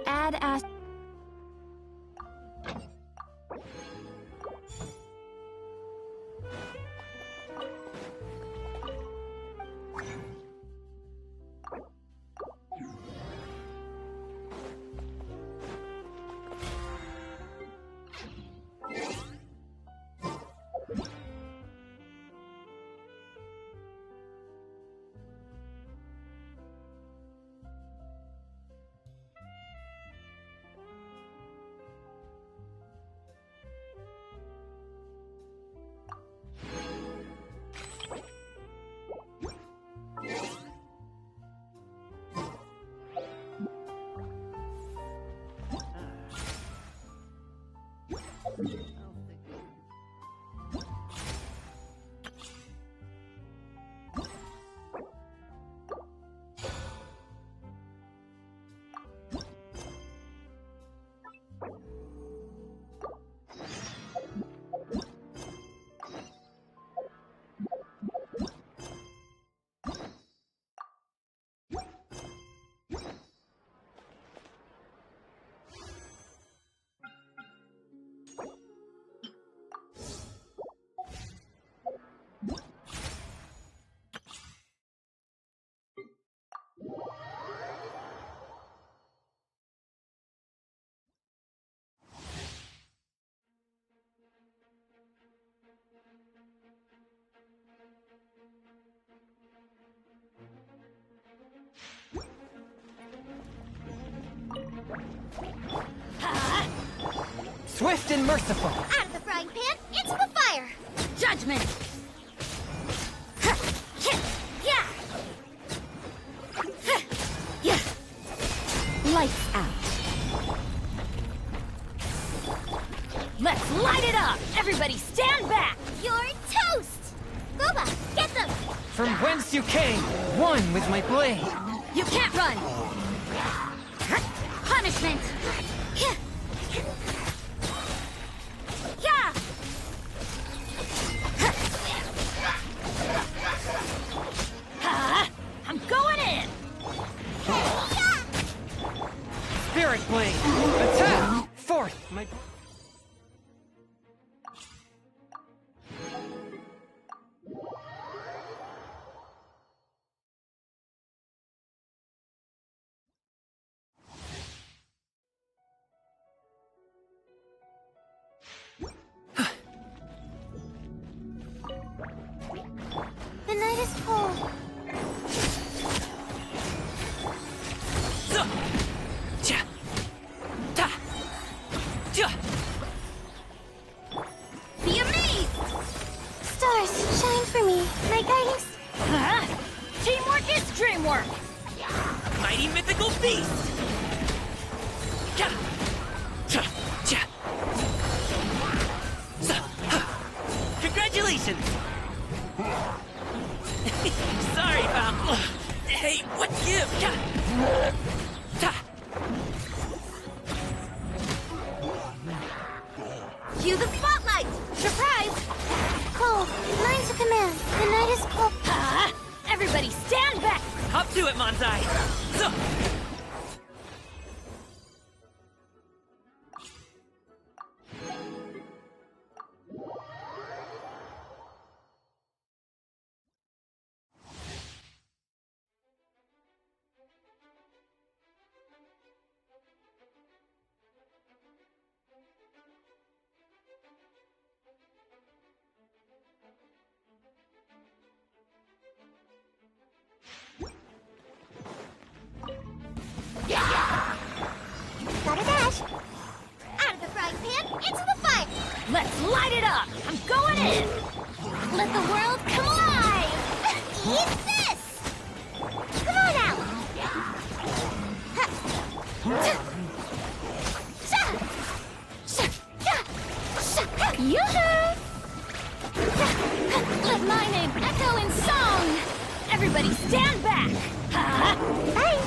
Add as Swift and merciful! Out of the frying pan, into the fire! judgment! Lights out. Let's light it up! Everybody stand back! You're toast! Boba, get them! From whence you came, one with my blade! You can't run! Punishment! Yeah! I'm going in! Spirit blade! Attack! Forth, my... The night is cold. Be amazed! Stars, shine for me. My guiding... Teamwork is dreamwork! Mighty mythical beast! Congratulations! Sorry, pal. Hey, what give? Cue the spotlight! Surprise! Cold. Line to command. The night is cold. Everybody stand back! Hop to it, Manzai! Gotta dash. Out of the frying pan, into the fire. Let's light it up! I'm going in! Let the world come alive. Eat this. Come on out. Yoo-hoo! Let my name echo in song! Everybody stand back! Ha! Hey,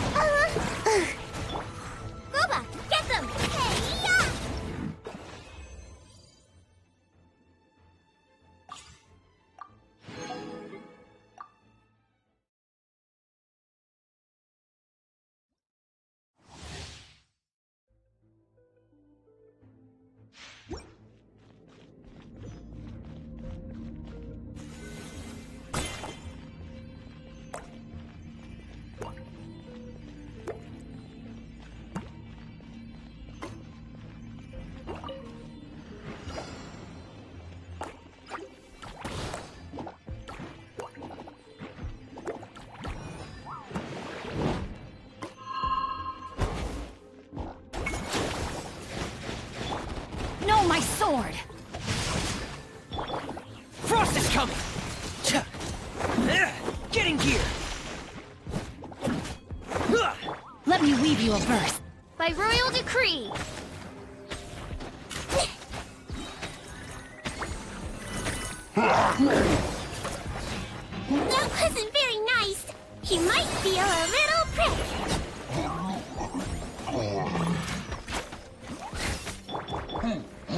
Booba, get them! Hey, yeah! No, my sword! Frost is coming! Get in gear! Let me weave you a verse. By royal decree. That wasn't very nice. He might feel a little prick.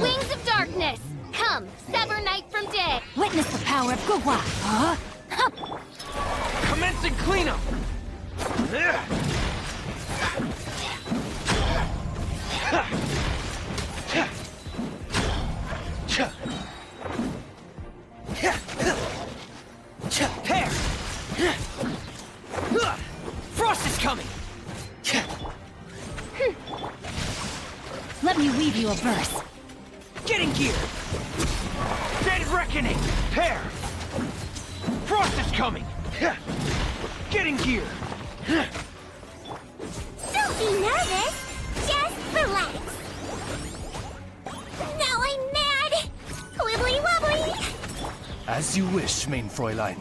Wings of darkness, come, sever night from day. Witness the power of Gugwa. Huh? Commencing cleanup! There! Frost is coming! Let me weave you a verse. Get in gear! Dead reckoning! Pair! Frost is coming! Get in gear! Don't be nervous, just relax. Now I'm mad. Wibbly wobbly. As you wish, mein Fräulein.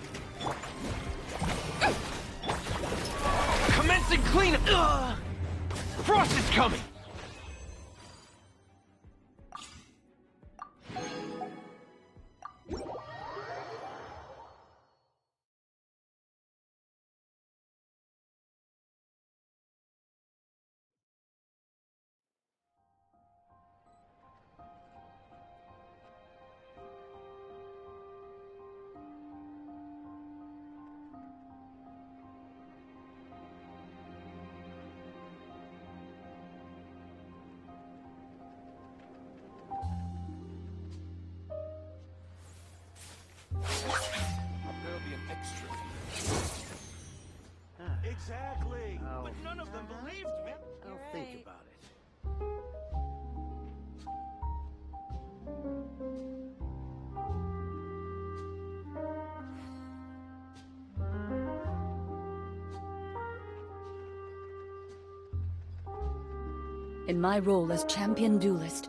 Commencing cleanup! Frost is coming! There'll be an extra fee. Exactly. But none of them believed me. I'll think about it. In my role as champion duelist,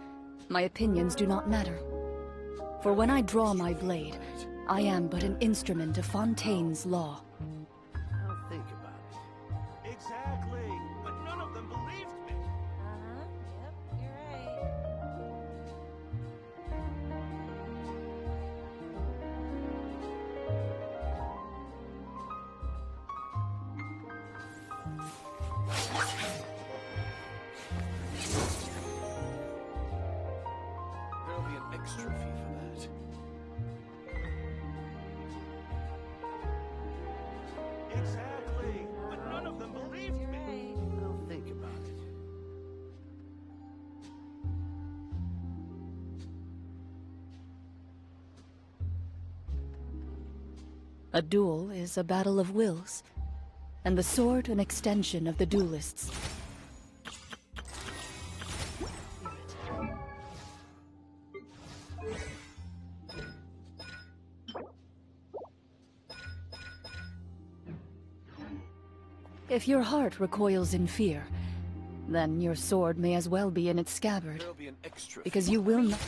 my opinions do not matter. For when I draw my blade, I am but an instrument of Fontaine's law. I'll think about it. Exactly. But none of them believed me. Yep, you're right. There'll be an extra fee for that. Exactly. But none of them believed You're me. right. I'll think about it. A duel is a battle of wills, and the sword an extension of the duelists. If your heart recoils in fear, then your sword may as well be in its scabbard, There'll be an extra fee. because you will not...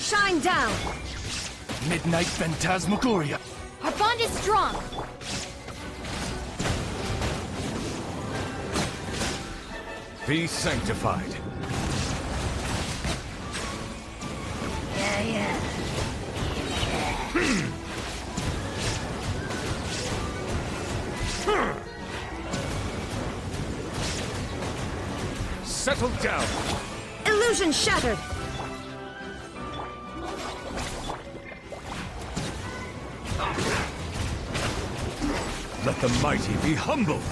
Shine down! Midnight Phantasmagoria. Our bond is strong! Be sanctified. Settle down. Illusion shattered! Let the mighty be humbled.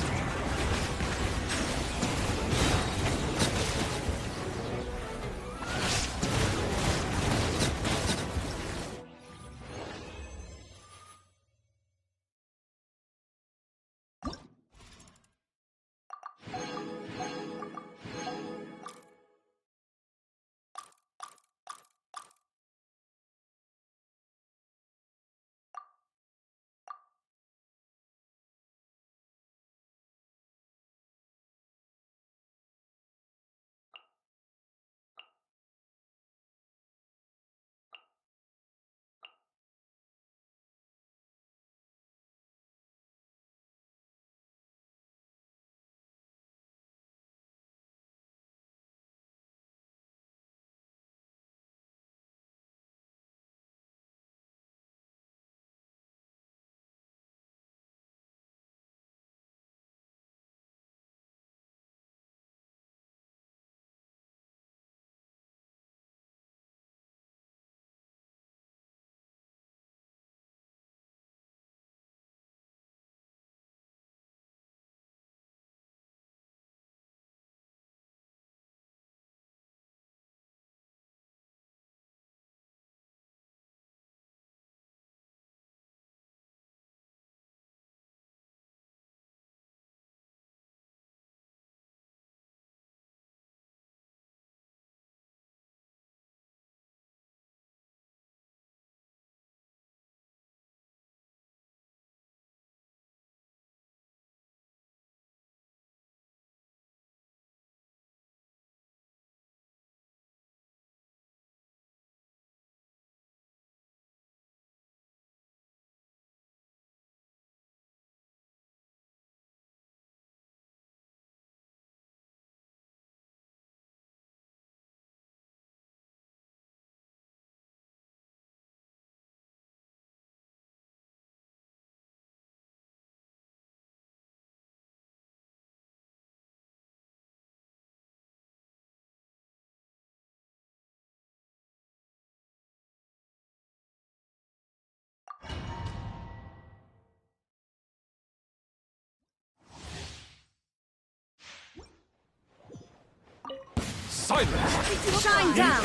Silence! Shine down!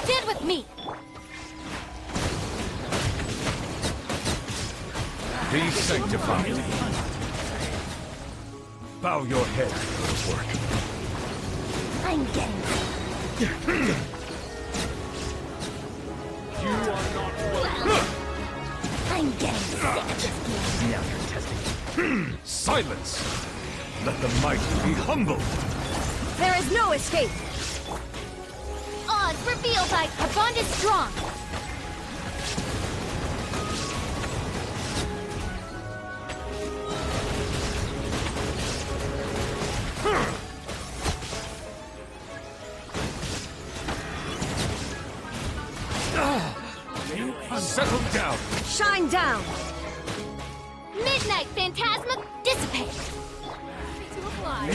Stand with me! Be sanctified. Bow your head for work. I'm getting sick. I'm getting sick. Now you're testing. Silence! Let the mighty be humbled. There is no escape! Odds revealed by... Our bond is strong! Settle down. Shine down! Midnight Phantasma, dissipate! To apply.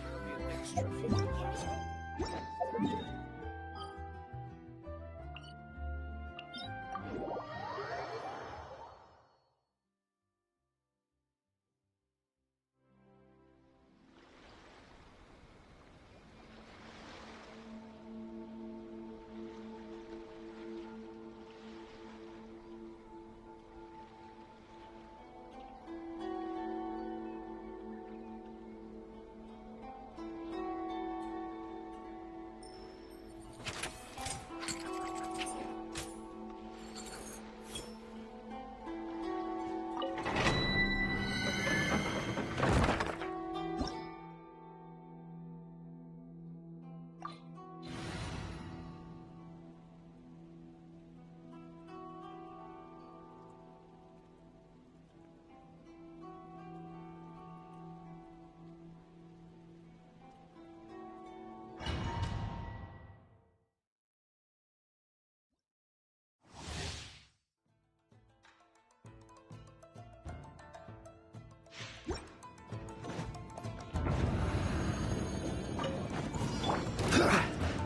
There'll be an extra few.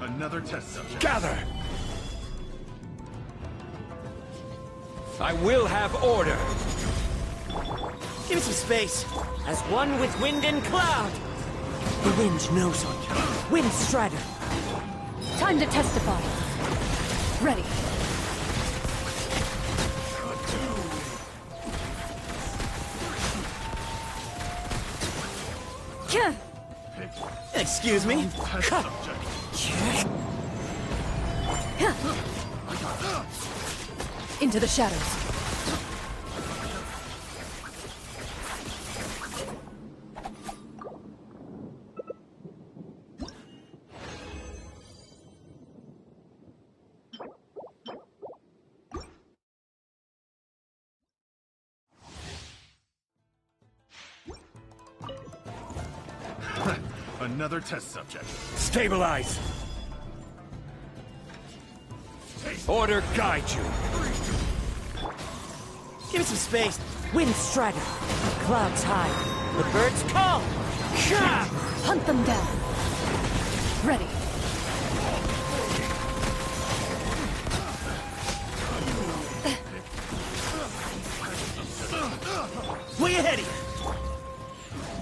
Another test subject. Gather! I will have order. Give me some space. As one with wind and cloud. The wind knows it. Wind Strider. Time to testify. Ready. Excuse me? Into the shadows. Another test subject. Stabilize! Order guide you. Give me some space. Wind Strider. Clouds high. The birds call. Hunt them down. Ready. Way ahead of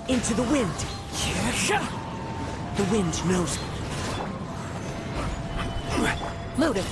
you. Into the wind. The wind knows it. Loaded.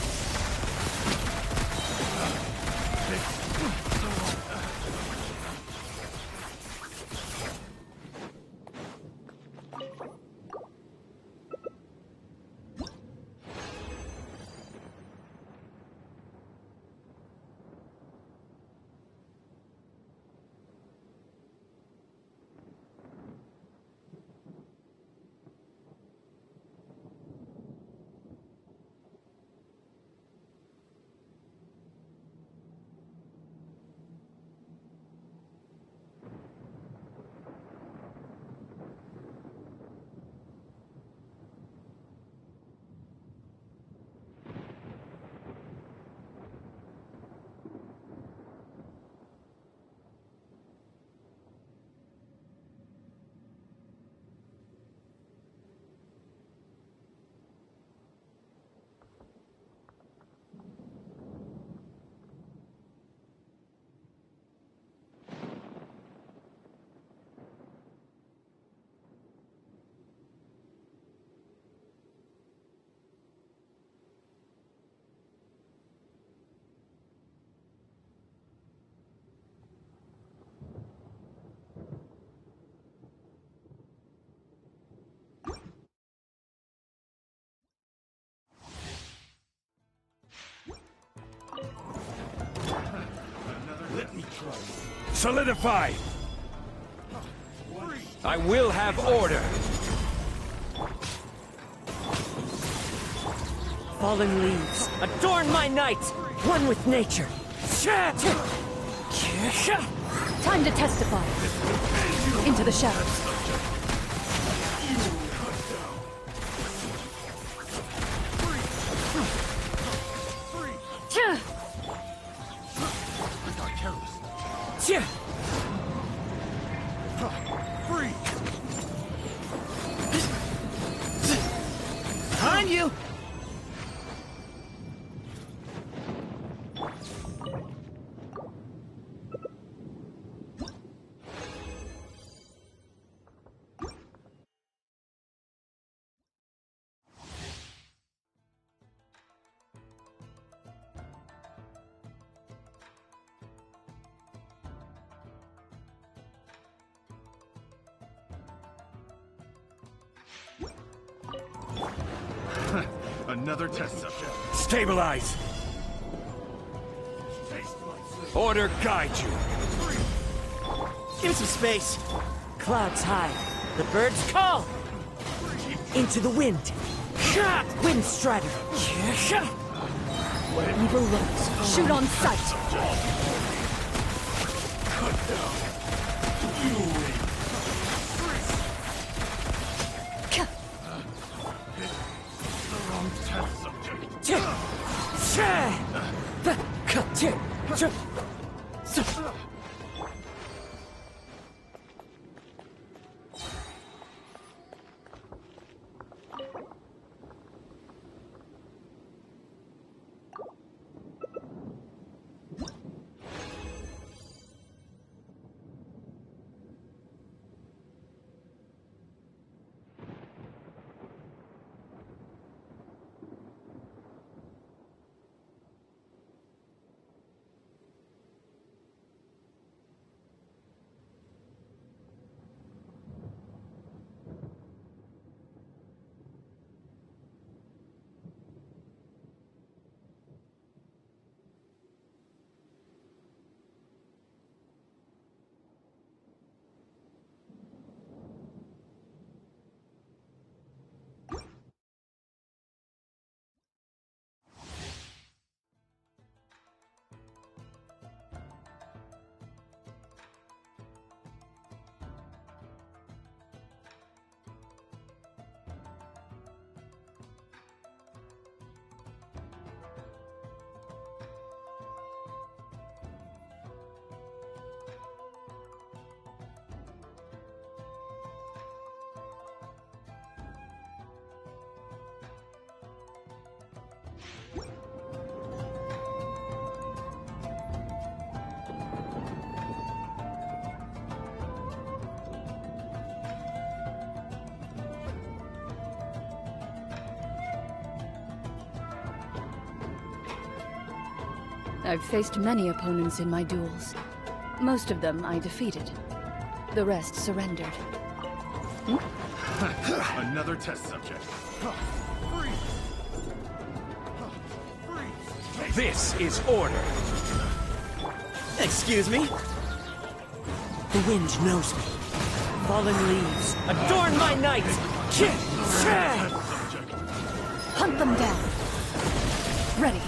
Solidify! I will have order! Fallen leaves, adorn my night! One with nature! Time to testify. Into the shadows. Another test subject. Stabilize! Order guide you! Give me some space. Clouds high. The birds call. Into the wind. Wind strider. Where evil lurks, shoot on sight. Wrong test subject. I've faced many opponents in my duels. Most of them I defeated. The rest surrendered. Another test subject. This is order! Excuse me? The wind knows me. Fallen leaves adorn my night! Hunt them down. Ready.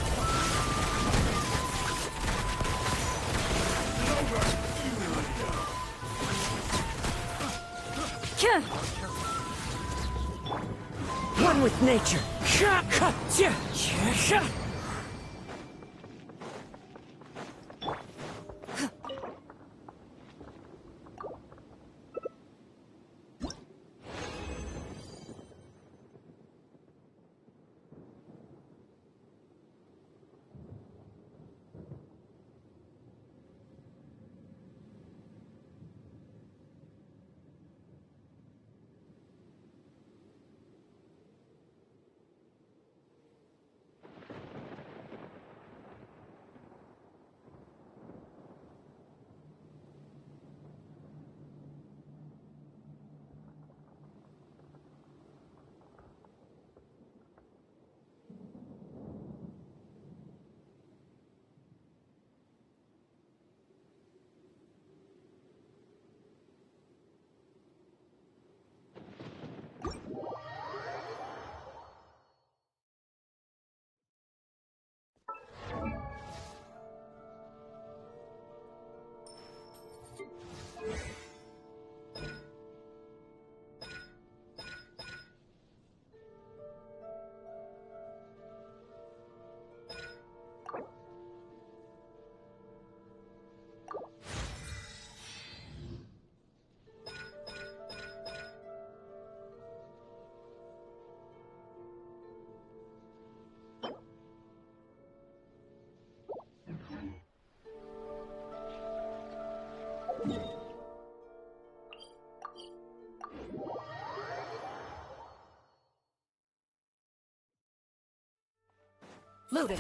One with nature. Loaded.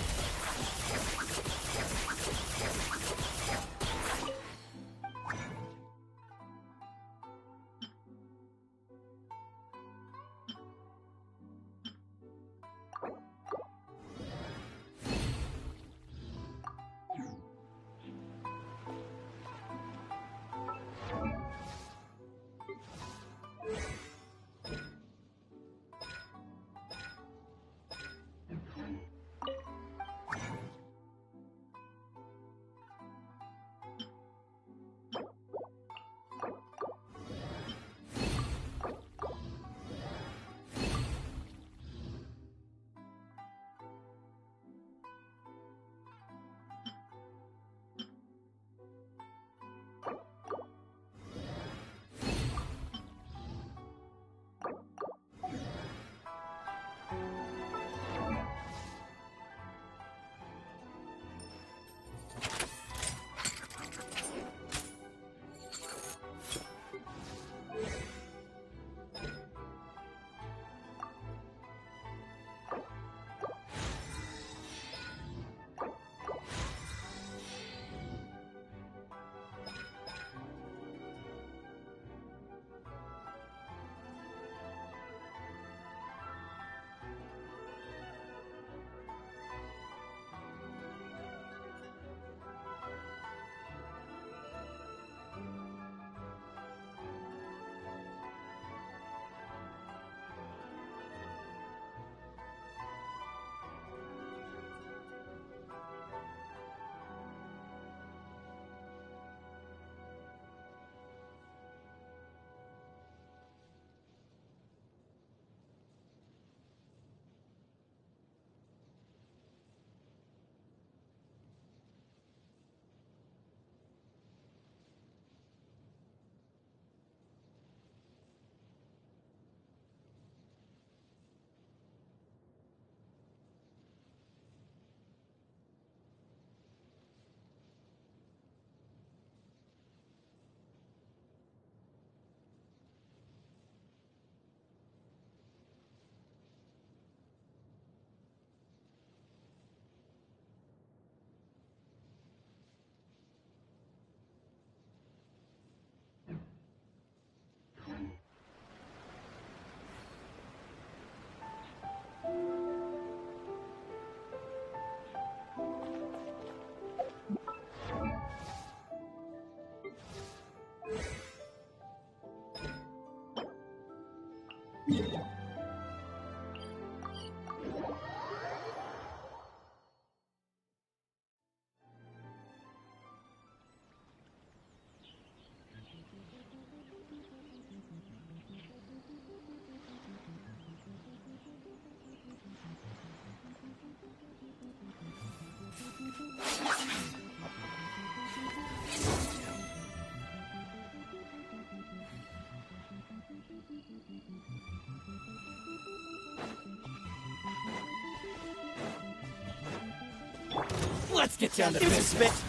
Let's get down to business.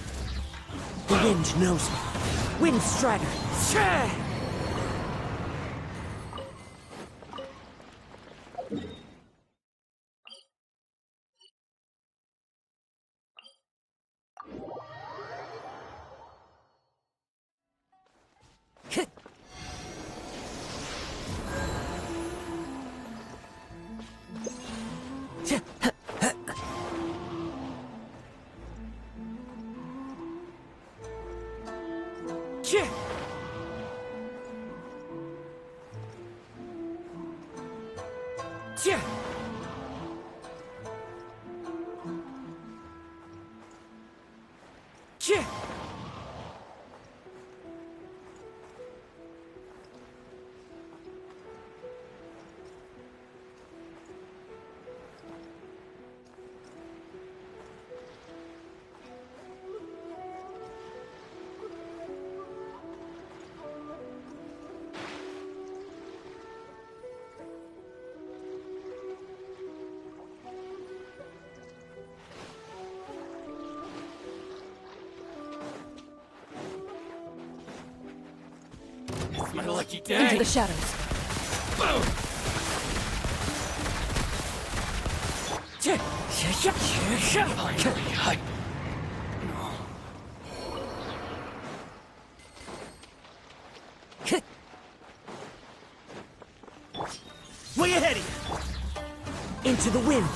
The wind knows me. Wind Strider. Shah! It's my lucky day. Into the shadows. Way ahead of you! Into the wind!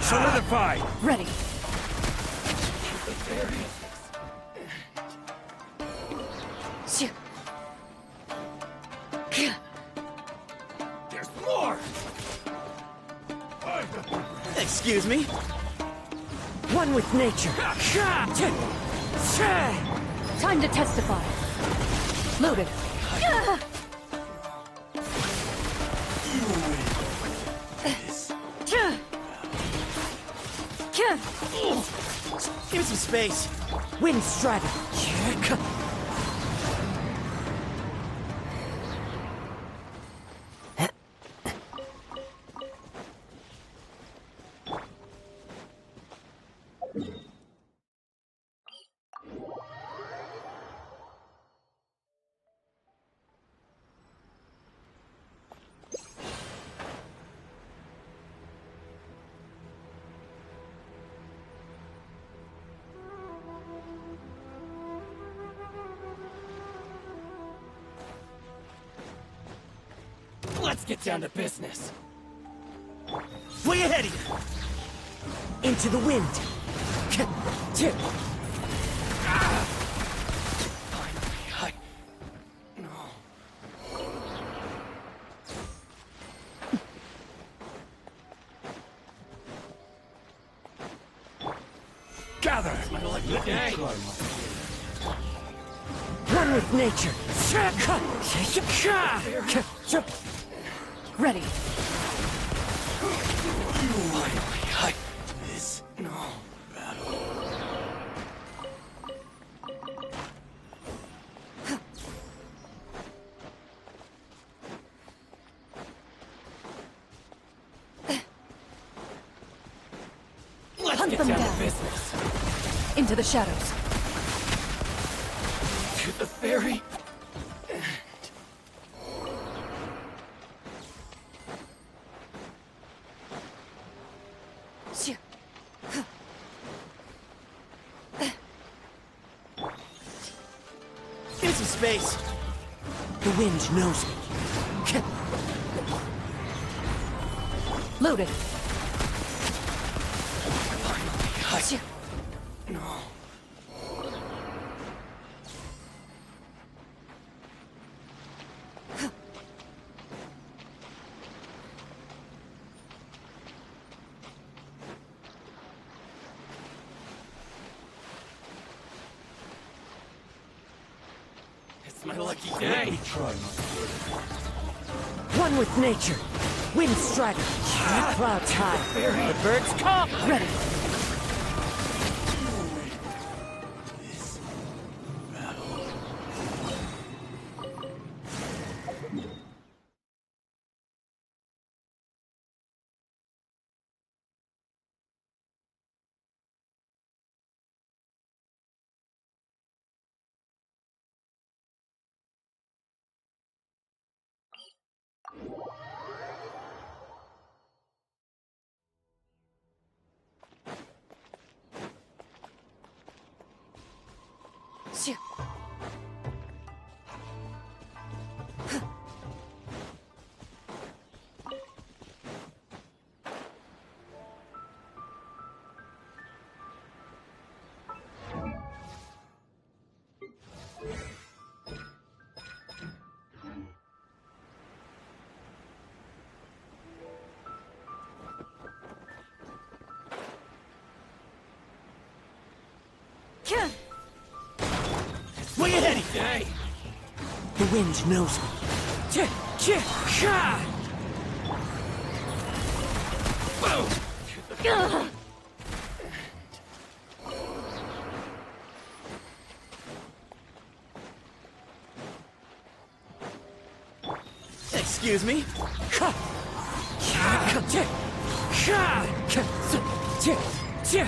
Solidify! Ready. There's more! Excuse me? One with nature. Time to testify. Loaded. Give me some space. Wind Strider. Let's get down to business. Way ahead of you! Into the wind! Finally, Gather! my lucky day. One with nature! Ready. Finally, this Let's Hunt get them down down. to business. Into the shadows. To the very Give me some space. The wind knows me. Loaded. It's my lucky day. One with nature. Wind strider. Clouds high. The birds call. Ready. Shoo. Kyah. Way ahead! Day. The wind knows me. Ugh. Excuse me? Kyah. Shoo.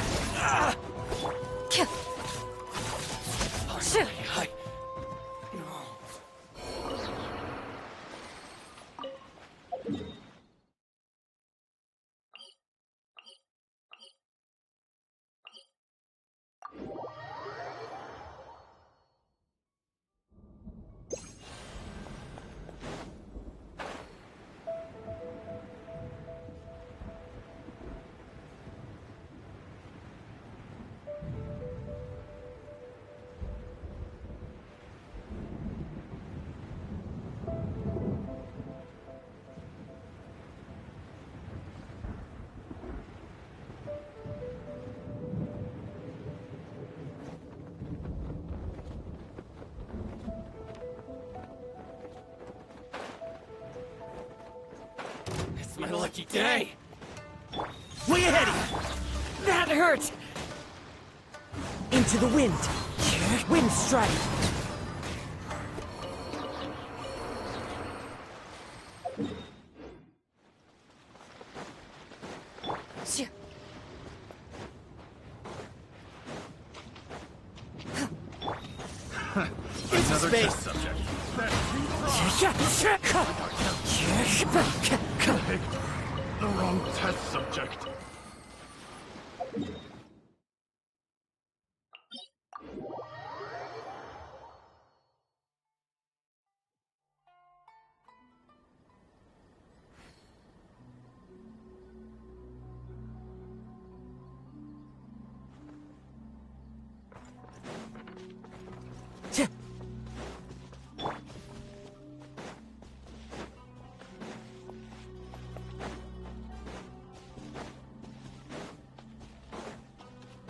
It's my lucky day. Way ahead! That hurt. Into the wind. Wind strike. Shoo. Another space. test subject. Picked the wrong test subject.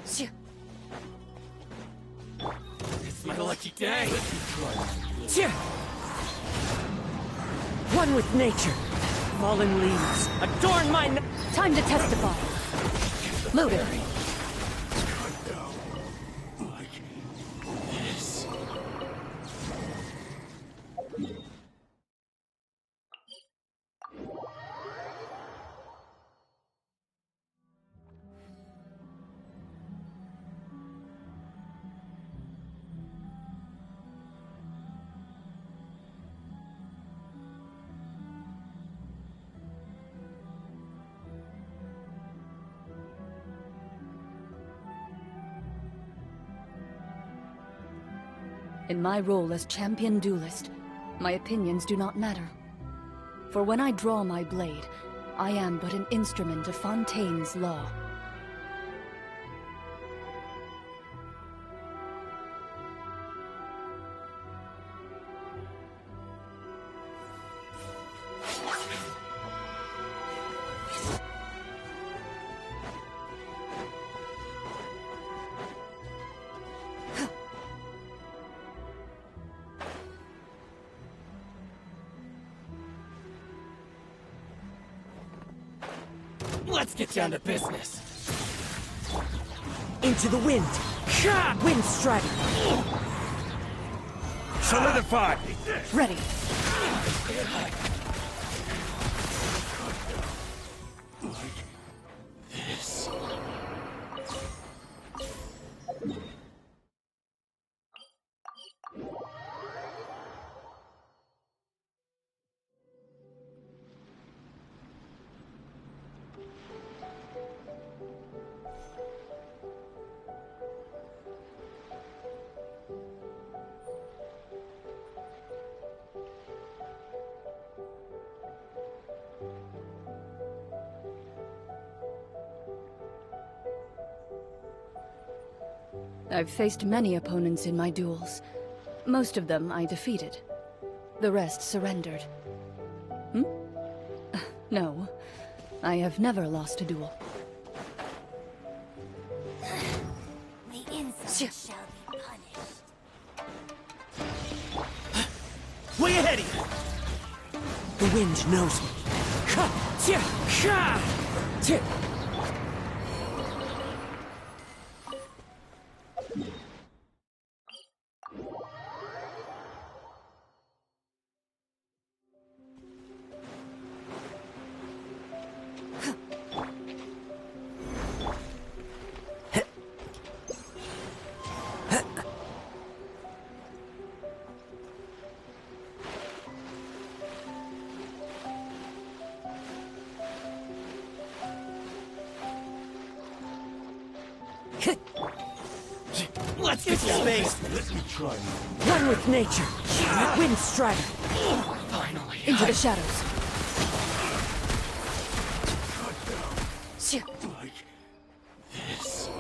Shoo. It's my lucky day. One with nature. Fallen leaves. Adorn my... Time to testify. Loaded. This. In my role as champion duelist, my opinions do not matter. For when I draw my blade, I am but an instrument of Fontaine's law. Let's get down to business. Into the wind! Wind strike! Solidify! Ready. This. I've faced many opponents in my duels. Most of them I defeated. The rest surrendered. No. I have never lost a duel. The insult shall be punished. Way ahead of you! The wind knows me. Let's get down to Space! business. Let me try. One with nature! Wind strike! Finally. Into the shadows. Like this.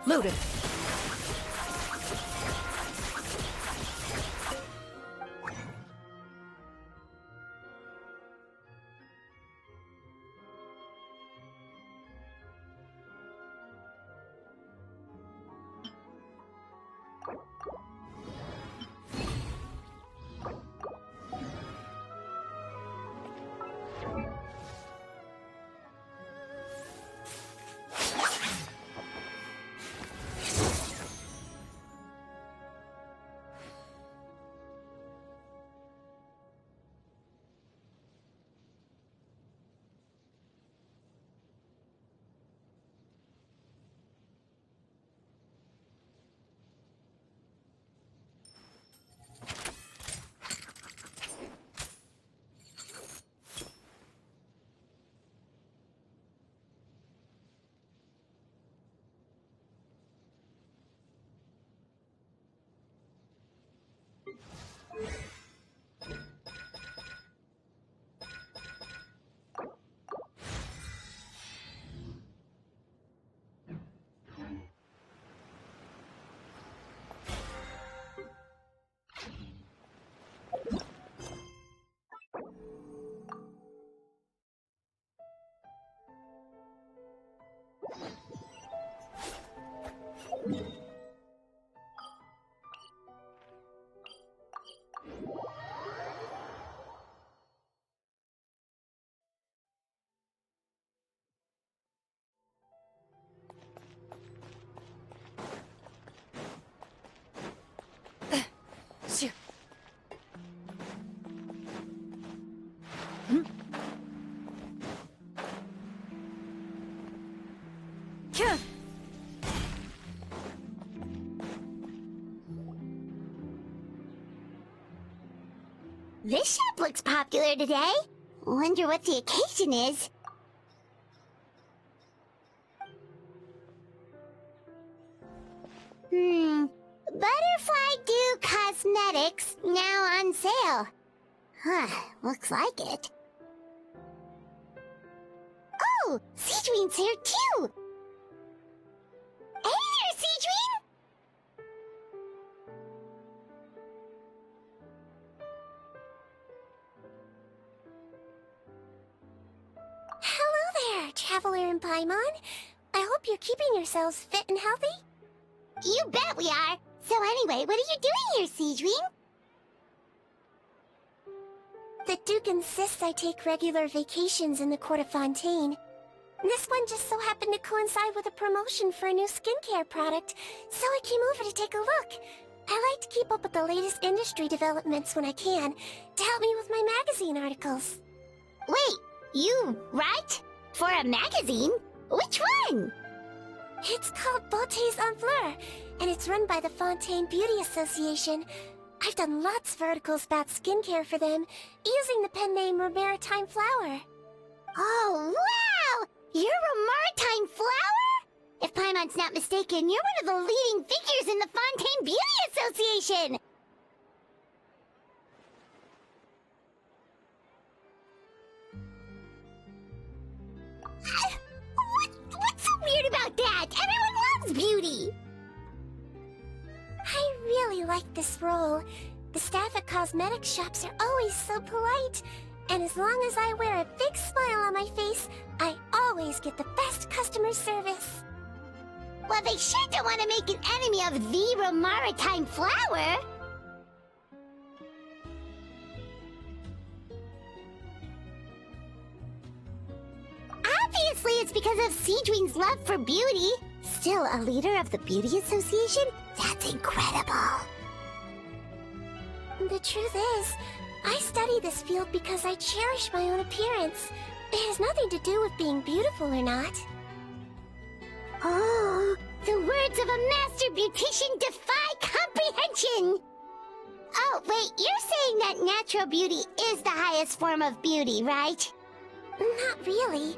Loaded. This shop looks popular today. Wonder what the occasion is. Butterfly Dew Cosmetics now on sale. Huh, looks like it. Oh, Sigewinne's here too! Hey there, Sigewinne! Hello there, Traveler and Paimon. I hope you're keeping yourselves fit and healthy. You bet we are! So anyway, what are you doing here, Sigewinne? The Duke insists I take regular vacations in the Court of Fontaine. This one just so happened to coincide with a promotion for a new skincare product, so I came over to take a look. I like to keep up with the latest industry developments when I can, to help me with my magazine articles. Wait, you write? For a magazine? Which one? It's called Beautés en Fleur, and it's run by the Fontaine Beauty Association. I've done lots of articles about skincare for them, using the pen name Maritime Flower. Oh, wow! You're a Maritime Flower? If Paimon's not mistaken, you're one of the leading figures in the Fontaine Beauty Association! What's so weird about that? Everyone loves beauty! I really like this role. The staff at cosmetic shops are always so polite. And as long as I wear a big smile on my face, I always get the best customer service. Well, they sure don't want to make an enemy of the Maritime Flower. Obviously, it's because of Sigewinne's love for beauty. Still a leader of the Beauty Association? That's incredible. The truth is, I study this field because I cherish my own appearance. It has nothing to do with being beautiful or not. Oh, the words of a master beautician defy comprehension! Oh, wait, you're saying that natural beauty is the highest form of beauty, right? Not really.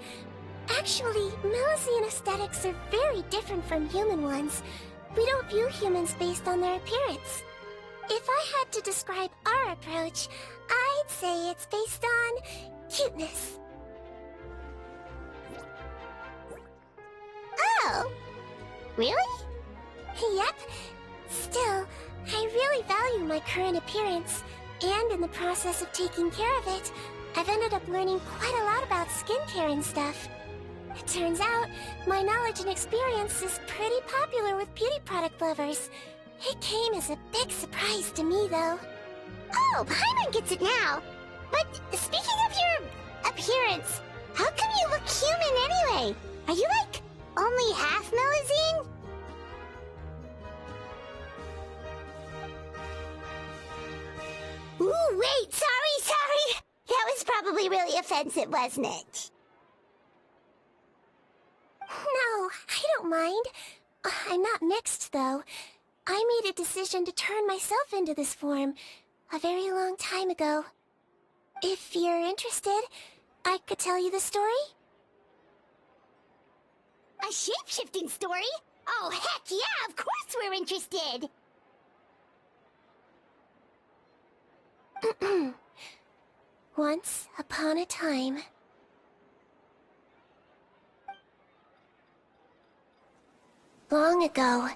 Actually, Melusine aesthetics are very different from human ones. We don't view humans based on their appearance. If I had to describe our approach, I'd say it's based on cuteness. Oh, really? Yep. Still, I really value my current appearance, and in the process of taking care of it, I've ended up learning quite a lot about skincare and stuff. It turns out, my knowledge and experience is pretty popular with beauty product lovers. It came as a big surprise to me, though. Oh, Paimon gets it now. But speaking of your appearance, how come you look human anyway? Are you like only half Melusine? Ooh, wait, sorry. That was probably really offensive, wasn't it? No, I don't mind. I'm not mixed, though. I made a decision to turn myself into this form a very long time ago. If you're interested, I could tell you the story. A shape-shifting story? Oh, heck yeah, of course we're interested! Once upon a time... Long ago,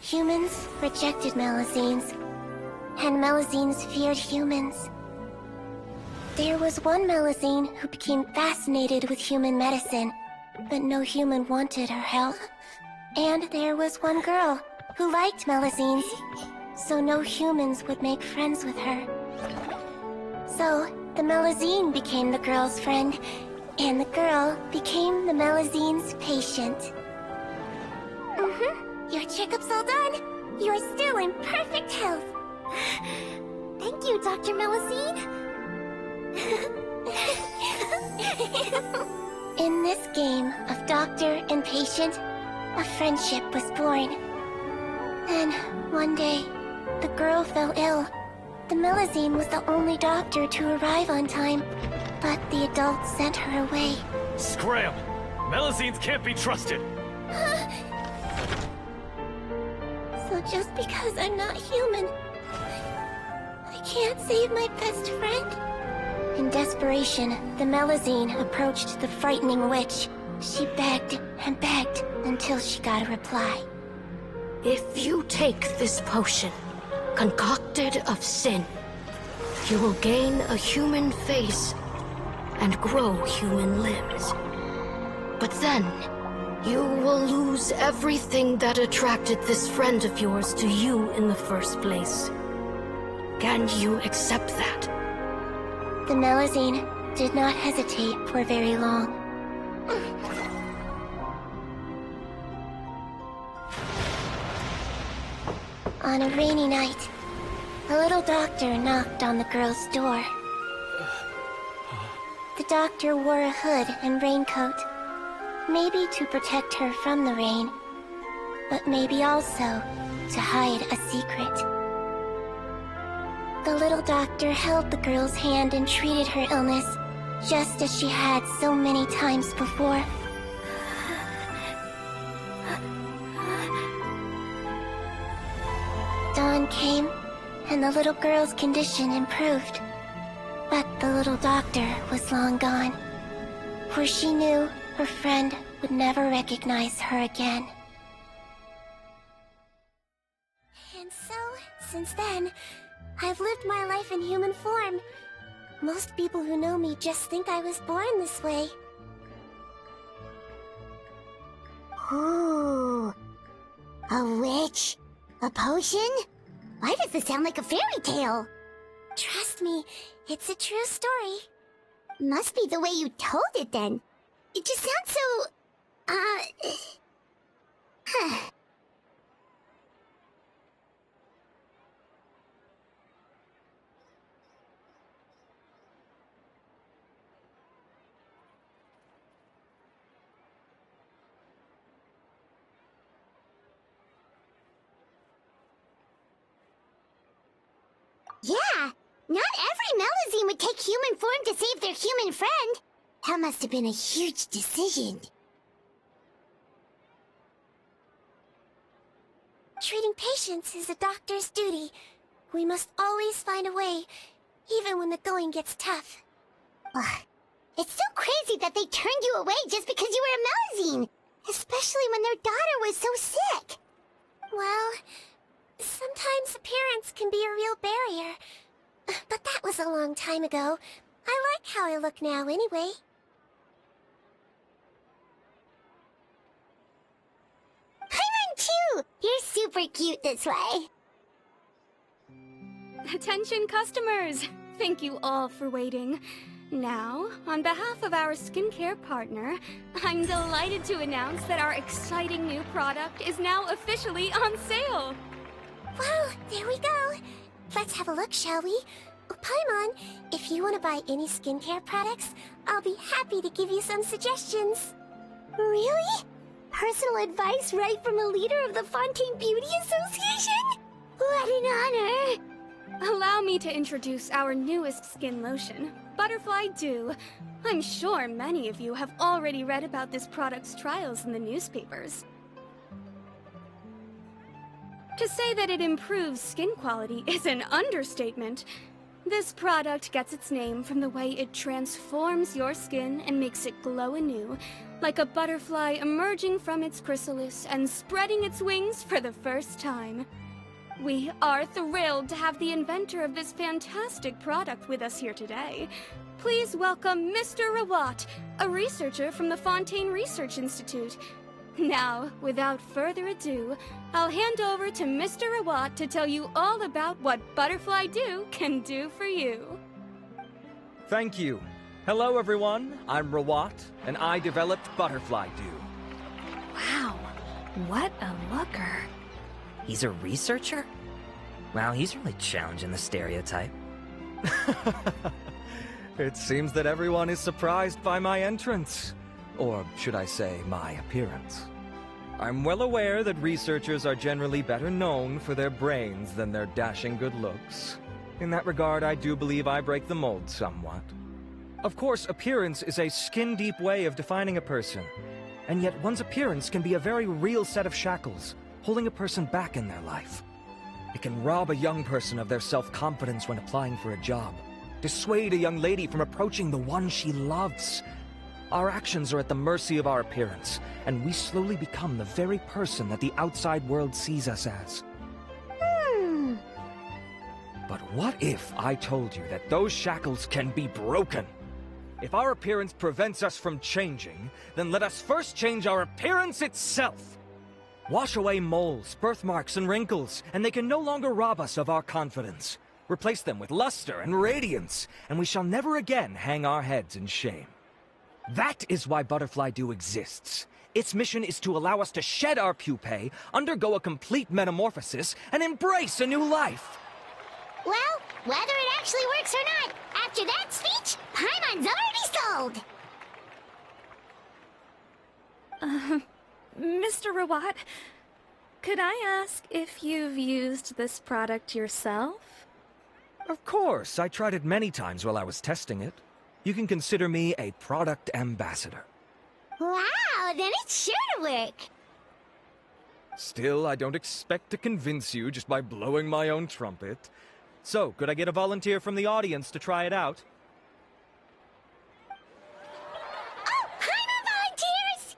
humans rejected Melusines, and Melusines feared humans. There was one Melusine who became fascinated with human medicine, but no human wanted her help. And there was one girl who liked Melusines, so no humans would make friends with her. So, the Melusine became the girl's friend, and the girl became the Melusine's patient. Your checkup's all done. You're still in perfect health. Thank you, Dr. Melusine. In this game of doctor and patient, a friendship was born. Then, one day, the girl fell ill, The Melusine was the only doctor to arrive on time, but the adults sent her away. Scram! Melusines can't be trusted! So just because I'm not human, I can't save my best friend? In desperation, the Melusine approached the frightening witch. She begged and begged until she got a reply. If you take this potion, concocted of sin, you will gain a human face and grow human limbs. But then, you will lose everything that attracted this friend of yours to you in the first place. Can you accept that? The Melusine did not hesitate for very long. On a rainy night, a little doctor knocked on the girl's door. The doctor wore a hood and raincoat, maybe to protect her from the rain, but maybe also to hide a secret. The little doctor held the girl's hand and treated her illness, just as she had so many times before. Dawn came, and the little girl's condition improved. But the little doctor was long gone, for she knew her friend would never recognize her again. And so, since then, I've lived my life in human form. Most people who know me just think I was born this way. Ooh. A witch? A potion? Why does this sound like a fairy tale? Trust me, it's a true story. Must be the way you told it then. It just sounds so... Yeah, not every Melusine would take human form to save their human friend. That must have been a huge decision. Treating patients is a doctor's duty. We must always find a way, even when the going gets tough. Ugh. It's so crazy that they turned you away just because you were a Melusine, especially when their daughter was so sick. Well, sometimes appearance can be a real barrier. But that was a long time ago. I like how I look now anyway. Paimon too! You're super cute this way. Attention customers! Thank you all for waiting. Now, on behalf of our skincare partner, I'm delighted to announce that our exciting new product is now officially on sale! Well, there we go. Let's have a look, shall we? Oh, Paimon, if you want to buy any skincare products, I'll be happy to give you some suggestions. Really? Personal advice right from a leader of the Fontaine Beauty Association? What an honor! Allow me to introduce our newest skin lotion, Butterfly Dew. I'm sure many of you have already read about this product's trials in the newspapers. To say that it improves skin quality is an understatement. This product gets its name from the way it transforms your skin and makes it glow anew, like a butterfly emerging from its chrysalis and spreading its wings for the first time. We are thrilled to have the inventor of this fantastic product with us here today. Please welcome Mr. Rawat, a researcher from the Fontaine Research Institute. Now, without further ado, I'll hand over to Mr. Rawat to tell you all about what Butterfly Dew can do for you. Thank you. Hello everyone, I'm Rawat, and I developed Butterfly Dew. Wow, what a looker. He's a researcher? Wow, he's really challenging the stereotype. It seems that everyone is surprised by my entrance. Or should I say, my appearance. I'm well aware that researchers are generally better known for their brains than their dashing good looks. In that regard, I do believe I break the mold somewhat. Of course, appearance is a skin-deep way of defining a person. And yet one's appearance can be a very real set of shackles, holding a person back in their life. It can rob a young person of their self-confidence when applying for a job, dissuade a young lady from approaching the one she loves. Our actions are at the mercy of our appearance, and we slowly become the very person that the outside world sees us as. But what if I told you that those shackles can be broken? If our appearance prevents us from changing, then let us first change our appearance itself. Wash away moles, birthmarks, and wrinkles, and they can no longer rob us of our confidence. Replace them with luster and radiance, and we shall never again hang our heads in shame. That is why Butterfly Dew exists. Its mission is to allow us to shed our pupae, undergo a complete metamorphosis, and embrace a new life. Well, whether it actually works or not, after that speech, Paimon's already sold! Mr. Rawat, could I ask if you've used this product yourself? Of course, I tried it many times while I was testing it. You can consider me a product ambassador. Wow, then it's sure to work! Still, I don't expect to convince you just by blowing my own trumpet. So, could I get a volunteer from the audience to try it out? Oh, Paimon volunteers!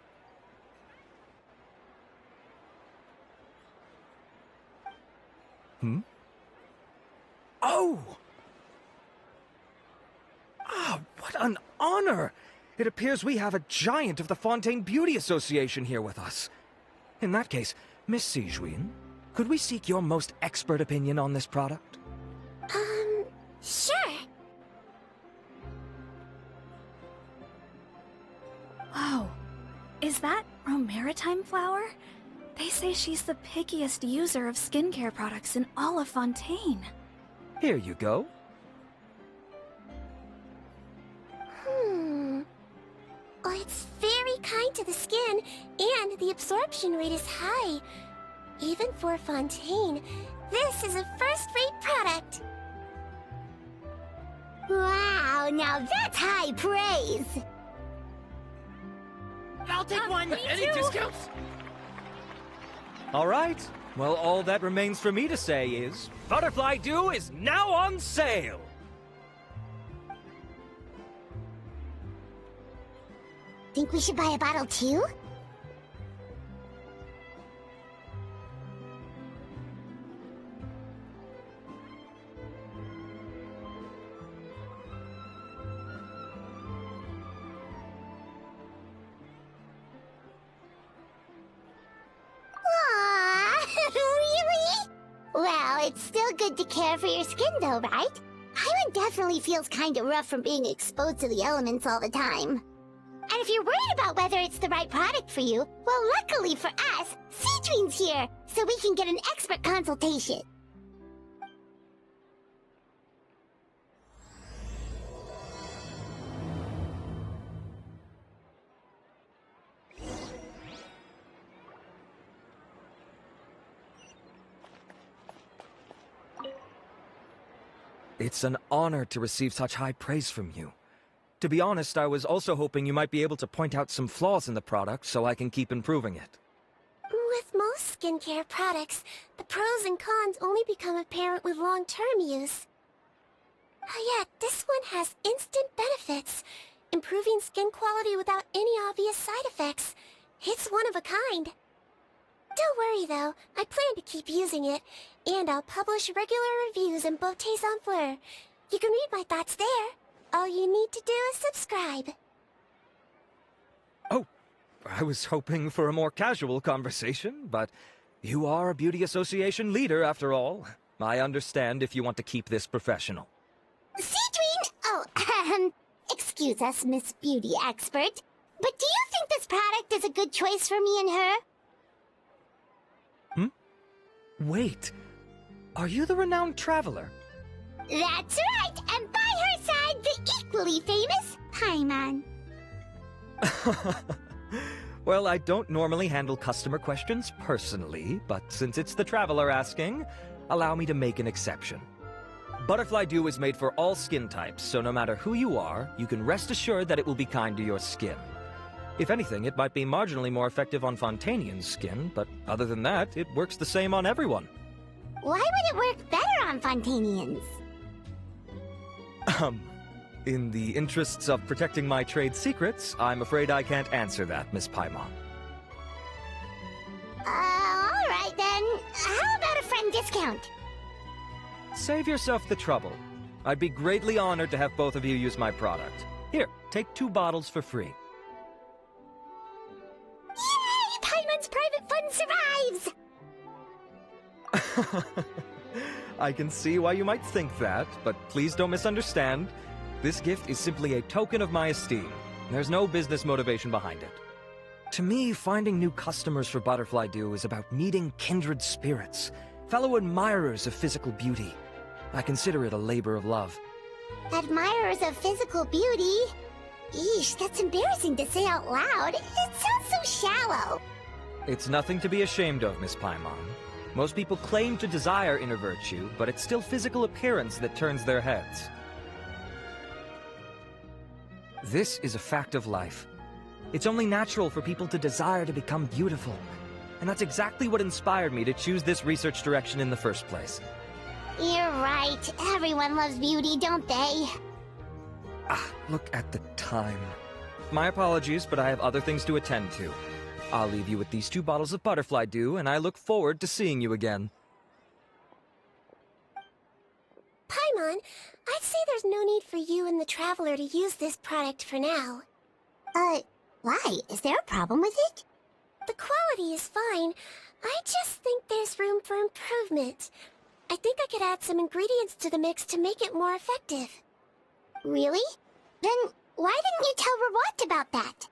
Oh! What an honor! It appears we have a giant of the Fontaine Beauty Association here with us. In that case, Miss Sigewinne, could we seek your most expert opinion on this product? Sure. Whoa. Is that Romaritime flower? They say she's the pickiest user of skincare products in all of Fontaine. Here you go. Oh, it's very kind to the skin, and the absorption rate is high. Even for Fontaine, this is a first-rate product. Wow, now that's high praise! I'll take one! Any discounts? All right. Well, all that remains for me to say is, Butterfly Dew is now on sale! Think we should buy a bottle too? Really? Well, it's still good to care for your skin though, right? Paimon definitely feels kinda rough from being exposed to the elements all the time. And if you're worried about whether it's the right product for you, well, luckily for us, Sigewinne's here, so we can get an expert consultation. It's an honor to receive such high praise from you. To be honest, I was also hoping you might be able to point out some flaws in the product so I can keep improving it. With most skincare products, the pros and cons only become apparent with long-term use. Yet, this one has instant benefits, improving skin quality without any obvious side effects. It's one of a kind. Don't worry though, I plan to keep using it, and I'll publish regular reviews in Beauté's en Fleur. You can read my thoughts there. All you need to do is subscribe. Oh, I was hoping for a more casual conversation, but you are a beauty association leader after all. I understand if you want to keep this professional. Sigewinne! Oh, excuse us, Miss Beauty Expert, but do you think this product is a good choice for me and her? Wait, are you the renowned traveler? That's right, and by her side, the equally famous Paimon. Well, I don't normally handle customer questions personally, but since it's the traveler asking, allow me to make an exception. Butterfly Dew is made for all skin types, so no matter who you are, you can rest assured that it will be kind to your skin. If anything, it might be marginally more effective on Fontanian's skin, but other than that, it works the same on everyone. Why would it work better on Fontanians? In the interests of protecting my trade secrets, I'm afraid I can't answer that, Miss Paimon. Alright then. How about a friend discount? Save yourself the trouble. I'd be greatly honored to have both of you use my product. Here, take 2 bottles for free. Yay! Paimon's private fund survives! I can see why you might think that, but please don't misunderstand. This gift is simply a token of my esteem. There's no business motivation behind it. To me, finding new customers for Butterfly Dew is about meeting kindred spirits, fellow admirers of physical beauty. I consider it a labor of love. Admirers of physical beauty? Eesh, that's embarrassing to say out loud. It sounds so shallow. It's nothing to be ashamed of, Miss Paimon. Most people claim to desire inner virtue, but it's still physical appearance that turns their heads. This is a fact of life. It's only natural for people to desire to become beautiful. And that's exactly what inspired me to choose this research direction in the first place. You're right. Everyone loves beauty, don't they? Look at the time. My apologies, but I have other things to attend to. I'll leave you with these 2 bottles of Butterfly Dew, and I look forward to seeing you again. Paimon, I'd say there's no need for you and the Traveler to use this product for now. Why? Is there a problem with it? The quality is fine. I just think there's room for improvement. I think I could add some ingredients to the mix to make it more effective. Really? Then why didn't you tell Rawat about that?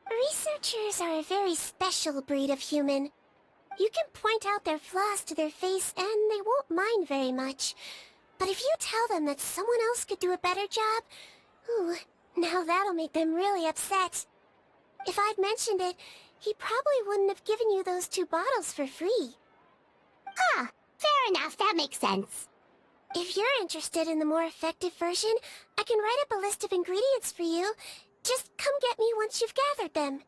Researchers are a very special breed of human. You can point out their flaws to their face and they won't mind very much. But if you tell them that someone else could do a better job, ooh, now that'll make them really upset. If I'd mentioned it, he probably wouldn't have given you those 2 bottles for free. Huh, fair enough, that makes sense. If you're interested in the more effective version, I can write up a list of ingredients for you. Just come get me once you've gathered them.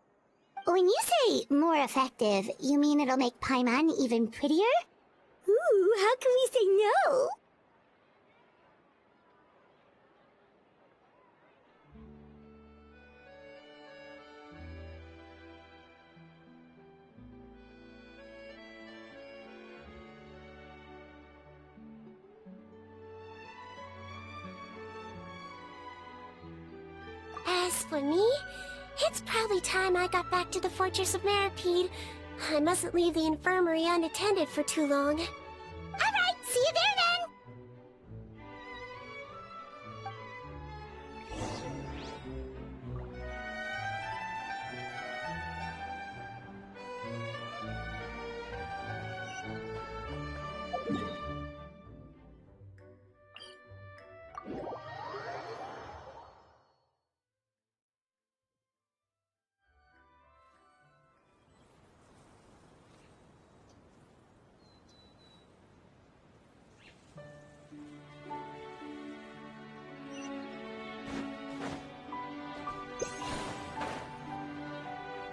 When you say more effective, you mean it'll make Paimon even prettier? Ooh, how can we say no? As for me, it's probably time I got back to the Fortress of Maripede. I mustn't leave the infirmary unattended for too long. Alright, see you there then!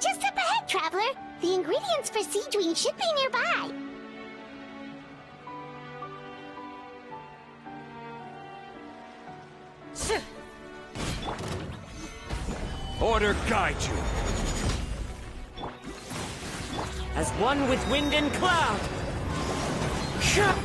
Just up ahead, Traveler! The ingredients for Sigewinne should be nearby! Order guide you. As one with wind and cloud! Shut!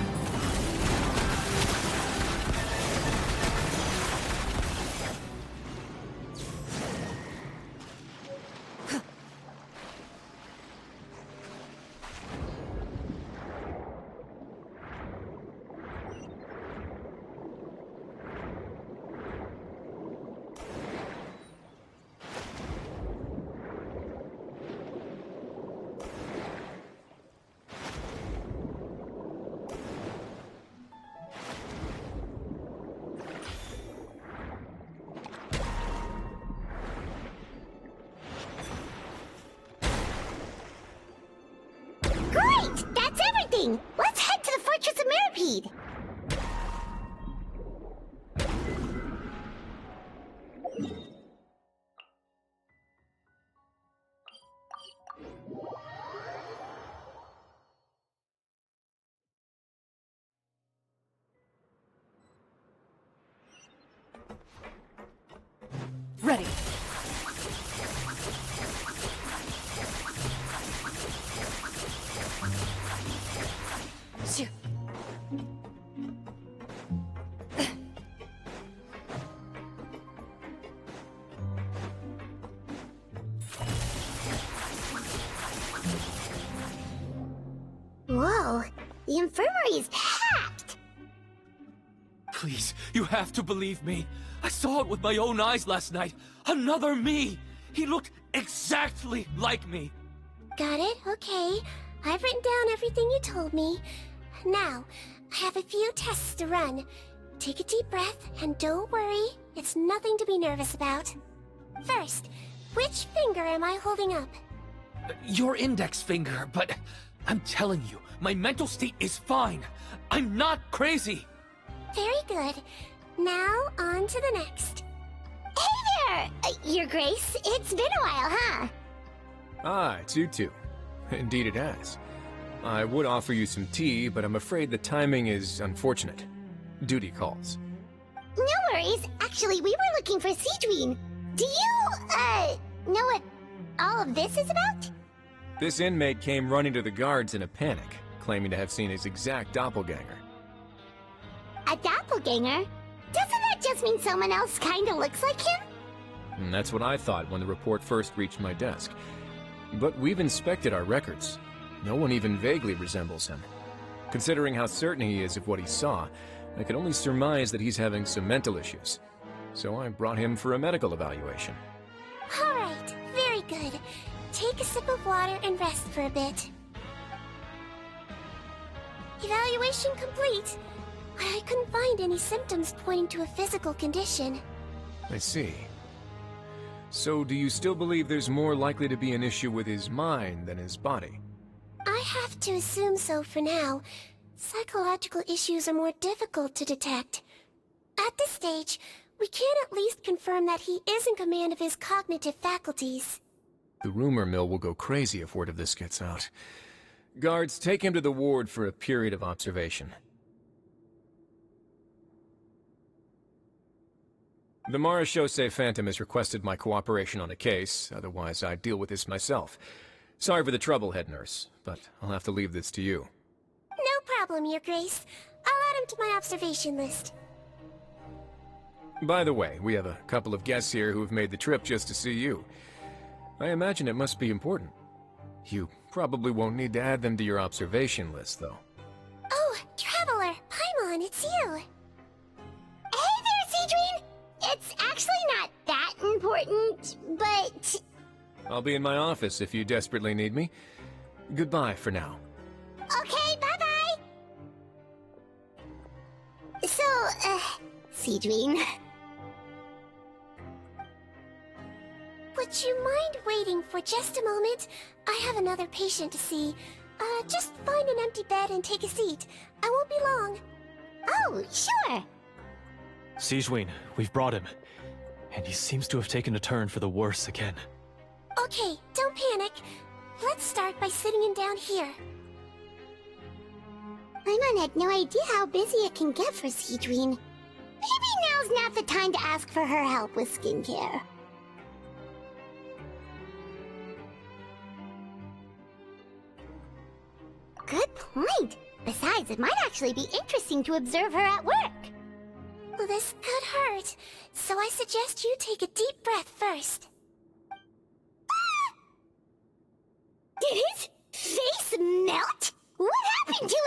Great! That's everything! Let's head to the Fortress centipede. Ready. Shoot. Whoa, the infirmary is packed. Please, you have to believe me. I saw it with my own eyes last night. Another me! He looked exactly like me. Got it? Okay. I've written down everything you told me. Now, I have a few tests to run. Take a deep breath, and don't worry. It's nothing to be nervous about. First, which finger am I holding up? Your index finger, but I'm telling you, my mental state is fine. I'm not crazy. Very good. Now, on to the next. Hey there, Your Grace. It's been a while, huh? Ah, it's you two. Indeed it has. I would offer you some tea, but I'm afraid the timing is unfortunate. Duty calls. No worries. Actually, we were looking for Sigewinne. Do you, know what all of this is about? This inmate came running to the guards in a panic, claiming to have seen his exact doppelganger. A doppelganger? Doesn't that just mean someone else kinda looks like him? And that's what I thought when the report first reached my desk. But we've inspected our records. No one even vaguely resembles him. Considering how certain he is of what he saw, I could only surmise that he's having some mental issues. So I brought him for a medical evaluation. Alright, very good. Take a sip of water and rest for a bit. Evaluation complete. I couldn't find any symptoms pointing to a physical condition. I see. So do you still believe there's more likely to be an issue with his mind than his body? I have to assume so for now. Psychological issues are more difficult to detect. At this stage, we can at least confirm that he is in command of his cognitive faculties. The rumor mill will go crazy if word of this gets out. Guards, take him to the ward for a period of observation. The Marechaussee Phantom has requested my cooperation on a case, otherwise I'd deal with this myself. Sorry for the trouble, head nurse, but I'll have to leave this to you. No problem, Your Grace. I'll add him to my observation list. By the way, we have a couple of guests here who have made the trip just to see you. I imagine it must be important. You probably won't need to add them to your observation list, though. Oh, Traveler! Paimon, it's you! Hey there, Sigewinne! It's actually not that important, but... I'll be in my office if you desperately need me. Goodbye for now. Okay, bye-bye! So, Sigewinne... Would you mind waiting for just a moment? I have another patient to see. Just find an empty bed and take a seat. I won't be long. Oh, sure! Sigewinne, we've brought him. And he seems to have taken a turn for the worse again. Okay, don't panic. Let's start by sitting him down here. Paimon had no idea how busy it can get for Sigewinne. Maybe now's not the time to ask for her help with skincare. Good point. Besides, it might actually be interesting to observe her at work. Well, this could hurt, so I suggest you take a deep breath first. Did his face melt? What happened to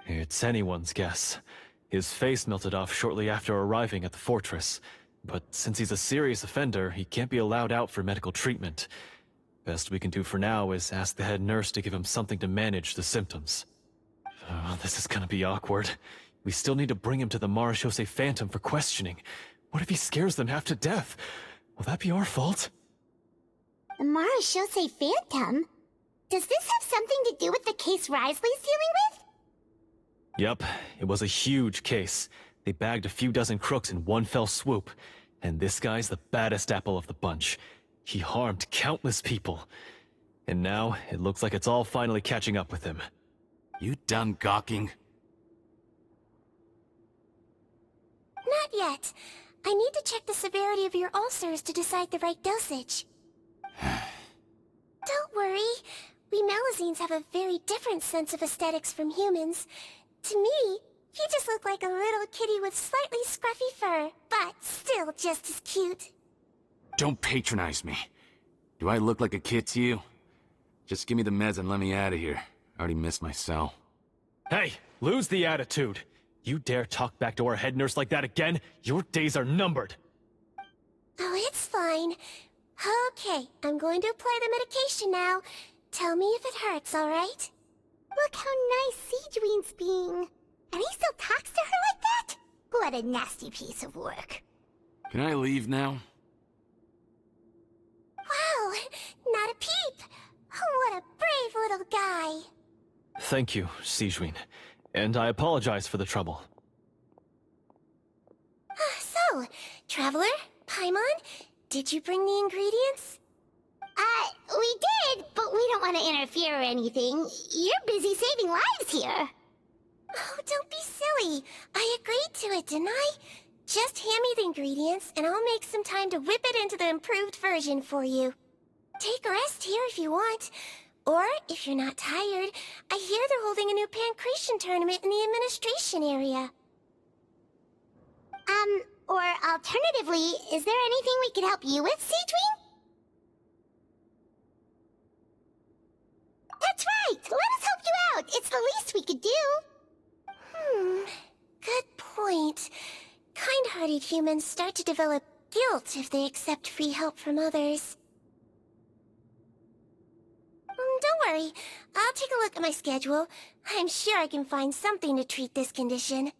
him? It's anyone's guess. His face melted off shortly after arriving at the fortress. But since he's a serious offender, he can't be allowed out for medical treatment. Best we can do for now is ask the head nurse to give him something to manage the symptoms. This is gonna be awkward. We still need to bring him to the Marechaussee Phantom for questioning. What if he scares them half to death? Will that be our fault? The Marechaussee Phantom? Does this have something to do with the case Risley's dealing with? Yup, it was a huge case. They bagged a few dozen crooks in one fell swoop. And this guy's the baddest apple of the bunch. He harmed countless people. And now, it looks like it's all finally catching up with him. You done gawking? Not yet. I need to check the severity of your ulcers to decide the right dosage. Don't worry. We Melazines have a very different sense of aesthetics from humans. To me, you just look like a little kitty with slightly scruffy fur, but still just as cute. Don't patronize me. Do I look like a kid to you? Just give me the meds and let me out of here. I already missed my cell. Hey, lose the attitude. You dare talk back to our head nurse like that again, your days are numbered. Oh, it's fine. Okay, I'm going to apply the medication now. Tell me if it hurts, alright? Look how nice Sigewinne's being. And he still talks to her like that? What a nasty piece of work. Can I leave now? Wow, not a peep. Oh, what a brave little guy. Thank you, Sigewinne. And I apologize for the trouble. So, Traveler, Paimon, did you bring the ingredients? We did, but we don't want to interfere or anything. You're busy saving lives here. Oh, don't be silly. I agreed to it, didn't I? Just hand me the ingredients, and I'll make some time to whip it into the improved version for you. Take a rest here if you want. Or, if you're not tired, I hear they're holding a new pancreation tournament in the administration area. Or alternatively, is there anything we could help you with, Sigewinne? That's right! Let us help you out! It's the least we could do! Good point. Kind-hearted humans start to develop guilt if they accept free help from others. Don't worry. I'll take a look at my schedule. I'm sure I can find something to treat this condition.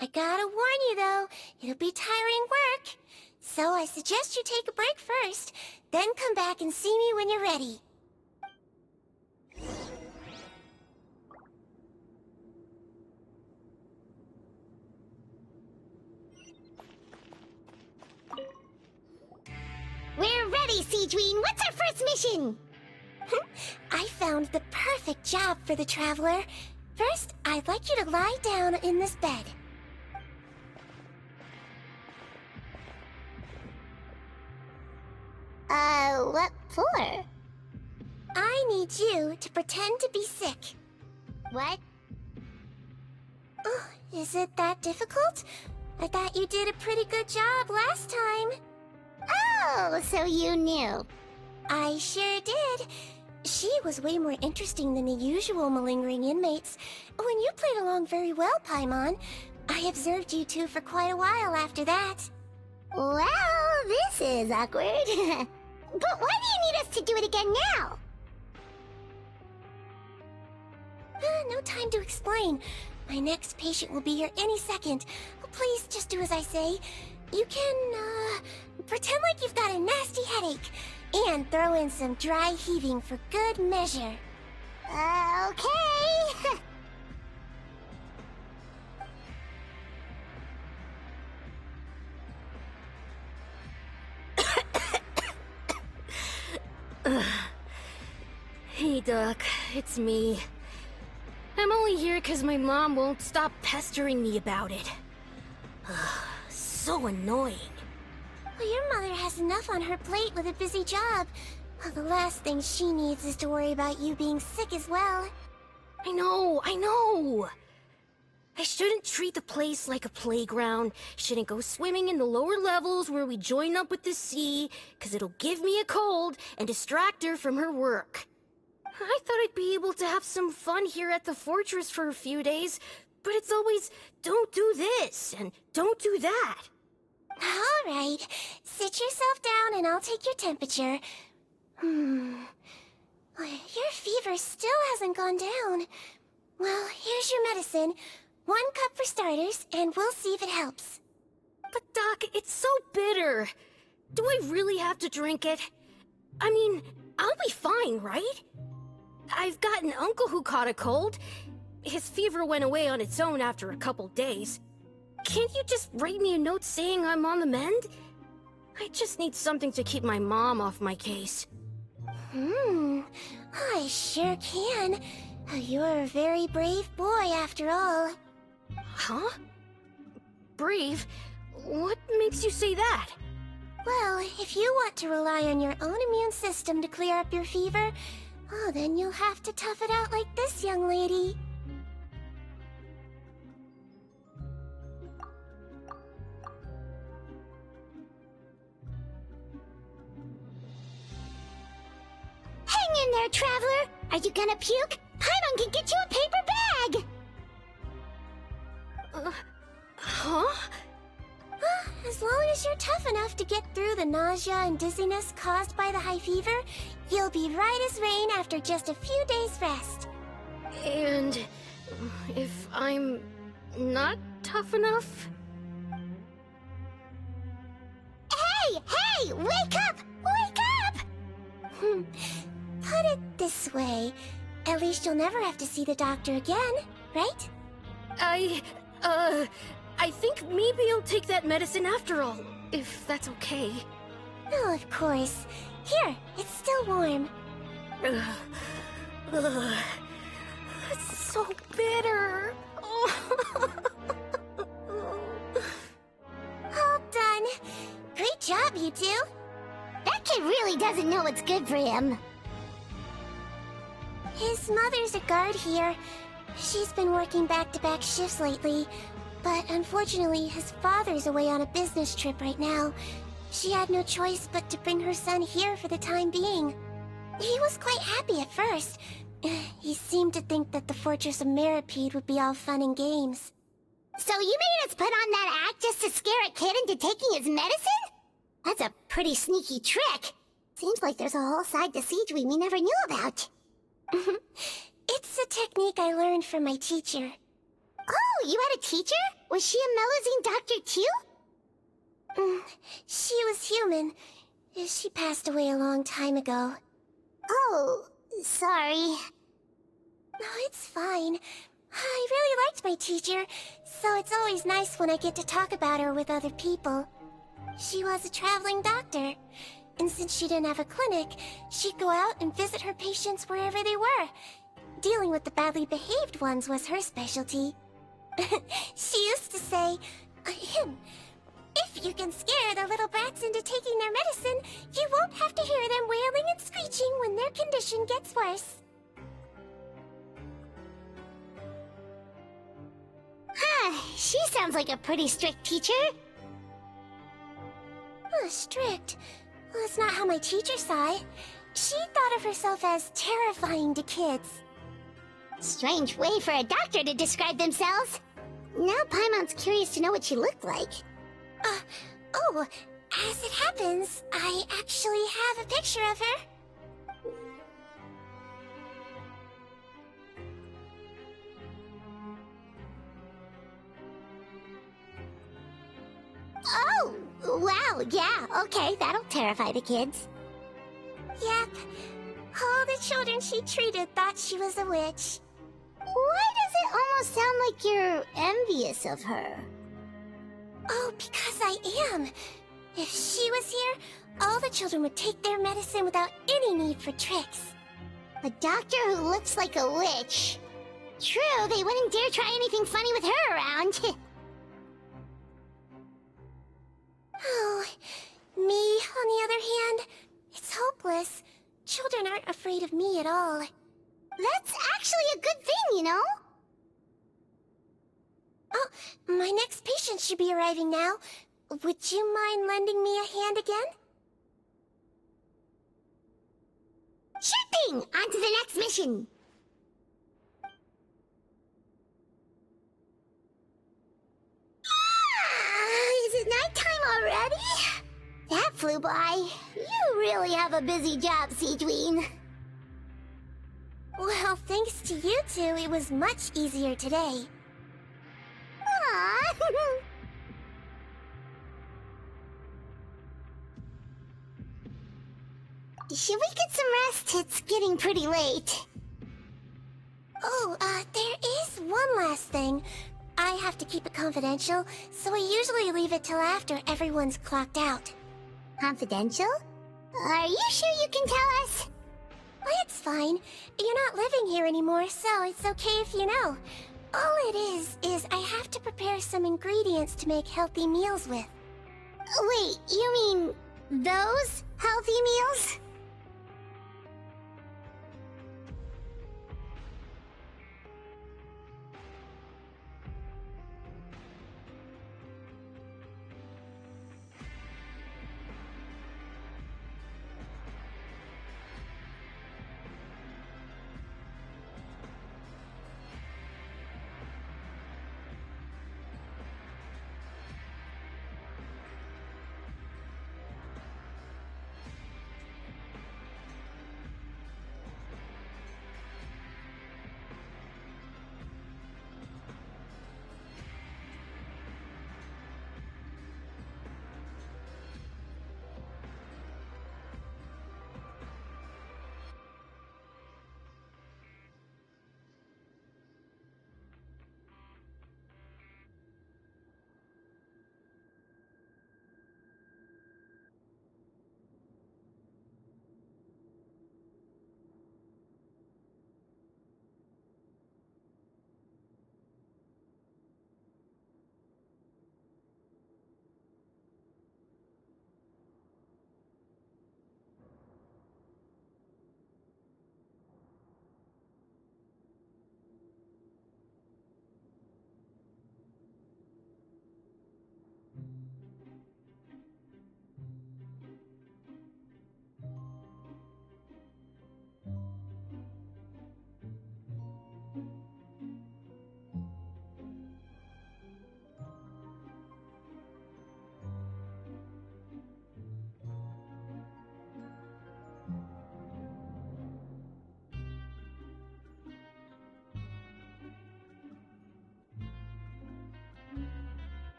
I gotta warn you, though, it'll be tiring work. So I suggest you take a break first, then come back and see me when you're ready. We're ready, Sigewinne! What's our first mission? I found the perfect job for the Traveler. First, I'd like you to lie down in this bed. What for? I need you to pretend to be sick. What? Oh, is it that difficult? I thought you did a pretty good job last time. Oh, so you knew. I sure did. She was way more interesting than the usual malingering inmates. When you played along very well, Paimon, I observed you two for quite a while after that. Well, this is awkward. But why do you need us to do it again now? No time to explain. My next patient will be here any second. Please just do as I say. You can, pretend like you've got a nasty headache. And throw in some dry heaving for good measure. Okay. Hey, Duck. It's me. I'm only here because my mom won't stop pestering me about it. So annoying. Well, your mother has enough on her plate with a busy job. Well, the last thing she needs is to worry about you being sick as well. I know. I shouldn't treat the place like a playground. Shouldn't go swimming in the lower levels where we join up with the sea, because it'll give me a cold and distract her from her work. I thought I'd be able to have some fun here at the fortress for a few days, but it's always, don't do this and don't do that. All right, sit yourself down and I'll take your temperature. Your fever still hasn't gone down. Well, here's your medicine. 1 cup for starters, and we'll see if it helps. But Doc, it's so bitter. Do I really have to drink it? I mean, I'll be fine, right? I've got an uncle who caught a cold, his fever went away on its own after a couple days. Can't you just write me a note saying I'm on the mend? I just need something to keep my mom off my case. I sure can. You're a very brave boy, after all. Huh? Brave? What makes you say that? Well, if you want to rely on your own immune system to clear up your fever, oh, then you'll have to tough it out like this young lady. Hang in there, traveler! Are you gonna puke? Paimon can get you a paper bag! Huh? As long as you're tough enough to get through the nausea and dizziness caused by the high fever, you'll be right as rain after just a few days' rest. And if I'm not tough enough? Hey! Wake up! Wake up! Put it this way. At least you'll never have to see the doctor again, right? I think maybe I'll take that medicine after all, if that's okay. Oh, of course. Here, it's still warm. It's so bitter. All done. Great job, you two. That kid really doesn't know what's good for him. His mother's a guard here. She's been working back-to-back shifts lately, but unfortunately his father's away on a business trip right now. She had no choice but to bring her son here for the time being. He was quite happy at first. He seemed to think that the Fortress of Meropide would be all fun and games. So you made us put on that act just to scare a kid into taking his medicine? That's a pretty sneaky trick. Seems like there's a whole side to Sigewinne we never knew about. It's a technique I learned from my teacher. Oh, you had a teacher? Was she a Melusine doctor too? She was human. She passed away a long time ago. Oh, sorry. No, it's fine. I really liked my teacher, so it's always nice when I get to talk about her with other people. She was a traveling doctor, and since she didn't have a clinic, she'd go out and visit her patients wherever they were. Dealing with the badly behaved ones was her specialty. She used to say, if you can scare the little brats into taking their medicine, you won't have to hear them wailing and screeching when their condition gets worse. She sounds like a pretty strict teacher. Strict? Well, that's not how my teacher saw it. She thought of herself as terrifying to kids. Strange way for a doctor to describe themselves. Now Paimon's curious to know what she looked like. Oh, as it happens, I actually have a picture of her. Oh, wow, yeah, okay, that'll terrify the kids. Yep. All the children she treated thought she was a witch. Why does it almost sound like you're envious of her? Oh, because I am. If she was here, all the children would take their medicine without any need for tricks. A doctor who looks like a witch. True, they wouldn't dare try anything funny with her around. Oh, me, on the other hand, it's hopeless. Children aren't afraid of me at all. That's actually a good thing, you know? Oh, my next patient should be arriving now. Would you mind lending me a hand again? Sure thing! On to the next mission! Is it nighttime already? That flew by. You really have a busy job, Sigewinne. Well, thanks to you two, it was much easier today. Aww. Should we get some rest? It's getting pretty late. Oh, there is one last thing. I have to keep it confidential, so I usually leave it till after everyone's clocked out. Confidential? Are you sure you can tell us? Well, it's fine. You're not living here anymore, so it's okay if you know. All it is I have to prepare some ingredients to make healthy meals with. Wait, you mean those healthy meals?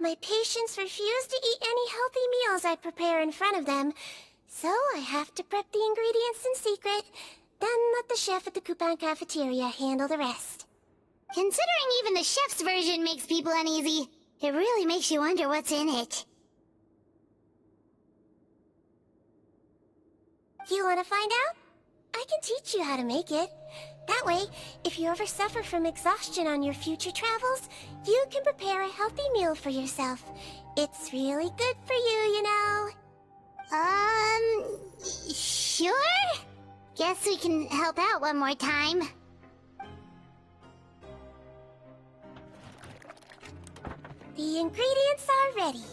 My patients refuse to eat any healthy meals I prepare in front of them, so I have to prep the ingredients in secret, then let the chef at the Coupon cafeteria handle the rest. Considering even the chef's version makes people uneasy, it really makes you wonder what's in it. You want to find out? I can teach you how to make it. That way, if you ever suffer from exhaustion on your future travels, you can prepare a healthy meal for yourself. It's really good for you, you know. Sure? Guess we can help out one more time. The ingredients are ready.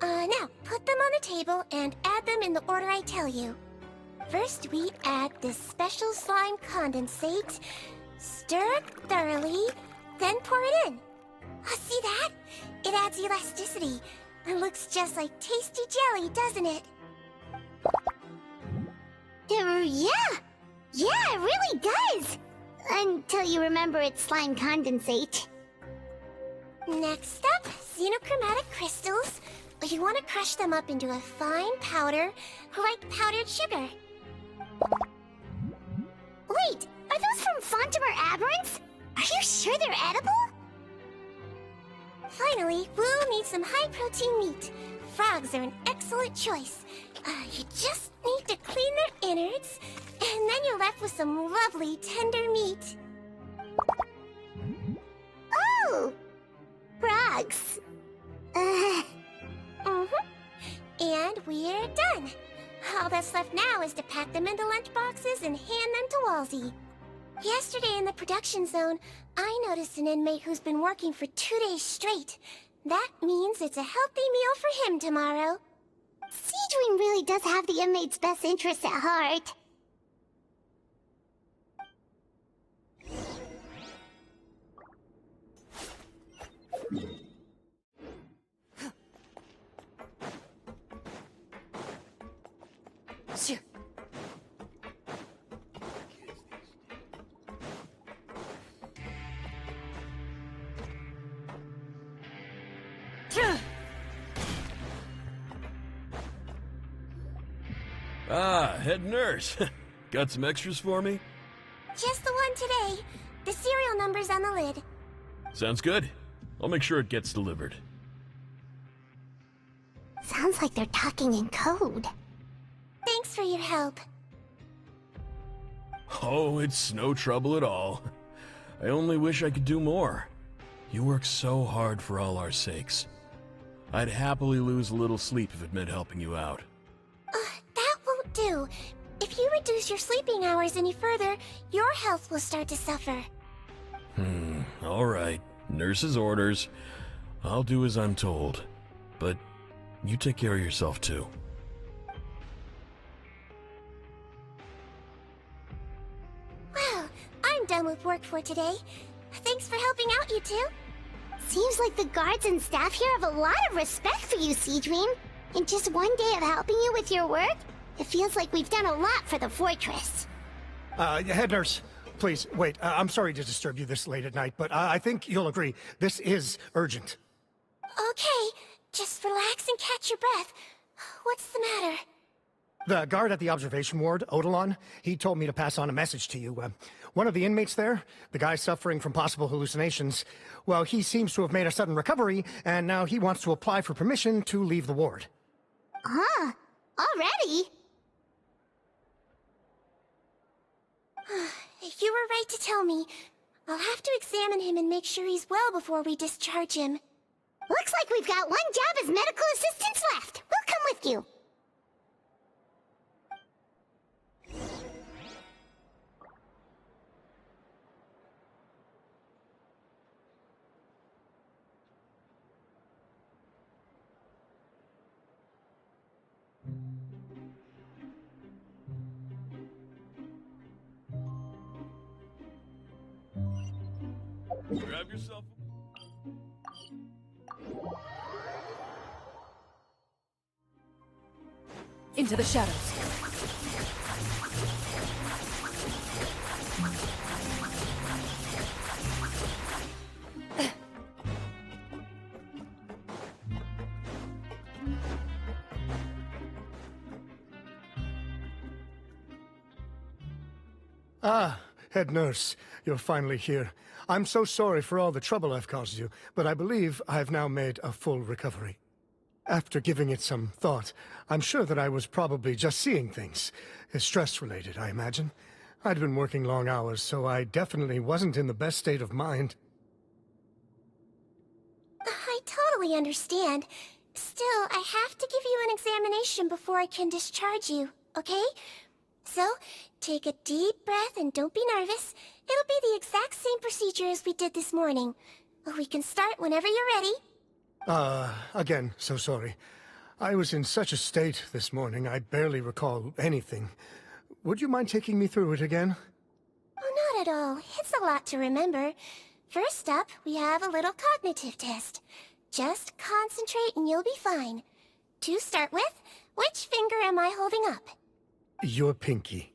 Now, put them on the table and add them in the order I tell you. First, we add this special slime condensate, stir it thoroughly, then pour it in. See that? It adds elasticity. It looks just like tasty jelly, doesn't it? Yeah! Yeah, it really does! Until you remember it's slime condensate. Next up, xenochromatic crystals. You want to crush them up into a fine powder, like powdered sugar. Wait, are those from Fontimer Aberrants? Are you sure they're edible? Finally, we'll need some high-protein meat. Frogs are an excellent choice. You just need to clean their innards, and then you're left with some lovely, tender meat. Oh! Frogs. And we're done. All that's left now is to pack them into lunchboxes and hand them to Walsey. Yesterday in the production zone, I noticed an inmate who's been working for 2 days straight. That means it's a healthy meal for him tomorrow. Sigewinne really does have the inmate's best interests at heart. Sure. Ah, head nurse. Got some extras for me? Just the one today. The serial number's on the lid. Sounds good. I'll make sure it gets delivered. Sounds like they're talking in code. Thanks for your help. Oh, it's no trouble at all. I only wish I could do more. You work so hard for all our sakes. I'd happily lose a little sleep if it meant helping you out. That won't do. If you reduce your sleeping hours any further, your health will start to suffer. All right. Nurse's orders. I'll do as I'm told. But you take care of yourself, too. Well, I'm done with work for today. Thanks for helping out, you two. Seems like the guards and staff here have a lot of respect for you, Sigewinne. In just one day of helping you with your work, it feels like we've done a lot for the fortress. Head nurse, please, wait. I'm sorry to disturb you this late at night, but I think you'll agree, this is urgent. Okay, just relax and catch your breath. What's the matter? The guard at the observation ward, Odilon, he told me to pass on a message to you. One of the inmates there, the guy suffering from possible hallucinations, well, he seems to have made a sudden recovery, and now he wants to apply for permission to leave the ward. Huh? Already? You were right to tell me. I'll have to examine him and make sure he's well before we discharge him. Looks like we've got one job as medical assistants left. We'll come with you. Grab yourself. Into the shadows. Ah, head nurse, you're finally here. I'm so sorry for all the trouble I've caused you, but I believe I've now made a full recovery. After giving it some thought, I'm sure that I was probably just seeing things. Stress-related, I imagine. I'd been working long hours, so I definitely wasn't in the best state of mind. I totally understand. Still, I have to give you an examination before I can discharge you, okay? So, take a deep breath and don't be nervous. It'll be the exact same procedure as we did this morning. We can start whenever you're ready. Again, so sorry. I was in such a state this morning, I barely recall anything. would you mind taking me through it again? Oh, not at all. It's a lot to remember. First up, we have a little cognitive test. Just concentrate and you'll be fine. To start with, which finger am I holding up? Your pinky.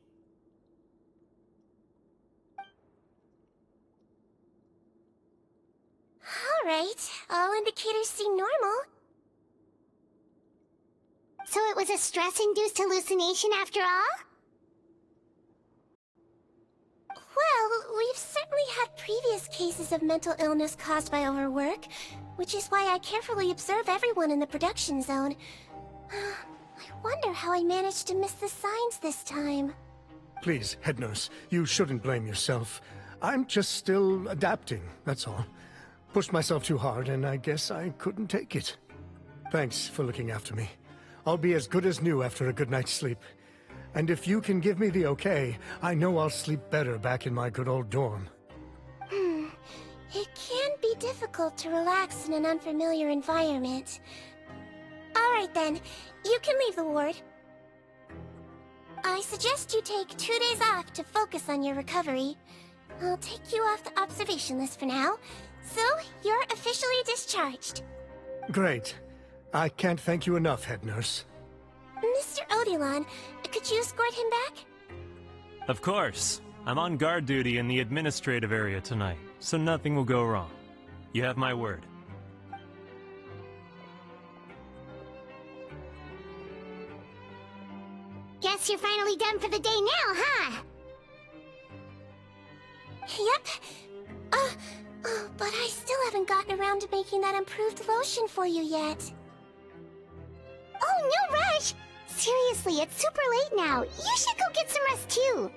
Alright, all indicators seem normal. So it was a stress-induced hallucination after all? Well, we've certainly had previous cases of mental illness caused by overwork, which is why I carefully observe everyone in the production zone. I wonder how I managed to miss the signs this time. Please, head nurse, you shouldn't blame yourself. I'm just still adapting, that's all. Pushed myself too hard, and I guess I couldn't take it. Thanks for looking after me. I'll be as good as new after a good night's sleep. And if you can give me the okay, I know I'll sleep better back in my good old dorm. It can be difficult to relax in an unfamiliar environment. Alright then, you can leave the ward. I suggest you take 2 days off to focus on your recovery. I'll take you off the observation list for now, so you're officially discharged. Great. I can't thank you enough, head nurse. Mr. Odilon, could you escort him back? Of course. I'm on guard duty in the administrative area tonight, so nothing will go wrong. You have my word. Guess you're finally done for the day now, huh? Yep. But I still haven't gotten around to making that improved lotion for you yet. Oh, no rush! Seriously, it's super late now. You should go get some rest too.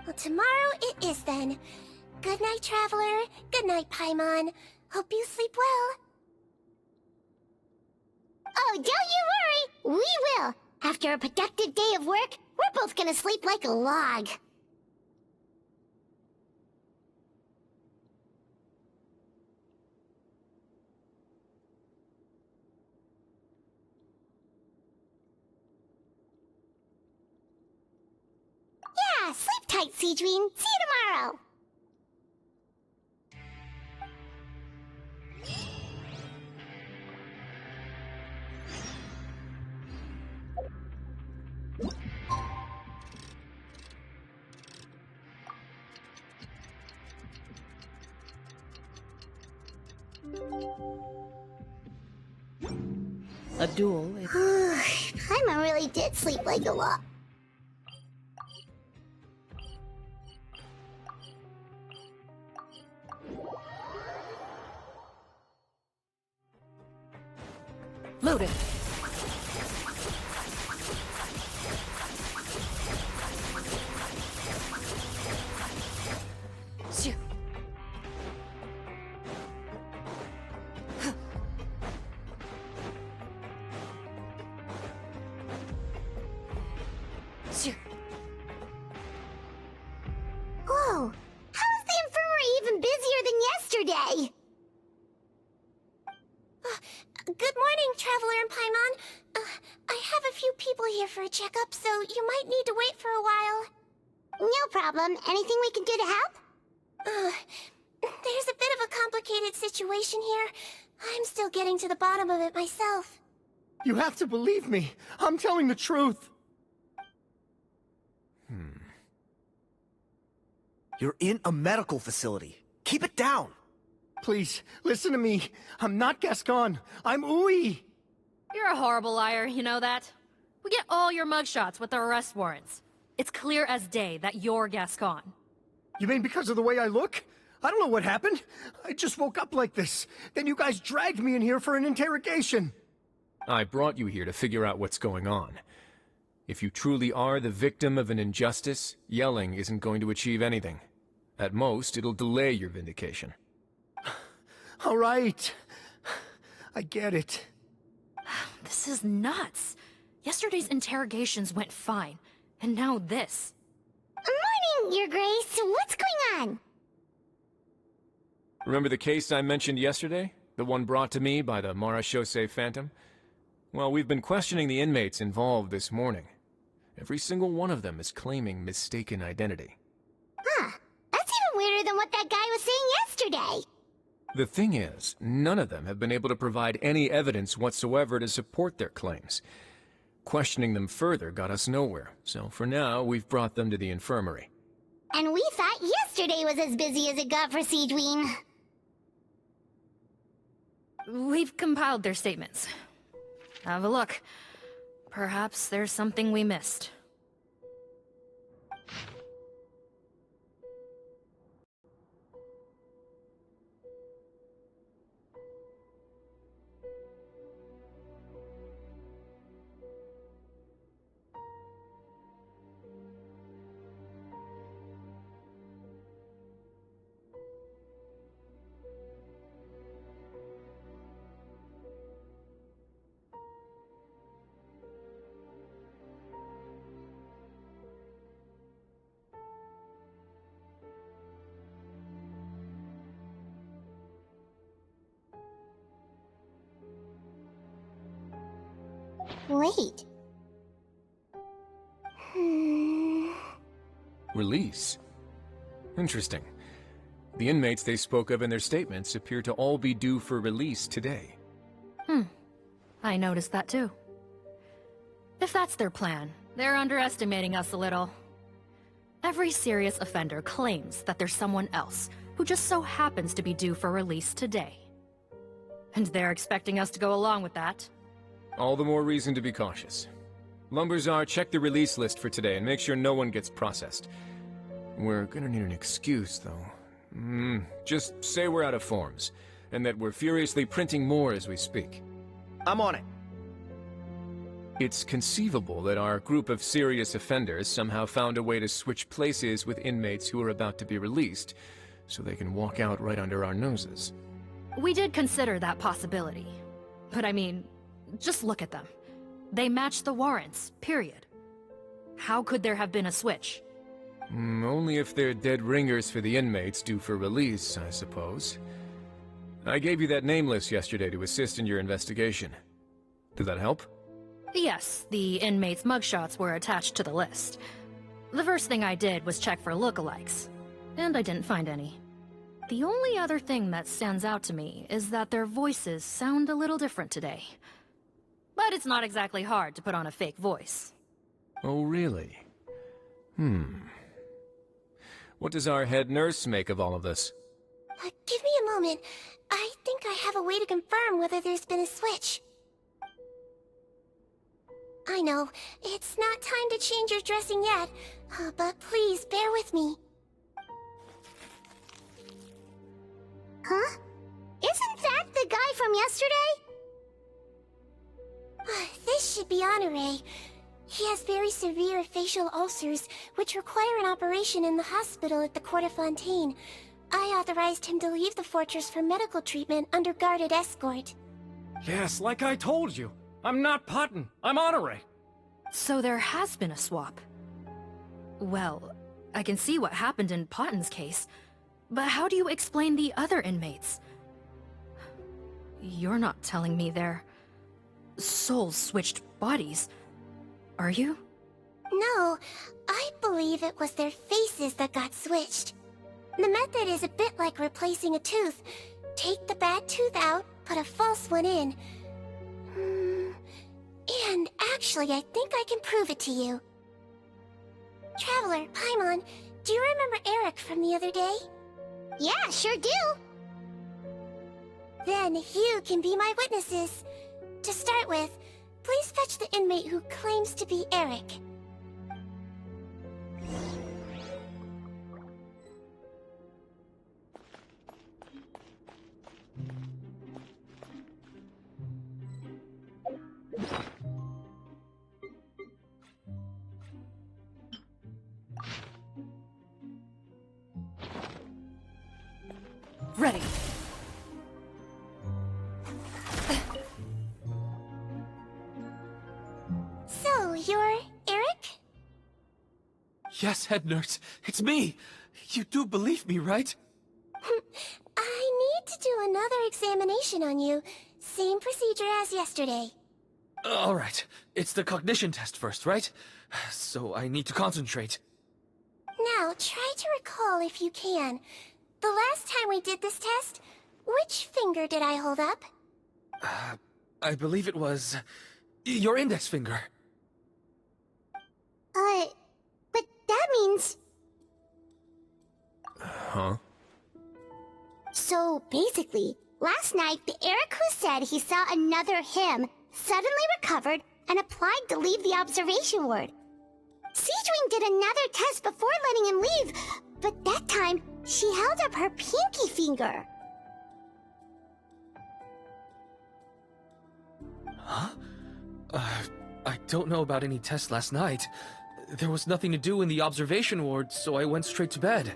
Well, tomorrow it is then. Good night, Traveler. Good night, Paimon. Hope you sleep well. Oh, don't you worry! We will! After a productive day of work, we're both gonna sleep like a log. Yeah, sleep tight, Sigewinne. See you tomorrow. A duel. Paimon really did sleep like a log. Loaded. Shoo. Shoo. Whoa! How is the infirmary even busier than yesterday? Good morning, Traveler and Paimon. I have a few people here for a checkup, so you might need to wait for a while. No problem. Anything we can do to help? There's a bit of a complicated situation here. I'm still getting to the bottom of it myself. You have to believe me. I'm telling the truth. You're in a medical facility. Keep it down. Please, listen to me. I'm not Gascon. I'm Uy. You're a horrible liar, you know that? We get all your mugshots with the arrest warrants. It's clear as day that you're Gascon. You mean because of the way I look? I don't know what happened. I just woke up like this. Then you guys dragged me in here for an interrogation. I brought you here to figure out what's going on. If you truly are the victim of an injustice, yelling isn't going to achieve anything. At most, it'll delay your vindication. All right. I get it. This is nuts. Yesterday's interrogations went fine, and now this. Morning, Your Grace. What's going on? Remember the case I mentioned yesterday? The one brought to me by the Marachose Phantom? Well, we've been questioning the inmates involved this morning. Every single one of them is claiming mistaken identity. Huh. That's even weirder than what that guy was saying yesterday. The thing is, none of them have been able to provide any evidence whatsoever to support their claims. Questioning them further got us nowhere, so for now, we've brought them to the infirmary. And we thought yesterday was as busy as it got for Sigewinne. We've compiled their statements. Have a look. Perhaps there's something we missed. Wait. Release? Interesting. The inmates they spoke of in their statements appear to all be due for release today. I noticed that too. If that's their plan, they're underestimating us a little. Every serious offender claims that there's someone else who just so happens to be due for release today. And they're expecting us to go along with that. All the more reason to be cautious. Lumberzar, check the release list for today and make sure no one gets processed. We're gonna need an excuse, though. Just say we're out of forms, and that we're furiously printing more as we speak. I'm on it. It's conceivable that our group of serious offenders somehow found a way to switch places with inmates who are about to be released, so they can walk out right under our noses. We did consider that possibility. But I mean, just look at them. They match the warrants, period. How could there have been a switch? Only if they're dead ringers for the inmates due for release, I suppose. I gave you that name list yesterday to assist in your investigation. Did that help? Yes, the inmates' mugshots were attached to the list. The first thing I did was check for lookalikes, and I didn't find any. The only other thing that stands out to me is that their voices sound a little different today. But it's not exactly hard to put on a fake voice. Oh, really? What does our head nurse make of all of this? Give me a moment. I think I have a way to confirm whether there's been a switch. I know, it's not time to change your dressing yet, but please bear with me. Huh? Isn't that the guy from yesterday? This should be Honore. He has very severe facial ulcers, which require an operation in the hospital at the Court of Fontaine. I authorized him to leave the fortress for medical treatment under guarded escort. Yes, like I told you. I'm not Putton. I'm Honore. So there has been a swap. Well, I can see what happened in Potton's case, but how do you explain the other inmates? You're not telling me their souls switched bodies, are you? No, I believe it was their faces that got switched. The method is a bit like replacing a tooth. Take the bad tooth out, put a false one in. And actually, I think I can prove it to you. Traveler, Paimon, do you remember Eric from the other day? Yeah, sure do. Then you can be my witnesses. To start with, please fetch the inmate who claims to be Eric. Ready. So, you're Eric? Yes, head nurse. It's me. You do believe me, right? I need to do another examination on you. Same procedure as yesterday. All right. It's the cognition test first, right? so I need to concentrate. Now, try to recall if you can. The last time we did this test, which finger did I hold up? I believe it was your index finger. But that means... Huh? So, basically, last night, the Eric who said he saw another him suddenly recovered and applied to leave the observation ward. Sigewinne did another test before letting him leave, but that time, she held up her pinky finger. Huh? I don't know about any tests last night. There was nothing to do in the observation ward, so I went straight to bed.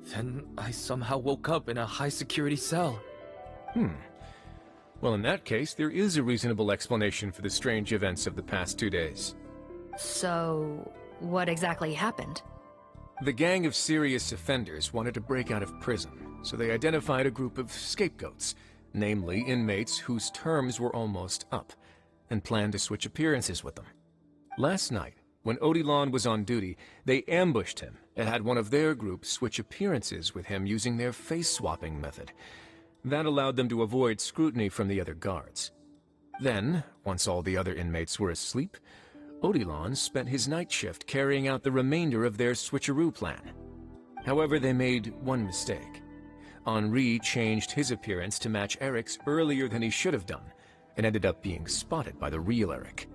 Then I somehow woke up in a high-security cell. Well, in that case, there is a reasonable explanation for the strange events of the past 2 days. So, what exactly happened? The gang of serious offenders wanted to break out of prison, so they identified a group of scapegoats, namely inmates whose terms were almost up, and planned to switch appearances with them. Last night, when Odilon was on duty, they ambushed him and had one of their group switch appearances with him using their face-swapping method. That allowed them to avoid scrutiny from the other guards. Then, once all the other inmates were asleep, Odilon spent his night shift carrying out the remainder of their switcheroo plan. However, they made one mistake. Henri changed his appearance to match Eric's earlier than he should have done, and ended up being spotted by the real Eric.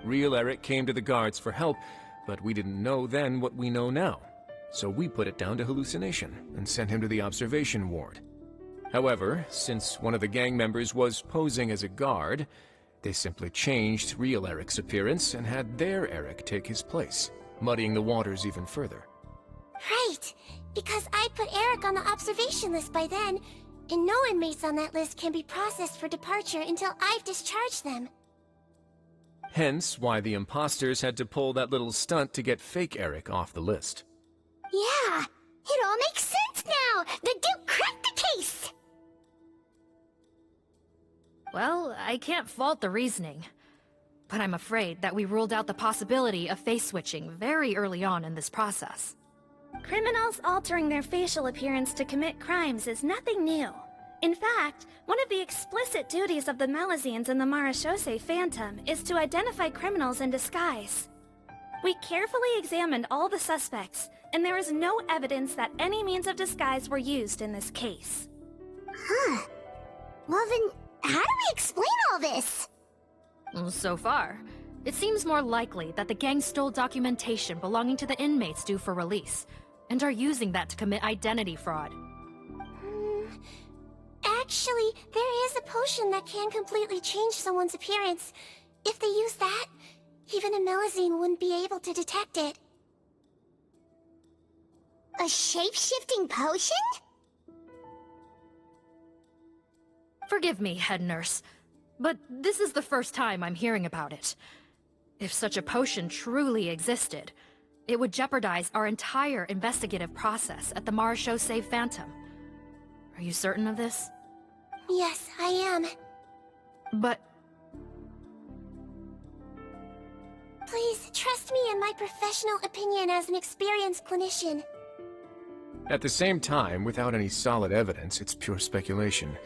Real Eric came to the guards for help, but we didn't know then what we know now, so we put it down to hallucination and sent him to the observation ward. However, since one of the gang members was posing as a guard, they simply changed real Eric's appearance and had their Eric take his place, muddying the waters even further. Right, because I put Eric on the observation list by then, and no inmates on that list can be processed for departure until I've discharged them. Hence why the imposters had to pull that little stunt to get fake Eric off the list. Yeah, it all makes sense now! The Duke cracked the case! Well, I can't fault the reasoning. But I'm afraid that we ruled out the possibility of face switching very early on in this process. Criminals altering their facial appearance to commit crimes is nothing new. In fact, one of the explicit duties of the Melusines in the Marechaussee Phantom is to identify criminals in disguise. We carefully examined all the suspects, and there is no evidence that any means of disguise were used in this case. Huh. Well then, how do we explain all this? So far, it seems more likely that the gang stole documentation belonging to the inmates due for release, and are using that to commit identity fraud. Actually, there is a potion that can completely change someone's appearance. If they use that, even a Melusine wouldn't be able to detect it. A shape-shifting potion? Forgive me, head nurse, but this is the first time I'm hearing about it. If such a potion truly existed, it would jeopardize our entire investigative process at the Marechaussee Phantom. Are you certain of this? Yes, I am. But... Please, trust me in my professional opinion as an experienced clinician. At the same time, without any solid evidence, it's pure speculation.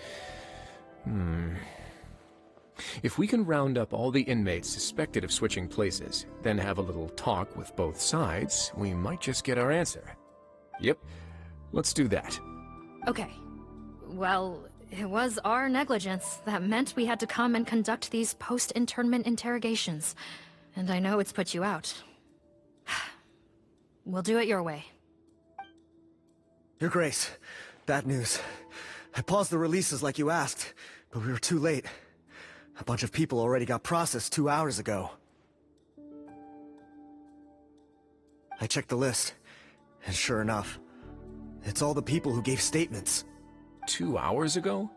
If we can round up all the inmates suspected of switching places, then have a little talk with both sides, we might just get our answer. Yep, let's do that. Okay. Well, it was our negligence that meant we had to come and conduct these post-internment interrogations. And I know it's put you out. We'll do it your way. Your Grace, bad news. I paused the releases like you asked, but we were too late. A bunch of people already got processed 2 hours ago. I checked the list, and sure enough, it's all the people who gave statements. 2 hours ago?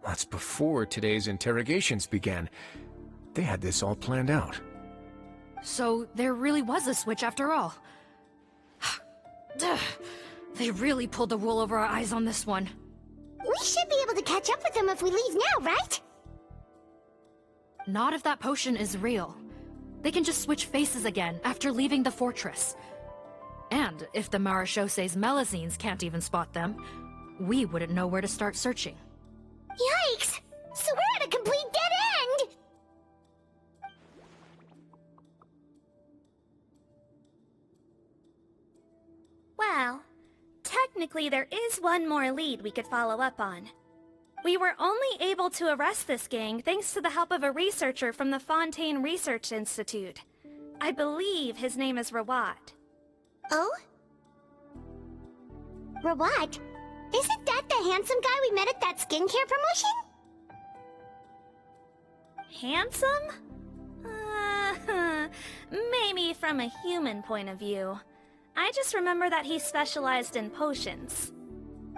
That's before today's interrogations began. They had this all planned out. So there really was a switch after all. They really pulled the wool over our eyes on this one. We should be able to catch up with them if we leave now, right? Not if that potion is real. They can just switch faces again after leaving the fortress. And if the Maréchaussee's Melusines can't even spot them, we wouldn't know where to start searching. Yikes! So we're at a complete dead end! Well, technically there is one more lead we could follow up on. We were only able to arrest this gang thanks to the help of a researcher from the Fontaine Research Institute. I believe his name is Rawat. Oh? Rawat? Isn't that the handsome guy we met at that skincare promotion? Handsome? Maybe from a human point of view. I just remember that he specialized in potions.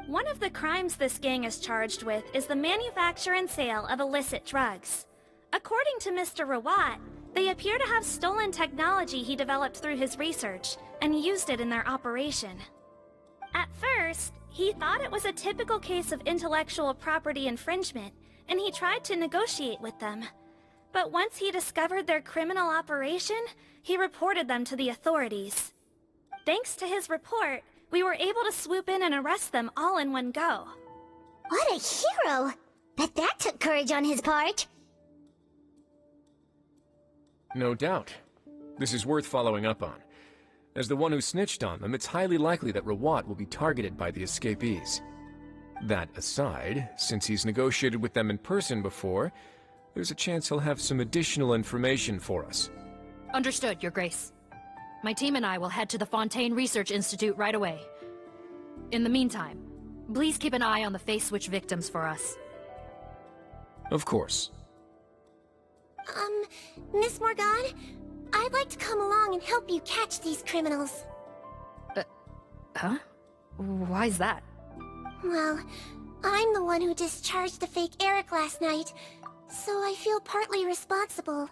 One of the crimes this gang is charged with is the manufacture and sale of illicit drugs. According to Mr. Rawat, they appear to have stolen technology he developed through his research and used it in their operation. At first, he thought it was a typical case of intellectual property infringement, and he tried to negotiate with them. But once he discovered their criminal operation, he reported them to the authorities. Thanks to his report, we were able to swoop in and arrest them all in one go. What a hero! Bet that took courage on his part. No doubt. This is worth following up on. As the one who snitched on them, it's highly likely that Rawat will be targeted by the escapees. That aside, since he's negotiated with them in person before, there's a chance he'll have some additional information for us. Understood, Your Grace. My team and I will head to the Fontaine Research Institute right away. In the meantime, please keep an eye on the face switch victims for us. Of course. Miss Morgane, I'd like to come along and help you catch these criminals. Huh? Why's that? Well, I'm the one who discharged the fake Eric last night, so I feel partly responsible.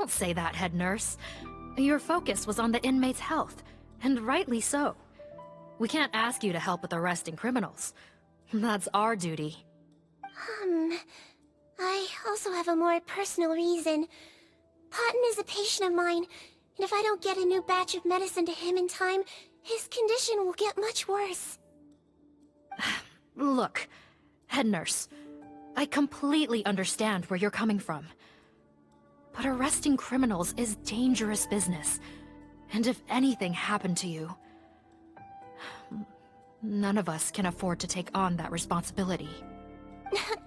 Don't say that, head nurse. Your focus was on the inmate's health, and rightly so. We can't ask you to help with arresting criminals. That's our duty. I also have a more personal reason. Cotton is a patient of mine, and if I don't get a new batch of medicine to him in time, his condition will get much worse. Look, head nurse, I completely understand where you're coming from. But arresting criminals is dangerous business. And if anything happened to you, none of us can afford to take on that responsibility.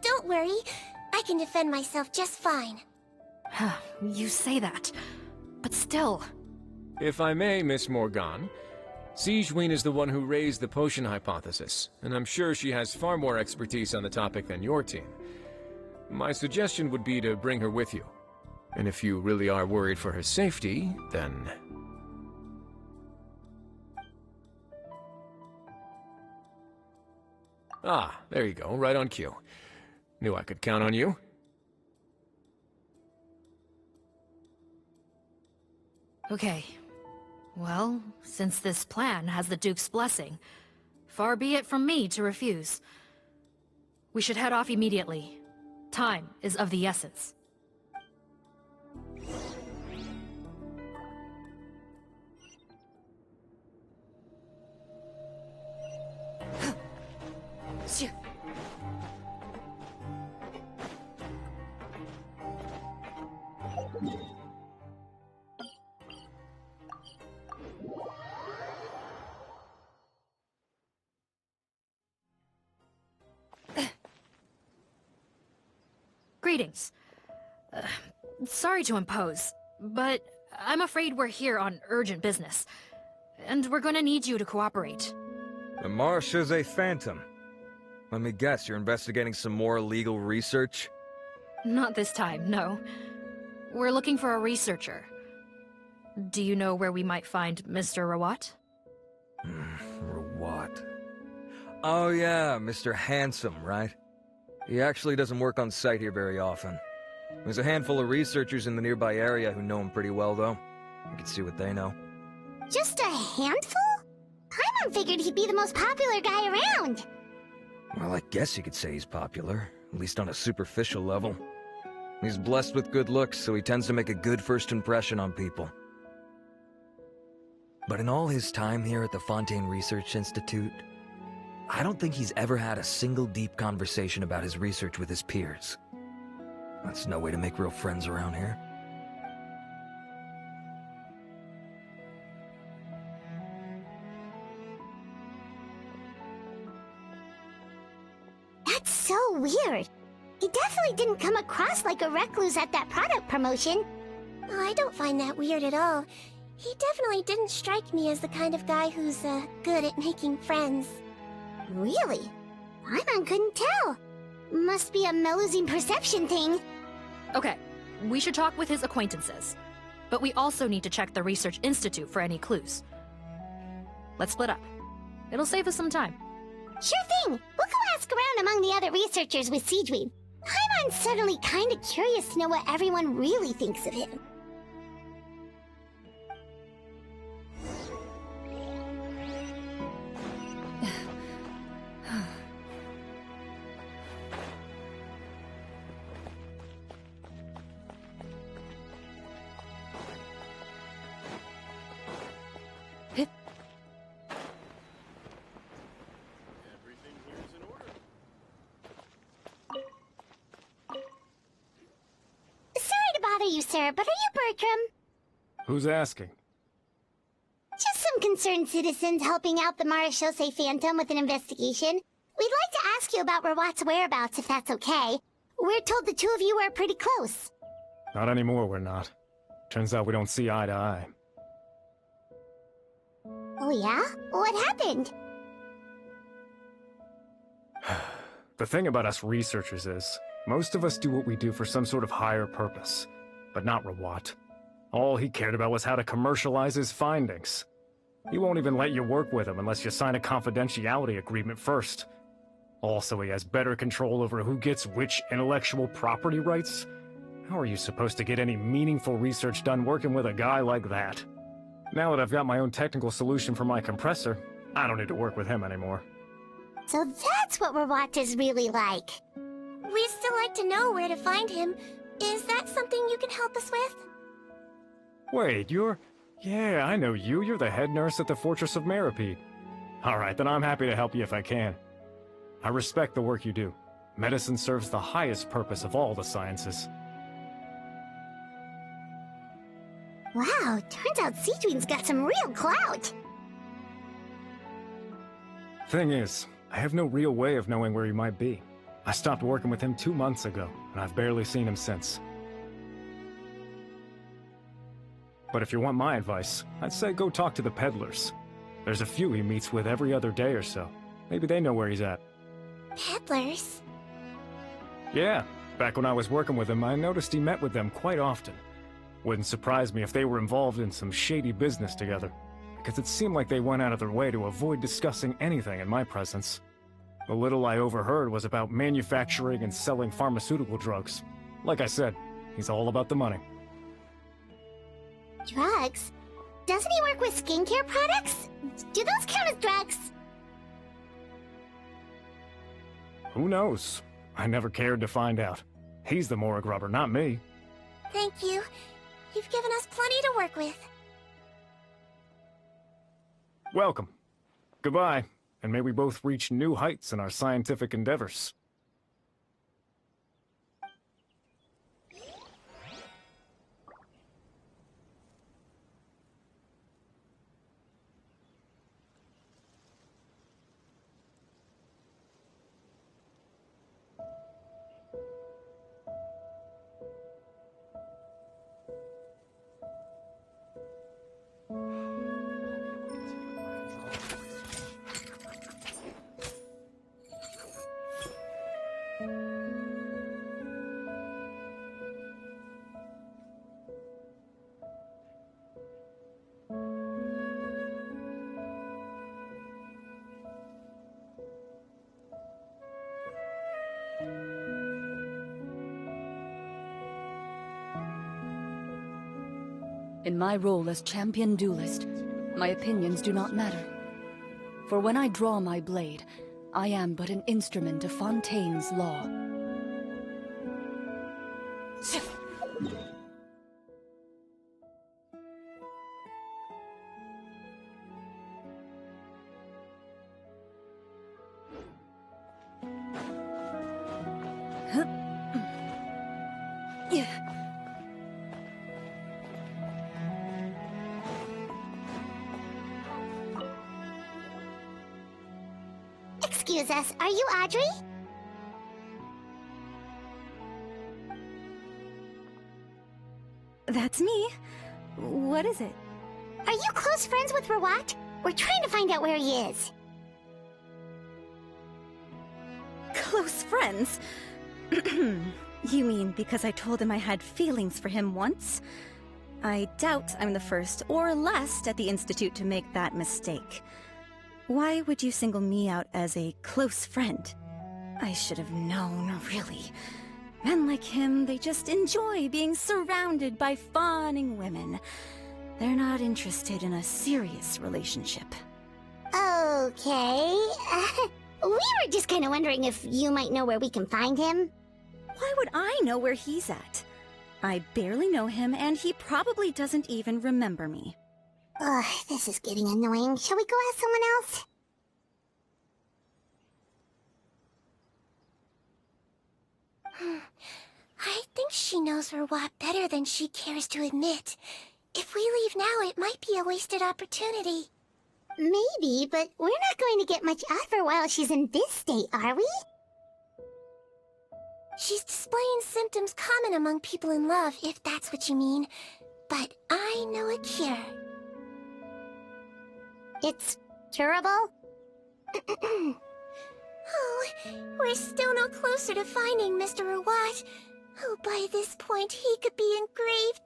Don't worry, I can defend myself just fine. You say that, but still... If I may, Miss Morgan, Sigewinne is the one who raised the potion hypothesis, and I'm sure she has far more expertise on the topic than your team. My suggestion would be to bring her with you. And if you really are worried for her safety, then... Ah, there you go, right on cue. Knew I could count on you. Okay. Well, since this plan has the Duke's blessing, far be it from me to refuse. We should head off immediately. Time is of the essence. Greetings. Sorry to impose, but I'm afraid we're here on urgent business, and we're gonna need you to cooperate. The Marsha's a phantom. Let me guess, you're investigating some more illegal research? Not this time, no. We're looking for a researcher. Do you know where we might find Mr. Rawat? Rawat. Oh yeah, Mr. Handsome, right? He actually doesn't work on site here very often. There's a handful of researchers in the nearby area who know him pretty well, though. You can see what they know. Just a handful? Paimon figured he'd be the most popular guy around. Well, I guess you could say he's popular, at least on a superficial level. He's blessed with good looks, so he tends to make a good first impression on people. But in all his time here at the Fontaine Research Institute, I don't think he's ever had a single deep conversation about his research with his peers. That's no way to make real friends around here. That's so weird. He definitely didn't come across like a recluse at that product promotion. Oh, I don't find that weird at all. He definitely didn't strike me as the kind of guy who's, good at making friends. Really? Paimon couldn't tell. Must be a Melusine perception thing. Okay, we should talk with his acquaintances. But we also need to check the Research Institute for any clues. Let's split up. It'll save us some time. Sure thing. We'll go ask around among the other researchers with Sigewinne. Paimon's suddenly kinda curious to know what everyone really thinks of him. You, sir, but are you Bertram? Who's asking? Just some concerned citizens helping out the Marechaussee Phantom with an investigation. We'd like to ask you about Rawat's whereabouts, if that's okay. We're told the two of you are pretty close. Not anymore, we're not. Turns out we don't see eye to eye. Oh yeah? What happened? The thing about us researchers is, most of us do what we do for some sort of higher purpose. But not Rawat. All he cared about was how to commercialize his findings. He won't even let you work with him unless you sign a confidentiality agreement first. Also, he has better control over who gets which intellectual property rights. How are you supposed to get any meaningful research done working with a guy like that? Now that I've got my own technical solution for my compressor, I don't need to work with him anymore. So that's what Rawat is really like. We'd still like to know where to find him. Is that something you can help us with? Wait, you're... Yeah, I know you. You're the head nurse at the Fortress of Meripede. Alright, then I'm happy to help you if I can. I respect the work you do. Medicine serves the highest purpose of all the sciences. Wow, turns out Sigewinne's got some real clout. Thing is, I have no real way of knowing where he might be. I stopped working with him 2 months ago, and I've barely seen him since. But if you want my advice, I'd say go talk to the peddlers. There's a few he meets with every other day or so. Maybe they know where he's at. Peddlers? Yeah, back when I was working with him, I noticed he met with them quite often. Wouldn't surprise me if they were involved in some shady business together, because it seemed like they went out of their way to avoid discussing anything in my presence. The little I overheard was about manufacturing and selling pharmaceutical drugs. Like I said, he's all about the money. Drugs? Doesn't he work with skincare products? Do those count as drugs? Who knows? I never cared to find out. He's the morgue robber, not me. Thank you. You've given us plenty to work with. Welcome. Goodbye, and may we both reach new heights in our scientific endeavors. In my role as champion duelist, my opinions do not matter. For when I draw my blade, I am but an instrument of Fontaine's law. Excuse us, are you Audrey? That's me. What is it? Are you close friends with Rawat? We're trying to find out where he is. Close friends? You mean because I told him I had feelings for him once? I doubt I'm the first or last at the Institute to make that mistake. Why would you single me out as a close friend? I should have known, really. Men like him, they just enjoy being surrounded by fawning women. They're not interested in a serious relationship. Okay. We were just kind of wondering if you might know where we can find him. Why would I know where he's at? I barely know him, and he probably doesn't even remember me. Ugh, this is getting annoying. Shall we go ask someone else? I think she knows Rawat better than she cares to admit. If we leave now, it might be a wasted opportunity. Maybe, but we're not going to get much out of her while she's in this state, are we? She's displaying symptoms common among people in love, if that's what you mean. But I know a cure. It's curable? Oh, we're still no closer to finding Mr. Rawat. Oh, by this point, he could be in grave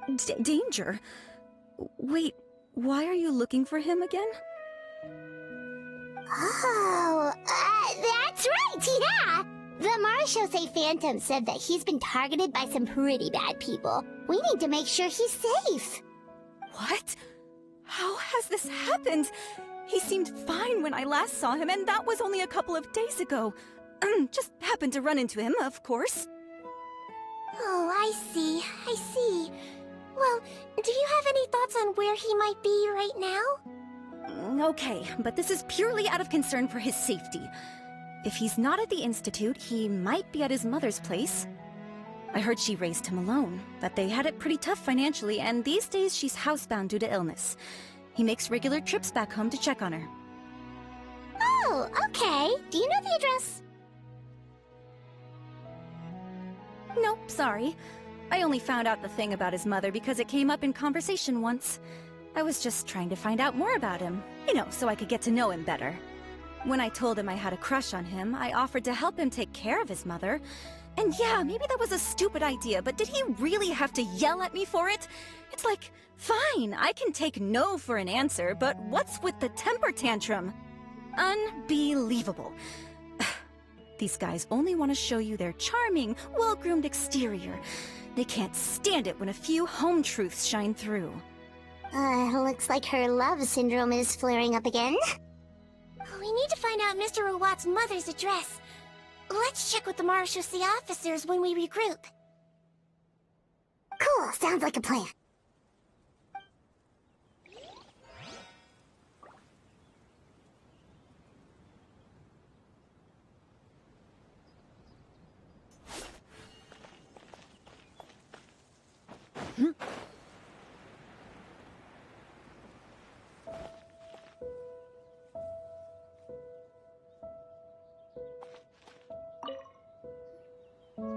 danger. Danger? Wait, why are you looking for him again? Oh, that's right, yeah! The Marechaussee Phantom said that he's been targeted by some pretty bad people. We need to make sure he's safe. What? How has this happened? He seemed fine when I last saw him, and that was only a couple of days ago. Just happened to run into him, of course. Oh, I see. I see. Well, do you have any thoughts on where he might be right now? Okay, but this is purely out of concern for his safety. If he's not at the Institute, he might be at his mother's place. I heard she raised him alone, that they had it pretty tough financially, and these days she's housebound due to illness. He makes regular trips back home to check on her. Oh, okay. Do you know the address? Nope, sorry. I only found out the thing about his mother because it came up in conversation once. I was just trying to find out more about him, you know, so I could get to know him better. When I told him I had a crush on him, I offered to help him take care of his mother. And yeah, maybe that was a stupid idea, but did he really have to yell at me for it? It's like, fine, I can take no for an answer, but what's with the temper tantrum? Unbelievable. These guys only want to show you their charming, well-groomed exterior. They can't stand it when a few home truths shine through. Looks like her love syndrome is flaring up again. We need to find out Mr. Rawat's mother's address. Let's check with the Marechaussee officers when we regroup. Cool, sounds like a plan.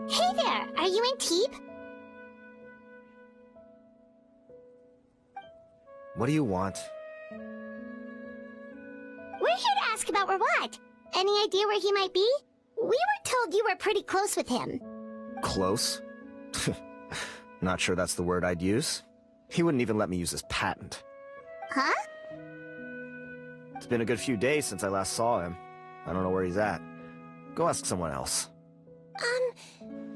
Hey there, are you in Teep? What do you want? We're here to ask about Rawat. Any idea where he might be? We were told you were pretty close with him. Close? Not sure that's the word I'd use. He wouldn't even let me use his patent. Huh? It's been a good few days since I last saw him. I don't know where he's at. Go ask someone else.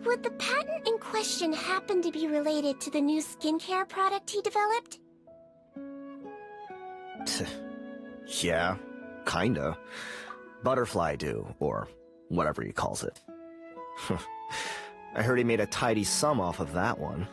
Would the patent in question happen to be related to the new skincare product he developed? Yeah, kinda. Butterfly dew, or whatever he calls it. I heard he made a tidy sum off of that one.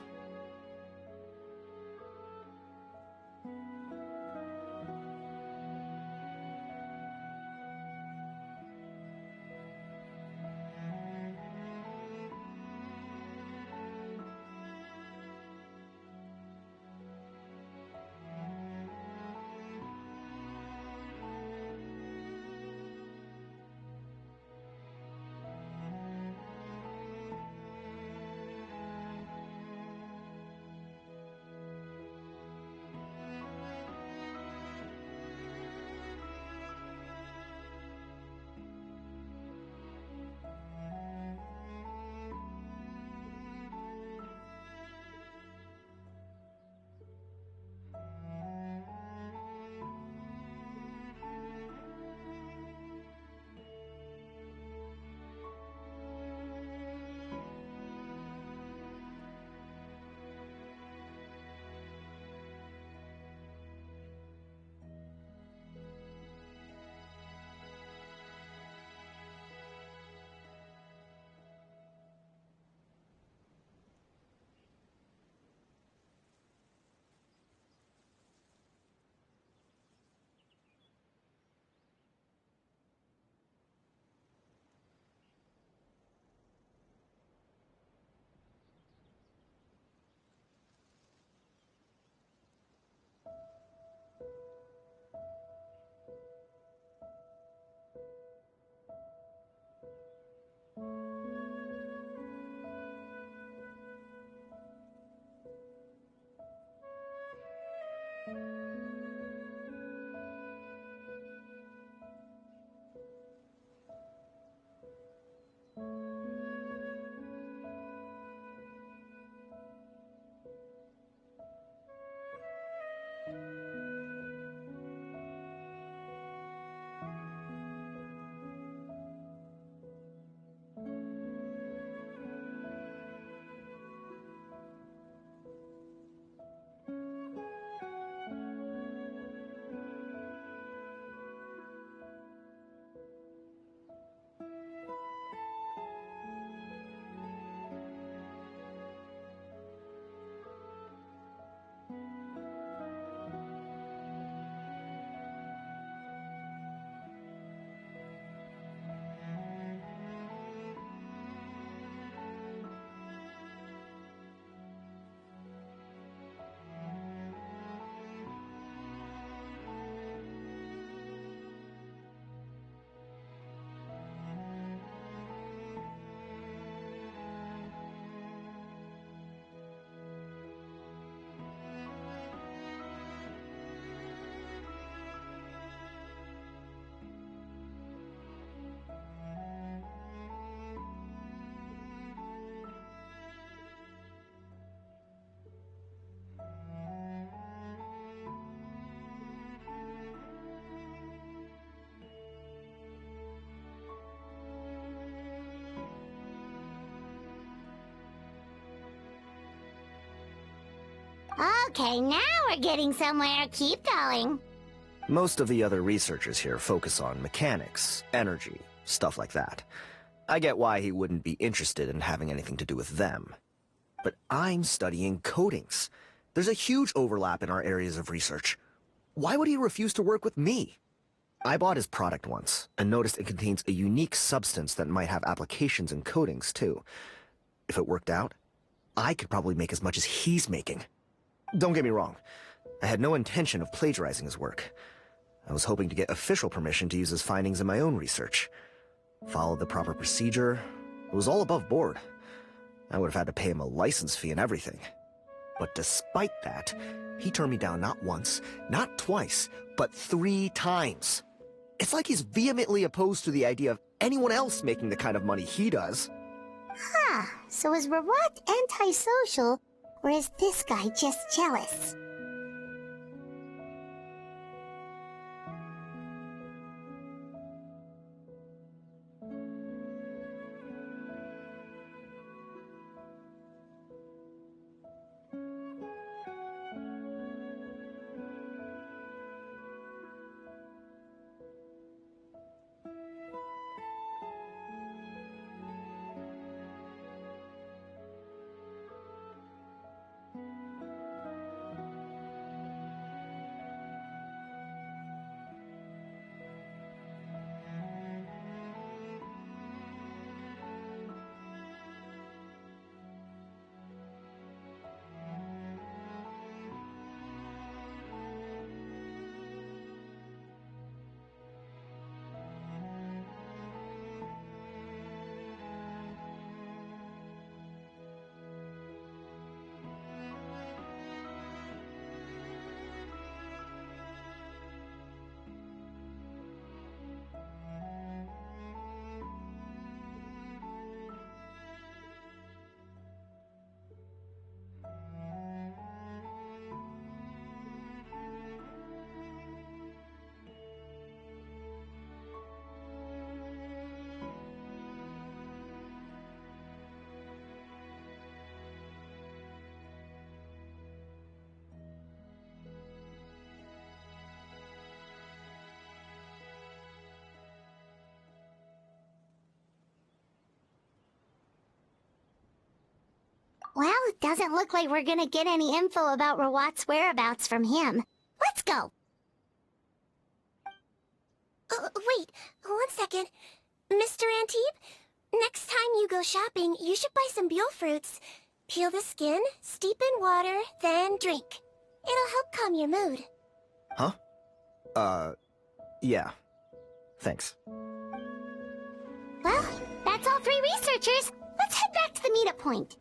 Okay, now we're getting somewhere. Keep going. Most of the other researchers here focus on mechanics, energy, stuff like that. I get why he wouldn't be interested in having anything to do with them. But I'm studying coatings. There's a huge overlap in our areas of research. Why would he refuse to work with me? I bought his product once, and noticed it contains a unique substance that might have applications in coatings, too. If it worked out, I could probably make as much as he's making. Don't get me wrong, I had no intention of plagiarizing his work. I was hoping to get official permission to use his findings in my own research. Followed the proper procedure. It was all above board. I would have had to pay him a license fee and everything. But despite that, he turned me down not once, not twice, but 3 times. It's like he's vehemently opposed to the idea of anyone else making the kind of money he does. Huh, so is Rawat antisocial, or is this guy just jealous? Well, it doesn't look like we're gonna get any info about Rawat's whereabouts from him. Let's go! Wait, 1 second. Mr. Antibes, next time you go shopping, you should buy some Buell fruits. Peel the skin, steep in water, then drink. It'll help calm your mood. Huh? Yeah. Thanks. Well, that's all 3 researchers. Let's head back to the meetup point.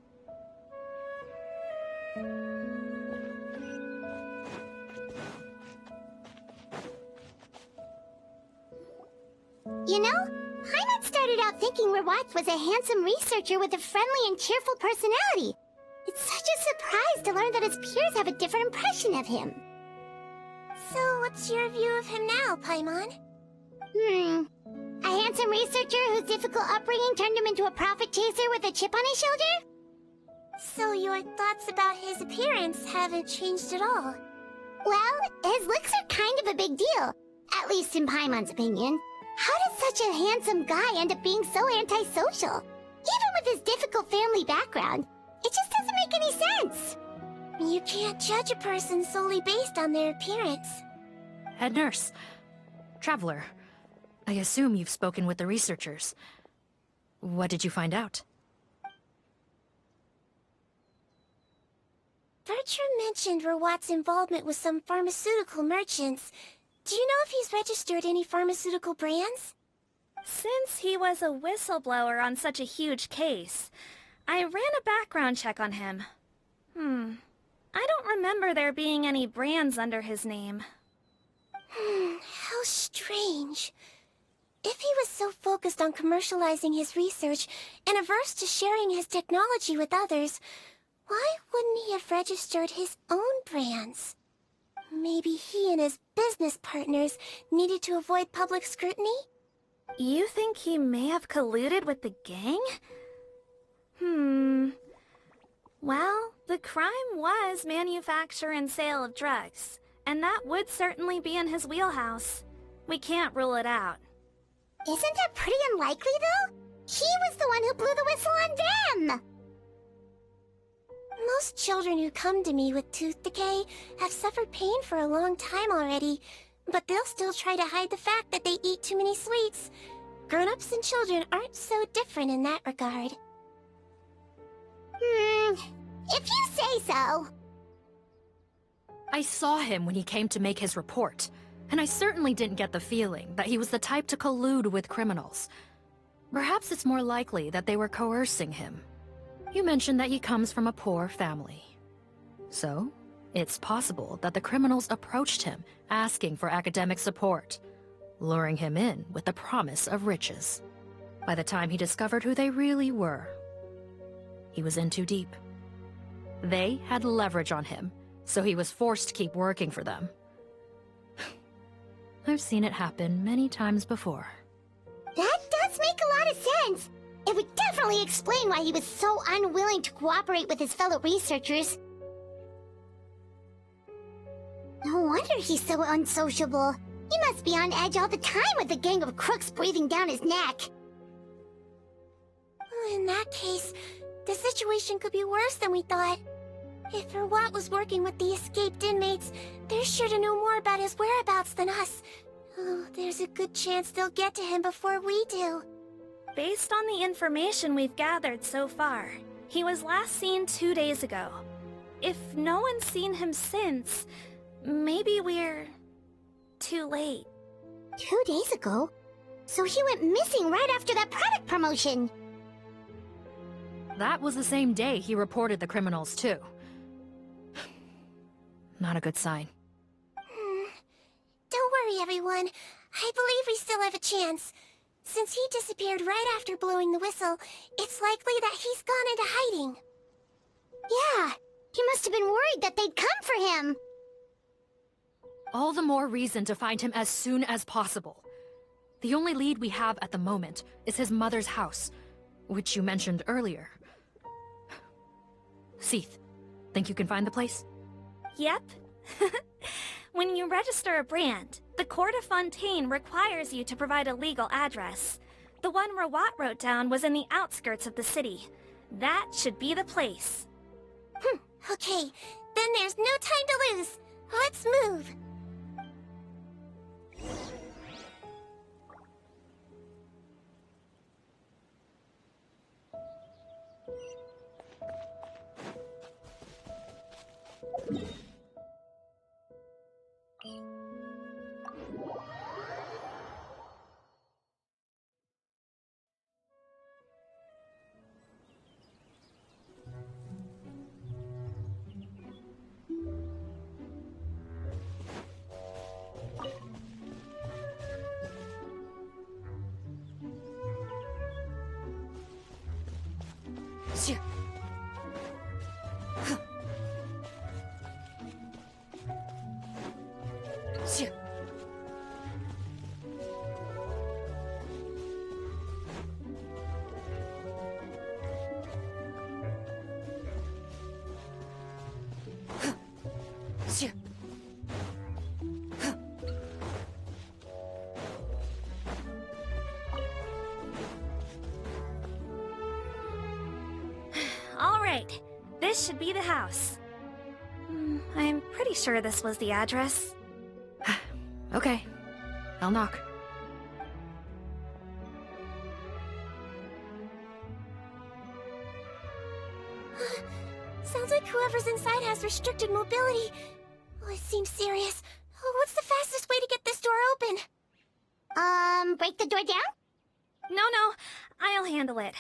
You know, Paimon started out thinking Rawat was a handsome researcher with a friendly and cheerful personality. It's such a surprise to learn that his peers have a different impression of him. So, what's your view of him now, Paimon? A handsome researcher whose difficult upbringing turned him into a profit chaser with a chip on his shoulder? So your thoughts about his appearance haven't changed at all? Well, his looks are kind of a big deal, at least in Paimon's opinion. How did such a handsome guy end up being so antisocial? Even with his difficult family background, it just doesn't make any sense. You can't judge a person solely based on their appearance. Head nurse. Traveler. I assume you've spoken with the researchers. What did you find out? Bertram mentioned Rawat's involvement with some pharmaceutical merchants. Do you know if he's registered any pharmaceutical brands? Since he was a whistleblower on such a huge case, I ran a background check on him. I don't remember there being any brands under his name. How strange. If he was so focused on commercializing his research and averse to sharing his technology with others, why wouldn't he have registered his own brands? Maybe he and his business partners needed to avoid public scrutiny? You think he may have colluded with the gang? Well, the The crime was manufacture and sale of drugs, and that would certainly be in his wheelhouse. We can't rule it out. Isn't that pretty unlikely, though? He was the one who blew the whistle on them! Most children who come to me with tooth decay have suffered pain for a long time already, but they'll still try to hide the fact that they eat too many sweets. Grown-ups and children aren't so different in that regard. If you say so. I saw him when he came to make his report, and I certainly didn't get the feeling that he was the type to collude with criminals. Perhaps it's more likely that they were coercing him. You mentioned that he comes from a poor family. So, it's possible that the criminals approached him, asking for academic support, luring him in with the promise of riches. By the time he discovered who they really were, he was in too deep. They had leverage on him, so he was forced to keep working for them. I've seen it happen many times before. That does make a lot of sense. It would definitely explain why he was so unwilling to cooperate with his fellow researchers. No wonder he's so unsociable. He must be on edge all the time with a gang of crooks breathing down his neck. In that case, the situation could be worse than we thought. If Rawat was working with the escaped inmates, they're sure to know more about his whereabouts than us. Oh, there's a good chance they'll get to him before we do. Based on the information we've gathered so far, he was last seen 2 days ago. If no one's seen him since, maybe we're too late. 2 days ago? So he went missing right after that product promotion. That was the same day he reported the criminals, too. Not a good sign. Don't worry, everyone. I believe we still have a chance. Since he disappeared right after blowing the whistle, it's likely that he's gone into hiding. Yeah, he must have been worried that they'd come for him. All the more reason to find him as soon as possible. The only lead we have at the moment is his mother's house, which you mentioned earlier. Seath, think you can find the place? Yep. When you register a brand, the Court of Fontaine requires you to provide a legal address. The one Rawat wrote down was in the outskirts of the city. That should be the place. Okay, then there's no time to lose. Let's move. All right, this should be the house. I'm pretty sure this was the address. Okay, I'll knock. Sounds like whoever's inside has restricted mobility. Oh, it seems serious. Oh, what's the fastest way to get this door open? Break the door down? No, I'll handle it.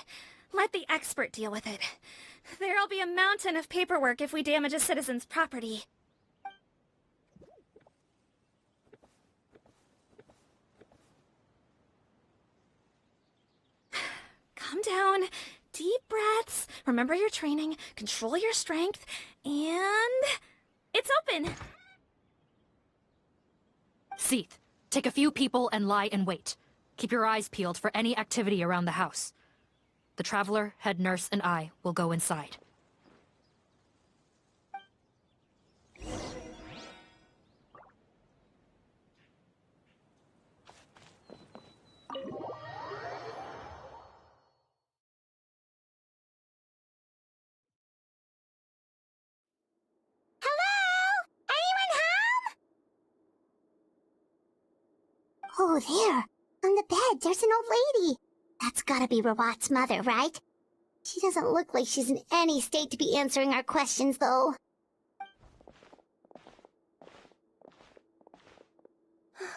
Let the expert deal with it. There'll be a mountain of paperwork if we damage a citizen's property. Calm down. Deep breaths. Remember your training. Control your strength. And... it's open! Seath, take a few people and lie in wait. Keep your eyes peeled for any activity around the house. The Traveler, Head Nurse, and I will go inside. Oh, there. On the bed, there's an old lady. That's gotta be Rawat's mother, right? She doesn't look like she's in any state to be answering our questions, though.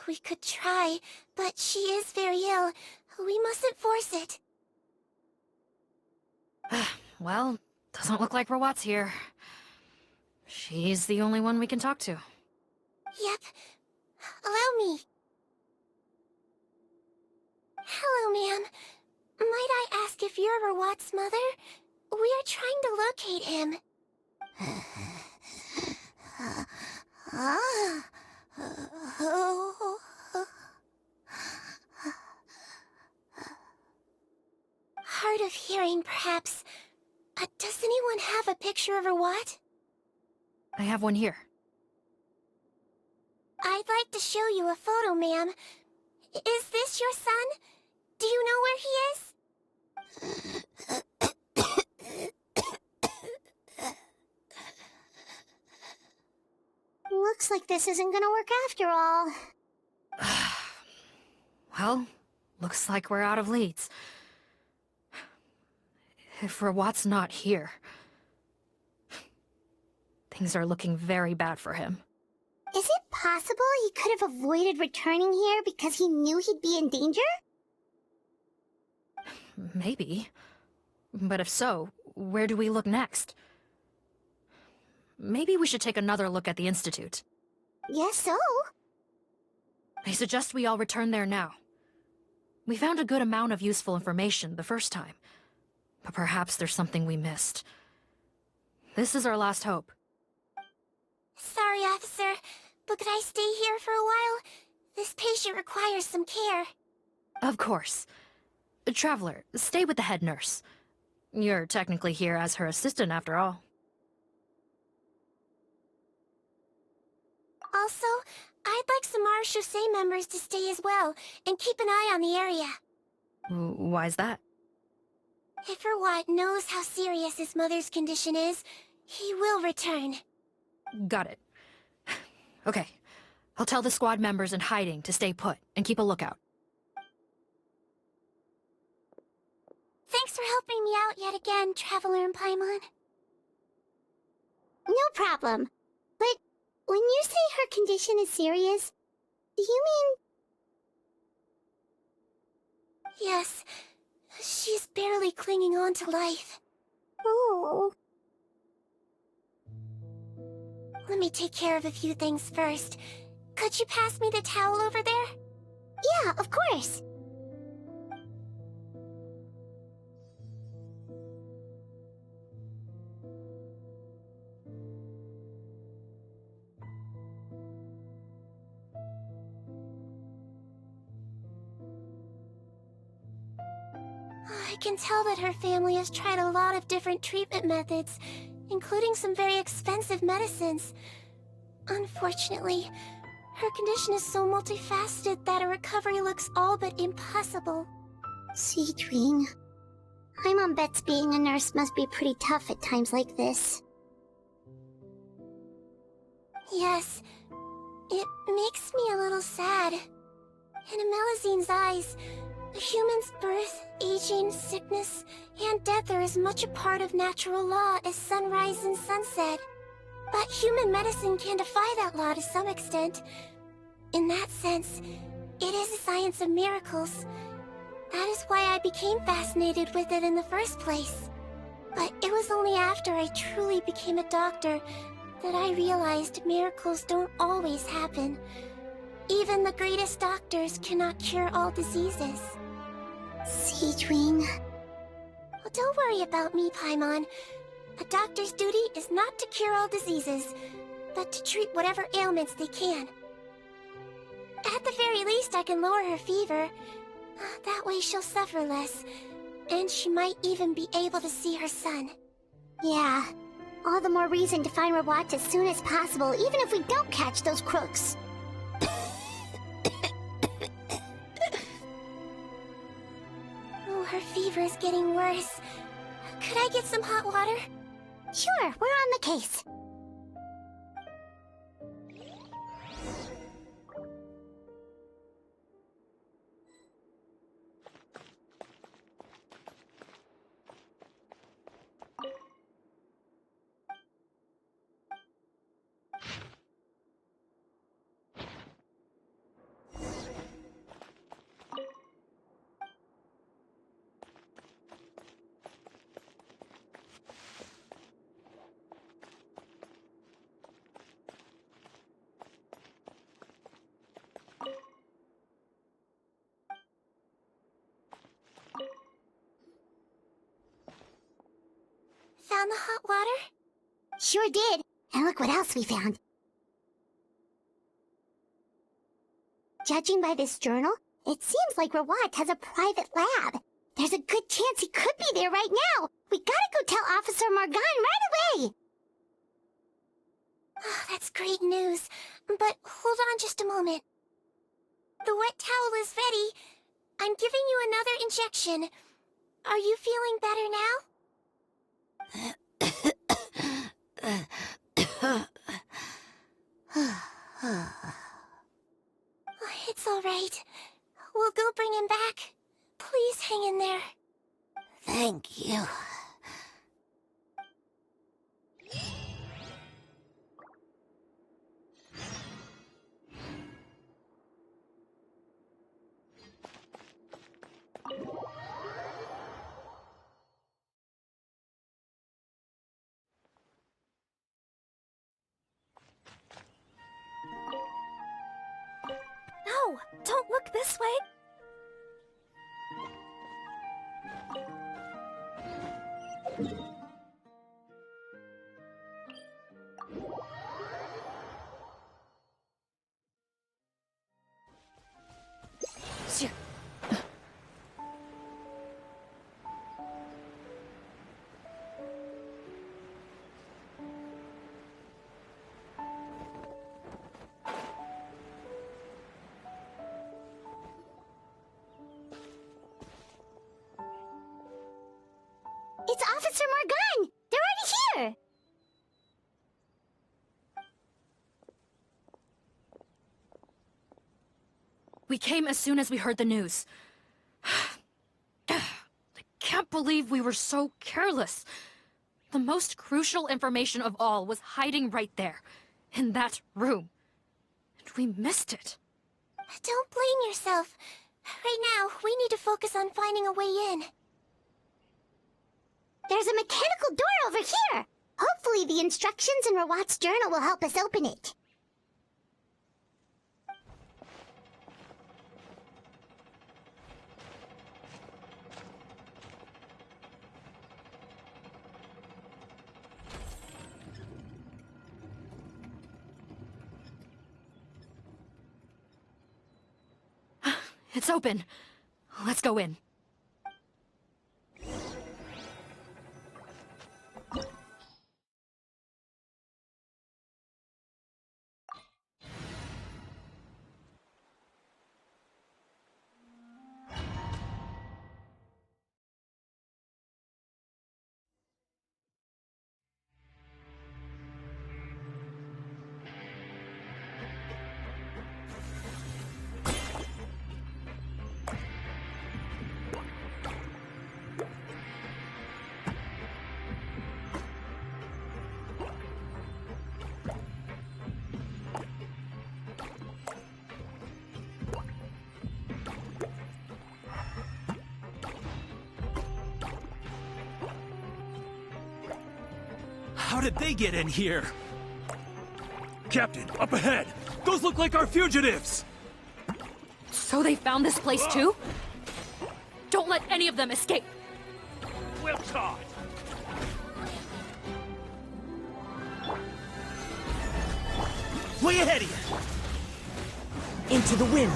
We could try, but she is very ill. We mustn't force it. Well, doesn't look like Rawat's here. She's the only one we can talk to. Yep. Allow me. Hello, ma'am. Might I ask if you're Rawat's mother? We are trying to locate him. Hard of hearing, perhaps. Does anyone have a picture of Rawat? I have one here. I'd like to show you a photo, ma'am. Is this your son? Do you know where he is? Looks like this isn't gonna work after all. Well, looks like we're out of leads. If Rawat's not here, things are looking very bad for him. Is it possible he could have avoided returning here because he knew he'd be in danger? Maybe. But if so, where do we look next? Maybe we should take another look at the Institute. Yes, so. I suggest we all return there now. We found a good amount of useful information the first time, but perhaps there's something we missed. This is our last hope. Sorry, officer, but could I stay here for a while? This patient requires some care. Of course. Traveler, stay with the head nurse. You're technically here as her assistant after all. Also, I'd like some Marechaussee members to stay as well, and keep an eye on the area. Why's that? If Rawat knows how serious his mother's condition is, he will return. Got it. Okay. I'll tell the squad members in hiding to stay put and keep a lookout. Thanks for helping me out yet again, Traveler and Paimon. No problem. But when you say her condition is serious, do you mean... Yes. She's barely clinging on to life. Oh. Let me take care of a few things first. Could you pass me the towel over there? Yeah, of course. I can tell that her family has tried a lot of different treatment methods, including some very expensive medicines. Unfortunately, her condition is so multifaceted that a recovery looks all but impossible. Sigewinne. Paimon bets being a nurse must be pretty tough at times like this. Yes, it makes me a little sad. In Melizine's eyes, a human's birth, aging, sickness, and death are as much a part of natural law as sunrise and sunset. But human medicine can defy that law to some extent. In that sense, it is a science of miracles. That is why I became fascinated with it in the first place. But it was only after I truly became a doctor that I realized miracles don't always happen. Even the greatest doctors cannot cure all diseases. Sigewinne. Well, don't worry about me, Paimon. A doctor's duty is not to cure all diseases, but to treat whatever ailments they can. At the very least, I can lower her fever. That way she'll suffer less, and she might even be able to see her son. Yeah, all the more reason to find Rawat as soon as possible, even if we don't catch those crooks. Oh, her fever is getting worse. Could I get some hot water? Sure, we're on the case. found the hot water? Sure did. And look what else we found. Judging by this journal, it seems like Rawat has a private lab. There's a good chance he could be there right now. We gotta go tell Officer Morgan right away. Oh, that's great news. But hold on just a moment. The wet towel is ready. I'm giving you another injection. Are you feeling better now? It's all right. We'll go bring him back. Please hang in there. Thank you. No, don't look this way. It's Officer Morgan! They're already here! We came as soon as we heard the news. I can't believe we were so careless. The most crucial information of all was hiding right there, in that room. And we missed it. Don't blame yourself. Right now, we need to focus on finding a way in. There's a mechanical door over here! Hopefully the instructions in Rawat's journal will help us open it. It's open. Let's go in. How did they get in here? Captain, up ahead! Those look like our fugitives! So they found this place too? Don't let any of them escape! Well caught! Way ahead of you! Into the wind!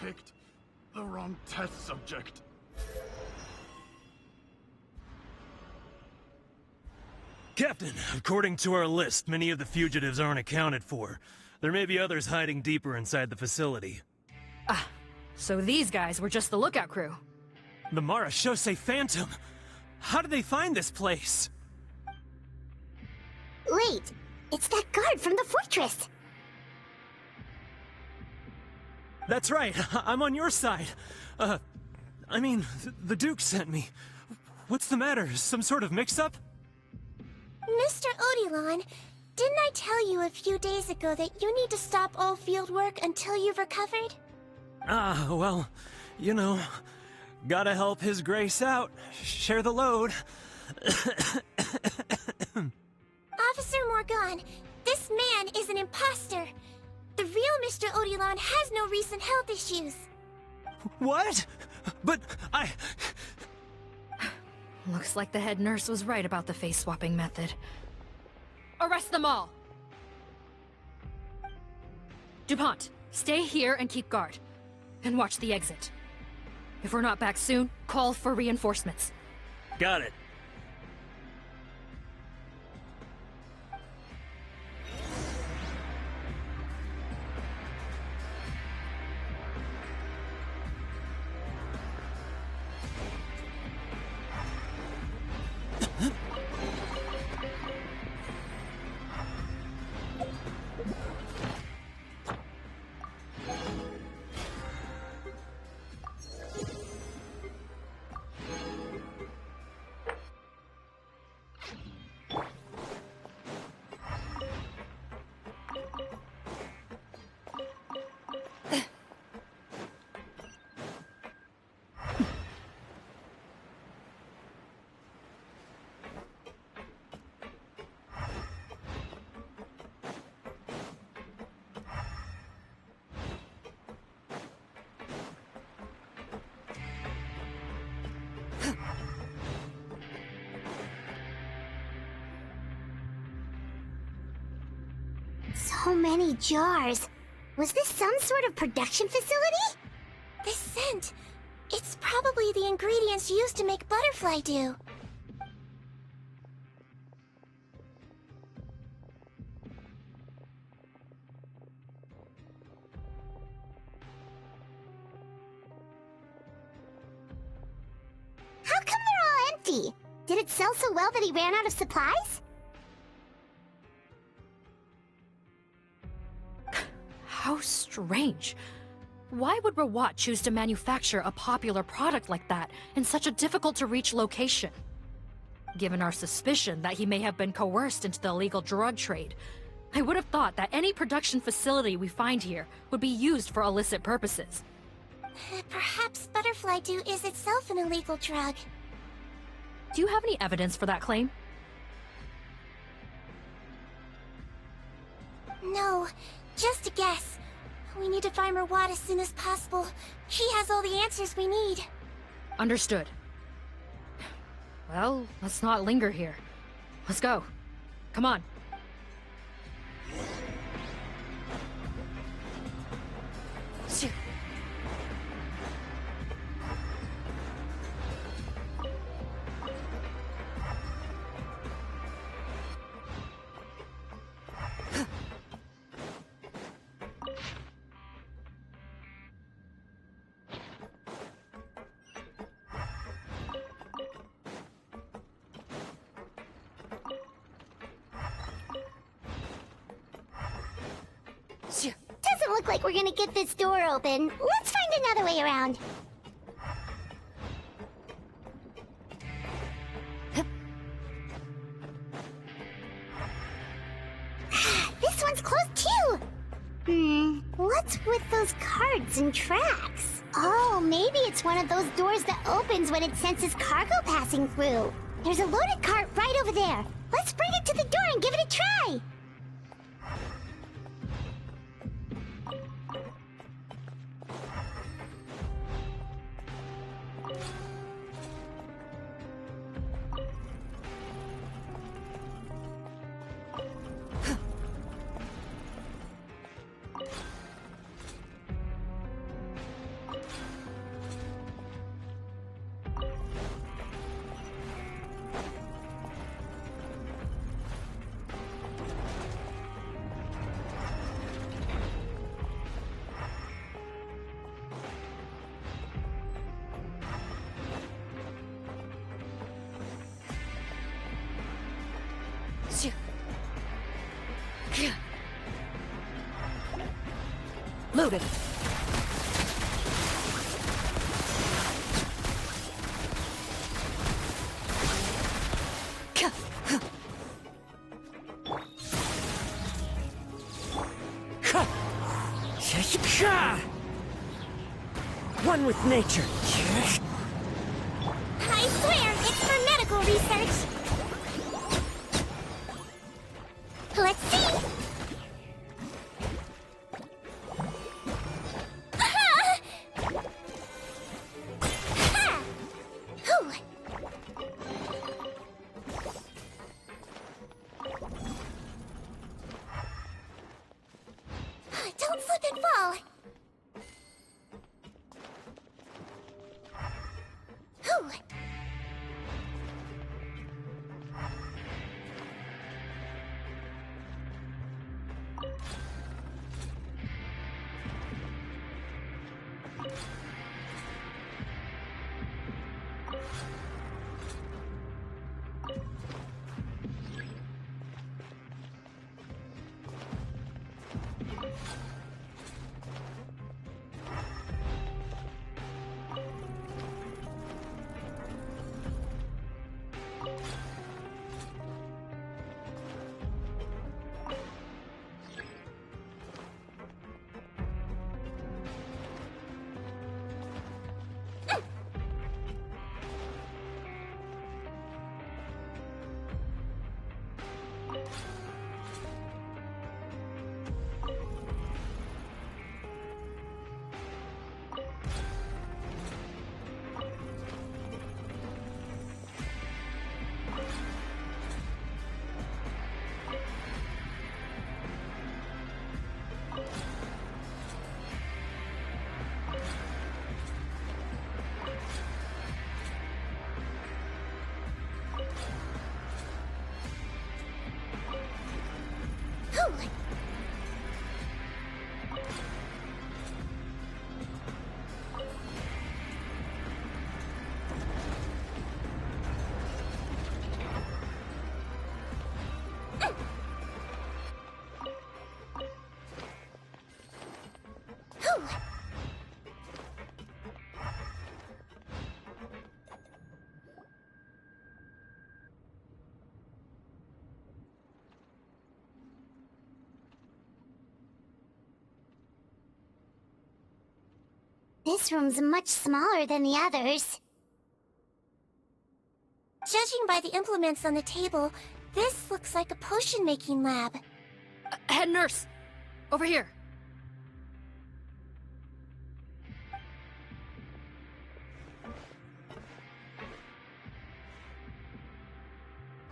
Picked the wrong test subject. Captain, according to our list, many of the fugitives aren't accounted for. There may be others hiding deeper inside the facility. Ah, so these guys were just the lookout crew. The Marashose Phantom! How did they find this place? Wait, it's that guard from the fortress! That's right, I'm on your side. I mean, the Duke sent me. What's the matter? Some sort of mix-up? Mr. Odilon, didn't I tell you a few days ago that you need to stop all field work until you've recovered? Ah, well, you know, gotta help His Grace out, share the load. Officer Morgan, this man is an imposter. The real Mr. Odilon has no recent health issues. What? But I... Looks like the head nurse was right about the face-swapping method. Arrest them all! DuPont, stay here and keep guard. And watch the exit. If we're not back soon, call for reinforcements. Got it. So many jars. Was this some sort of production facility? This scent, it's probably the ingredients used to make butterfly dew. How come they're all empty? Did it sell so well that he ran out of supplies? How strange. Why would Rawat choose to manufacture a popular product like that in such a difficult-to-reach location? Given our suspicion that he may have been coerced into the illegal drug trade, I would have thought that any production facility we find here would be used for illicit purposes. Perhaps butterfly dew is itself an illegal drug. Do you have any evidence for that claim? No, just a guess. We need to find Rawat as soon as possible. He has all the answers we need. Understood. Well, let's not linger here. Let's go. Come on. Shoo. Doesn't look like we're gonna get this door open. Let's find another way around. This one's closed too! What's with those carts and tracks? Oh, maybe it's one of those doors that opens when it senses cargo passing through. There's a loaded cart right over there. Let's bring it to the door and give it a try! Loaded. One with nature. I swear, it's for medical research. slip and fall! Whew. This room's much smaller than the others. Judging by the implements on the table, this looks like a potion-making lab. Head nurse! Over here!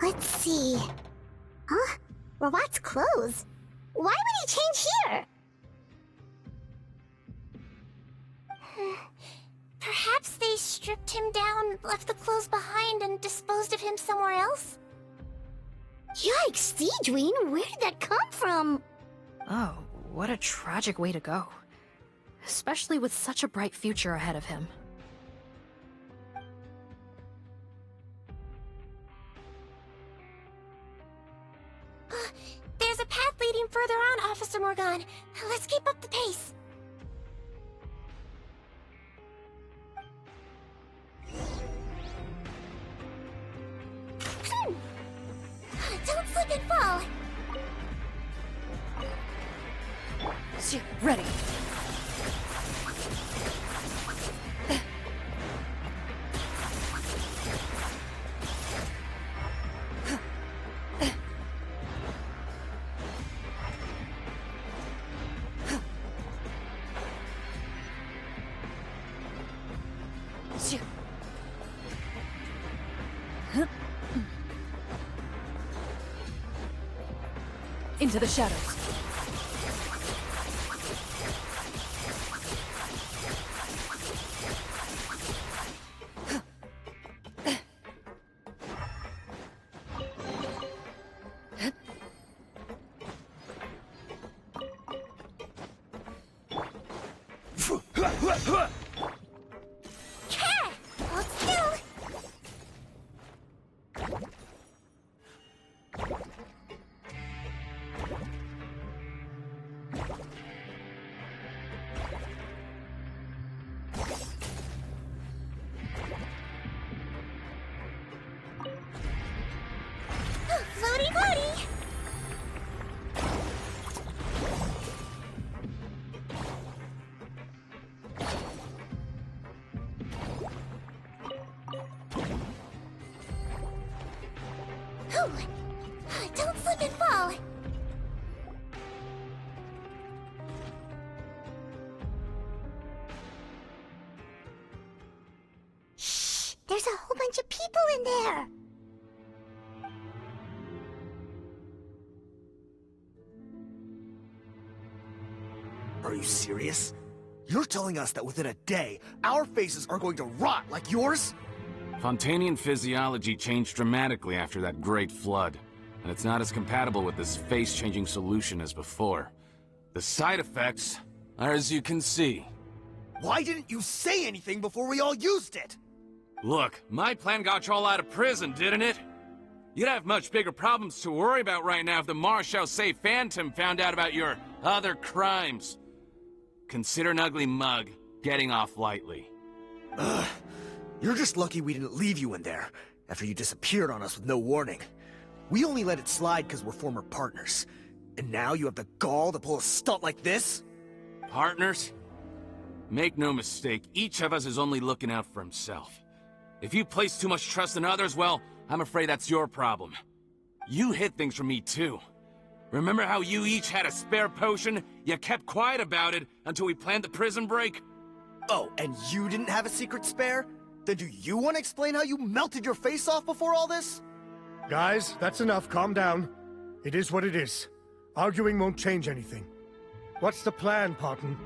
Let's see. Huh? Robot's clothes? Why would he change here? Perhaps they stripped him down, left the clothes behind, and disposed of him somewhere else? Yikes, Sigewinne, where did that come from? Oh, what a tragic way to go. Especially with such a bright future ahead of him. There's a path leading further on, Officer Morgan. Let's keep up the pace. Don't slip and fall. Ready. Into the shadows. Hold still. Floaty floaty. Don't slip and fall. Shh! There's a whole bunch of people in there. Are you serious? You're telling us that within a day, our faces are going to rot like yours? Fontanian physiology changed dramatically after that great flood, and it's not as compatible with this face-changing solution as before. The side effects are as you can see. Why didn't you say anything before we all used it? Look, my plan got you all out of prison, didn't it? You'd have much bigger problems to worry about right now if the Marshal Say Phantom found out about your other crimes. Consider an ugly mug getting off lightly. Ugh. You're just lucky we didn't leave you in there, after you disappeared on us with no warning. We only let it slide because we're former partners. And now you have the gall to pull a stunt like this? Partners? Make no mistake, each of us is only looking out for himself. If you place too much trust in others, well, I'm afraid that's your problem. You hid things from me too. Remember how you each had a spare potion? You kept quiet about it until we planned the prison break? Oh, and you didn't have a secret spare? Then do you want to explain how you melted your face off before all this? Guys, that's enough. Calm down. It is what it is. Arguing won't change anything. What's the plan, Parton?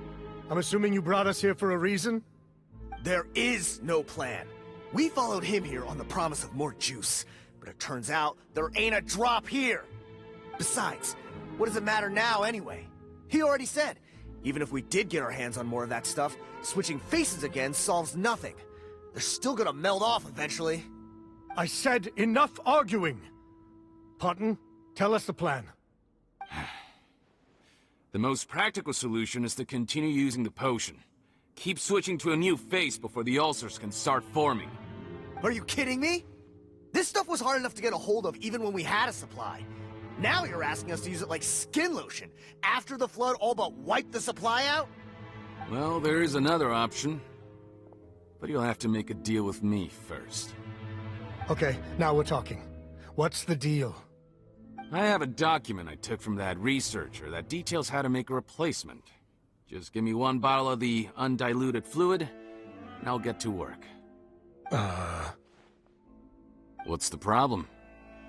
I'm assuming you brought us here for a reason? There is no plan. We followed him here on the promise of more juice, but it turns out there ain't a drop here. Besides, what does it matter now anyway? He already said, even if we did get our hands on more of that stuff, switching faces again solves nothing. They're still gonna melt off eventually. I said enough arguing! Parton, tell us the plan. The most practical solution is to continue using the potion. Keep switching to a new face before the ulcers can start forming. Are you kidding me? This stuff was hard enough to get a hold of even when we had a supply. Now you're asking us to use it like skin lotion, after the flood all but wiped the supply out? Well, there is another option. But you'll have to make a deal with me first. Okay, now we're talking. What's the deal? I have a document I took from that researcher that details how to make a replacement. Just give me one bottle of the undiluted fluid, and I'll get to work. What's the problem?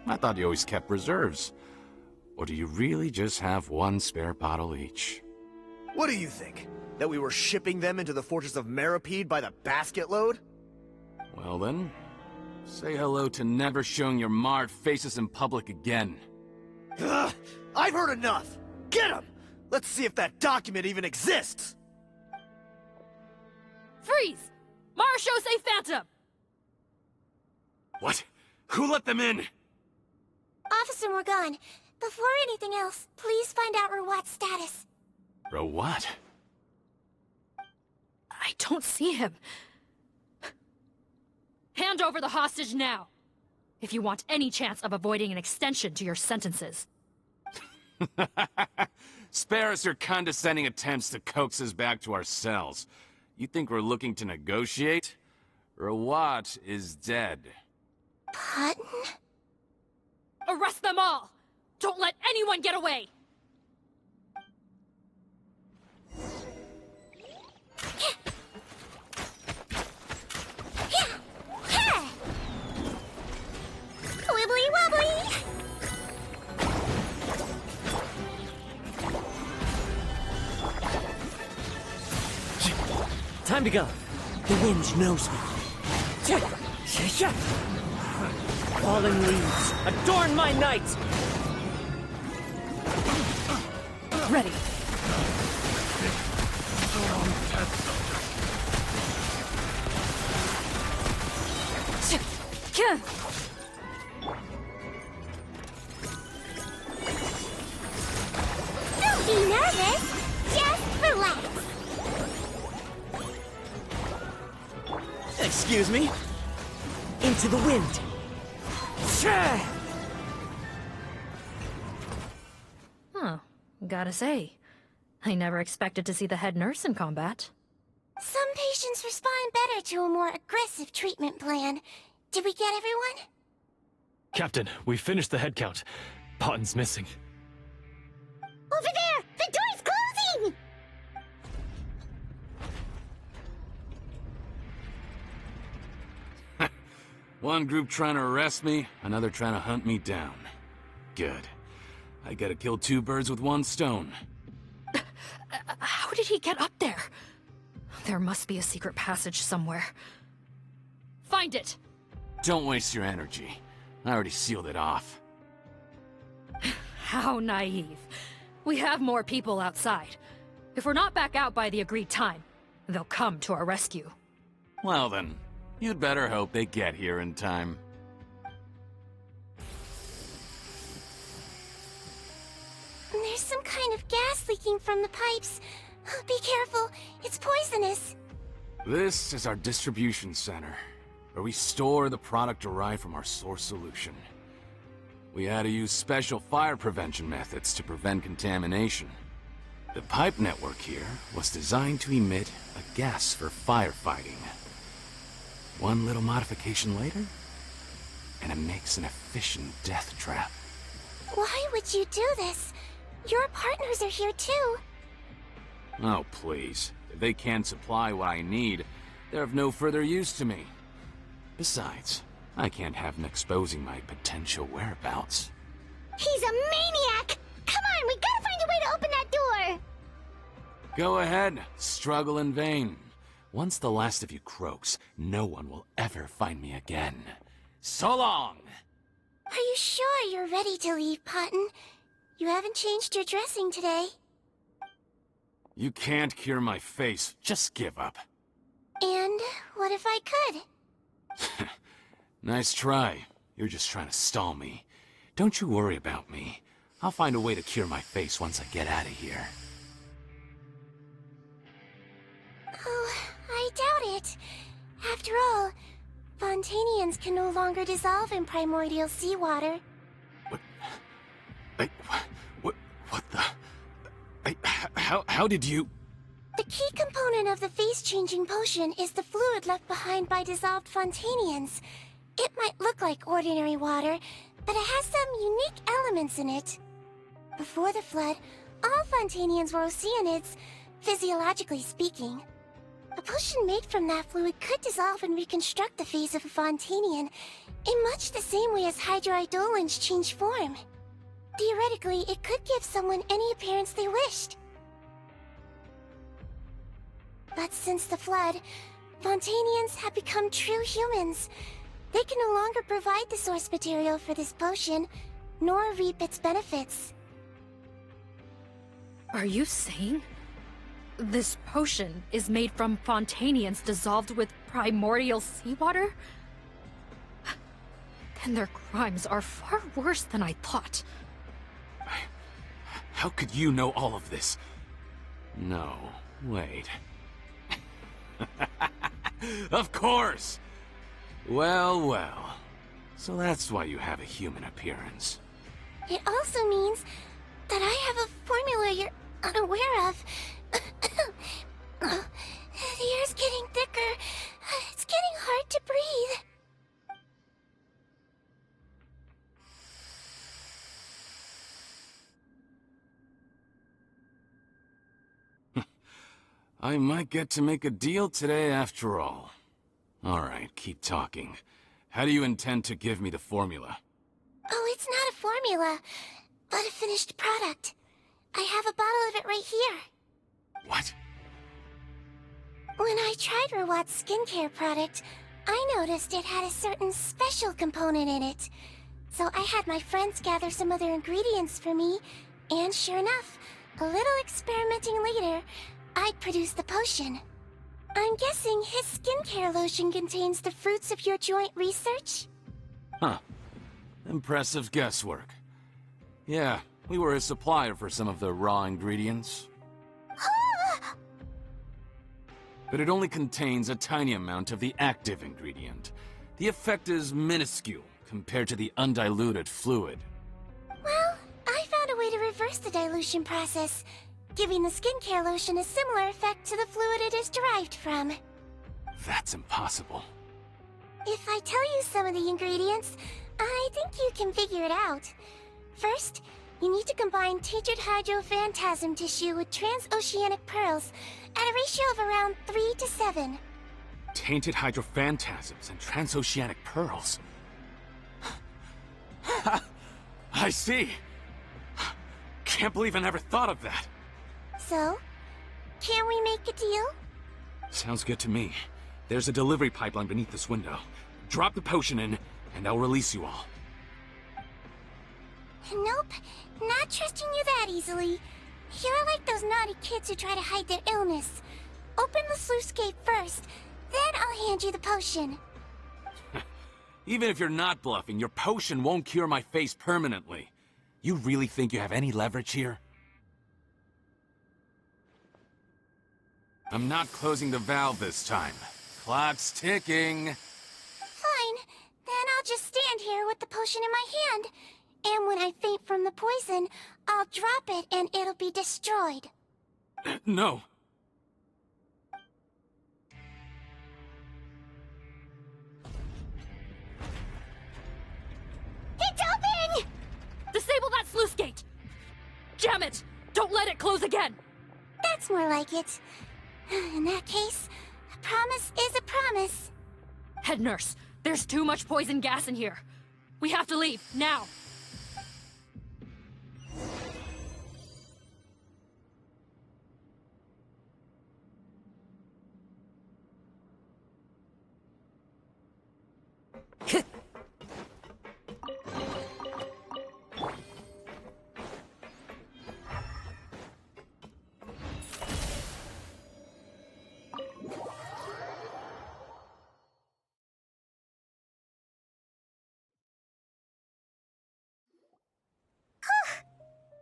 I thought you always kept reserves. Or do you really just have one spare bottle each? What do you think? That we were shipping them into the fortress of Meripede by the basket load? Well then, say hello to never showing your marred faces in public again. Ugh, I've heard enough! Get him! Let's see if that document even exists! Freeze! Marshal Say Phantom! What? Who let them in? Officer Morgan, before anything else, please find out Rawat's status. Rawat? I don't see him. Hand over the hostage now, if you want any chance of avoiding an extension to your sentences. Spare us your condescending attempts to coax us back to our cells. You think we're looking to negotiate? Rawat is dead. Parton? Arrest them all! Don't let anyone get away! Wibbly wobbly! Time to go. The wind knows me. Fallen leaves, adorn my night! Ready. Don't be nervous! Just relax! Excuse me? Into the wind. Huh. Gotta say, I never expected to see the head nurse in combat. Some patients respond better to a more aggressive treatment plan. Did we get everyone? Captain, we finished the head count. Potton's missing. Over there! The door's closing! One group trying to arrest me, another trying to hunt me down. Good. I gotta kill two birds with one stone. How How did he get up there? There must be a secret passage somewhere. Find it! Don't waste your energy. I already sealed it off. How naive. We have more people outside. If we're not back out by the agreed time, they'll come to our rescue. Well then, you'd better hope they get here in time. There's some kind of gas leaking from the pipes. Be careful, it's poisonous. This is our distribution center, where we store the product derived from our source solution. We had to use special fire prevention methods to prevent contamination. The pipe network here was designed to emit a gas for firefighting. One little modification later, and it makes an efficient death trap. Why would you do this? Your partners are here too. Oh, please. If they can't supply what I need, they're of no further use to me. Besides, I can't have them exposing my potential whereabouts. He's a maniac! Come on, we gotta find a way to open that door! Go ahead, struggle in vain. Once the last of you croaks, no one will ever find me again. So long! Are you sure you're ready to leave, Potton? You haven't changed your dressing today. You can't cure my face, just give up. And what if I could? Nice try. You're just trying to stall me. Don't you worry about me. I'll find a way to cure my face once I get out of here. Oh, I doubt it. After all, Fontanians can no longer dissolve in primordial seawater. What the... How did you... The key component of the face-changing potion is the fluid left behind by dissolved Fontanians. It might look like ordinary water, but it has some unique elements in it. Before the flood, all Fontanians were oceanids, physiologically speaking. A potion made from that fluid could dissolve and reconstruct the face of a Fontanian in much the same way as hydroidolins change form. Theoretically, it could give someone any appearance they wished. But since the flood, Fontanians have become true humans. They can no longer provide the source material for this potion, nor reap its benefits. Are you saying this potion is made from Fontanians dissolved with primordial seawater? Then their crimes are far worse than I thought. How could you know all of this? No, wait. Of course! Well, well. So that's why you have a human appearance. It also means that I have a formula you're unaware of. The air's getting thicker. It's getting hard to breathe. I might get to make a deal today after all. Alright, keep talking. How do you intend to give me the formula? Oh, it's not a formula, but a finished product. I have a bottle of it right here. What? When I tried Rawat's skincare product, I noticed it had a certain special component in it. So I had my friends gather some other ingredients for me, and sure enough, a little experimenting later, I'd produced the potion. I'm guessing his skincare lotion contains the fruits of your joint research? Huh. Impressive guesswork. Yeah, we were a supplier for some of the raw ingredients. But it only contains a tiny amount of the active ingredient. The effect is minuscule compared to the undiluted fluid. Well, I found a way to reverse the dilution process, giving the skincare lotion a similar effect to the fluid it is derived from. That's impossible. If I tell you some of the ingredients, I think you can figure it out. First, you need to combine tainted hydrophantasm tissue with transoceanic pearls at a ratio of around 3 to 7. Tainted hydrophantasms and transoceanic pearls. I see. Can't believe I never thought of that. So, Can we make a deal? Sounds good to me. There's a delivery pipeline beneath this window. Drop the potion in, and I'll release you all. Nope, not trusting you that easily. You're like those naughty kids who try to hide their illness. Open the sluice gate first, then I'll hand you the potion. Even if you're not bluffing, your potion won't cure my face permanently. You really think you have any leverage here? I'm not closing the valve this time. Clock's ticking. Fine, then I'll just stand here with the potion in my hand. And when I faint from the poison, I'll drop it and it'll be destroyed. No. It's open! Disable that sluice gate! Jam it! Don't let it close again! That's more like it. In that case, a promise is a promise. Head nurse, there's too much poison gas in here. We have to leave, now!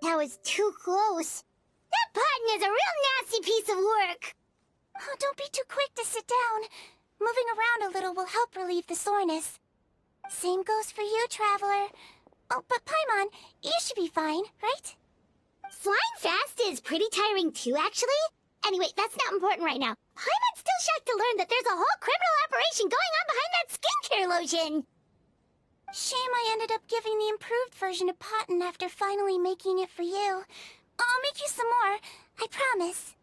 That was too close. That button is a real nasty piece of work. Oh, don't be too quick to sit down. Moving around a little will help relieve the soreness. Same goes for you, Traveler. Oh, but Paimon, you should be fine, right? Flying fast is pretty tiring too, actually. Anyway, that's not important right now. Paimon's still shocked to learn that there's a whole criminal operation going on behind that skincare lotion. Shame I ended up giving the improved version to Potton after finally making it for you. I'll make you some more, I promise.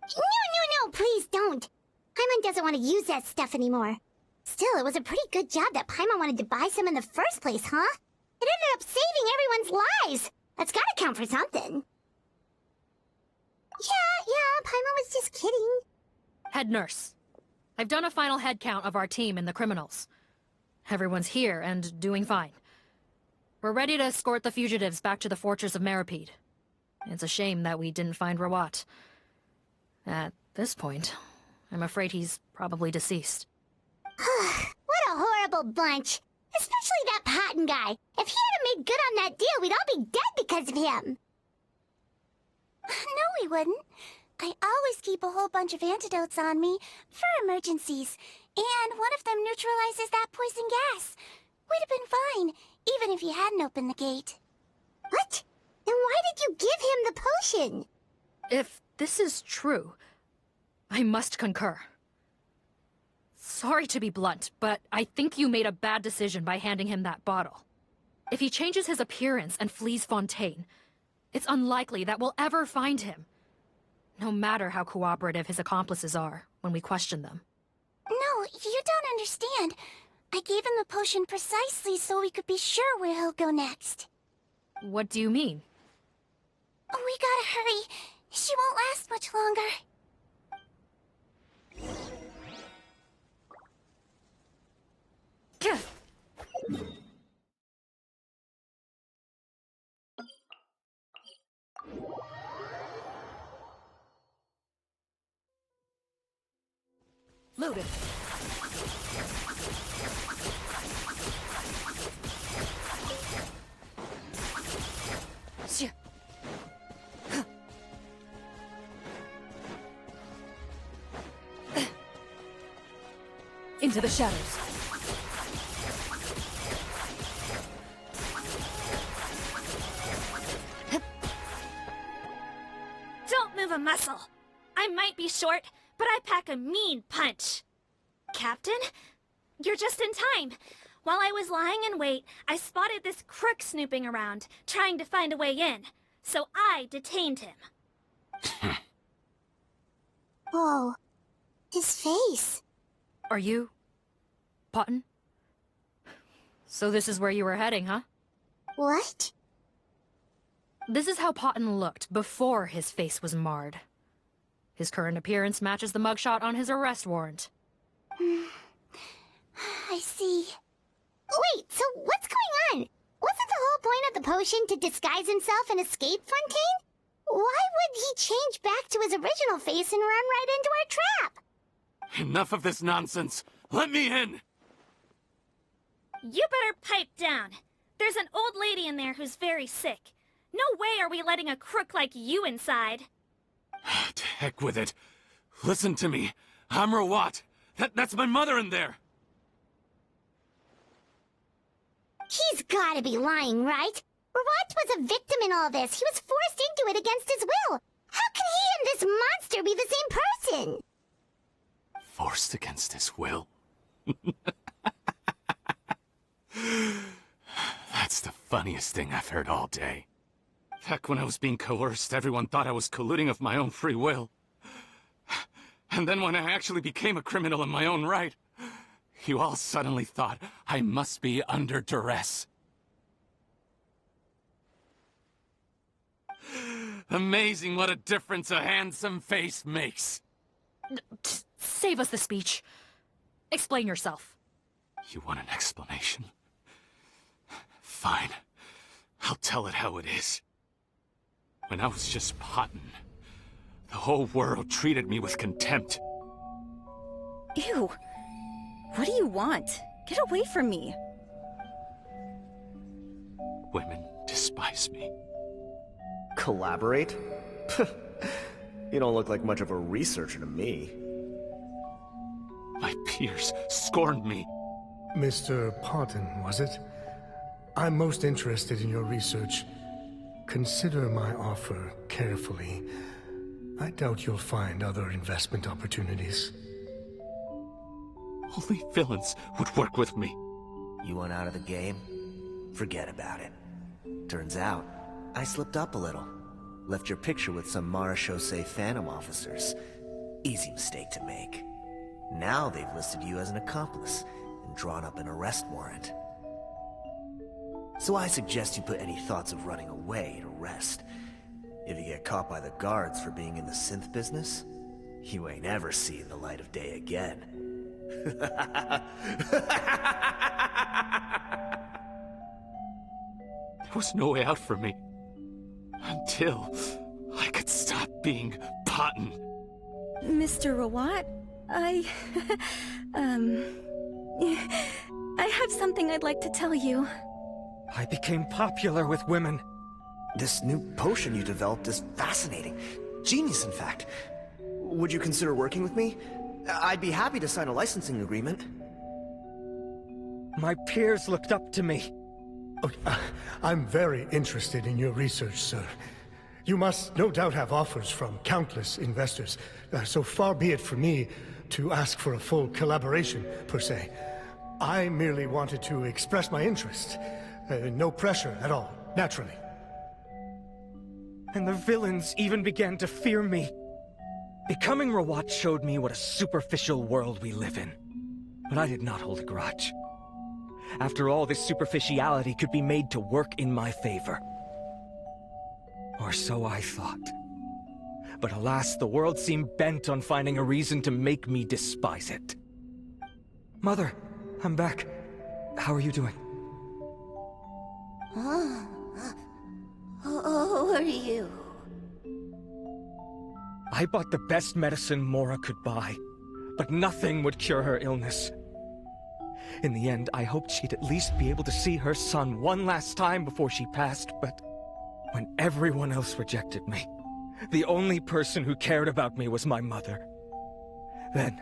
No, please don't. Paimon doesn't want to use that stuff anymore. Still, it was a pretty good job that Paimon wanted to buy some in the first place, huh? It ended up saving everyone's lives. That's gotta count for something. Yeah, Paimon was just kidding. Head nurse, I've done a final head count of our team and the criminals. Everyone's here and doing fine. We're ready to escort the fugitives back to the fortress of Meripede. It's a shame that we didn't find Rawat. At this point, I'm afraid he's probably deceased. What a horrible bunch. Especially that Potton guy. If he hadn't made good on that deal, we'd all be dead because of him. No, we wouldn't. I always keep a whole bunch of antidotes on me for emergencies. And one of them neutralizes that poison gas. We'd have been fine, even if you hadn't opened the gate. What? Then why did you give him the potion? If this is true, I must concur. Sorry to be blunt, but I think you made a bad decision by handing him that bottle. If he changes his appearance and flees Fontaine, it's unlikely that we'll ever find him. No matter how cooperative his accomplices are when we question them. No, you don't understand. I gave him the potion precisely so we could be sure where he'll go next. What do you mean? We gotta hurry. She won't last much longer. Loaded. Into the shadows. Don't move a muscle. I might be short, but I pack a mean punch. Captain, you're just in time. While I was lying in wait, I spotted this crook snooping around, trying to find a way in. So I detained him. Whoa. His face. Are you... Potton? So this is where you were heading, huh? What? This is how Potton looked before his face was marred. His current appearance matches the mugshot on his arrest warrant. I see. Wait, so what's going on? Wasn't the whole point of the potion to disguise himself and escape Fontaine? Why would he change back to his original face and run right into our trap? Enough of this nonsense. Let me in! You better pipe down. There's an old lady in there who's very sick. No way are we letting a crook like you inside. To heck with it. Listen to me. I'm Rawat. That's my mother in there. He's gotta be lying, right? Rawat was a victim in all this. He was forced into it against his will. How can he and this monster be the same person? Forced against his will? That's the funniest thing I've heard all day. Heck, when I was being coerced, everyone thought I was colluding of my own free will. And then when I actually became a criminal in my own right, you all suddenly thought I must be under duress. Amazing what a difference a handsome face makes. Save us the speech. Explain yourself. You want an explanation? Fine. I'll tell it how it is. When I was just potting, the whole world treated me with contempt. Ew. What do you want? Get away from me. Women despise me. Collaborate? You don't look like much of a researcher to me. My peers scorned me. Mr. Parton, was it? I'm most interested in your research. Consider my offer carefully. I doubt you'll find other investment opportunities. Only villains would work with me. You want out of the game? Forget about it. Turns out, I slipped up a little. Left your picture with some Marechaussee Phantom officers. Easy mistake to make. Now they've listed you as an accomplice and drawn up an arrest warrant. So I suggest you put any thoughts of running away to rest. If you get caught by the guards for being in the synth business, you ain't ever seeing the light of day again. There was no way out for me. Until I could stop being Potton. Mr. Rawat, I have something I'd like to tell you. I became popular with women. This new potion you developed is fascinating. Genius, in fact. Would you consider working with me? I'd be happy to sign a licensing agreement. My peers looked up to me. I'm very interested in your research, sir. You must no doubt have offers from countless investors, so far be it from me to ask for a full collaboration, per se. I merely wanted to express my interest. No pressure at all, naturally. And the villains even began to fear me. Becoming Rawat showed me what a superficial world we live in. But I did not hold a grudge. After all, this superficiality could be made to work in my favor. Or so I thought. But alas, the world seemed bent on finding a reason to make me despise it. Mother, I'm back. How are you doing? Who are you? I bought the best medicine Mora could buy, but nothing would cure her illness. In the end, I hoped she'd at least be able to see her son one last time before she passed, but when everyone else rejected me, the only person who cared about me was my mother. Then,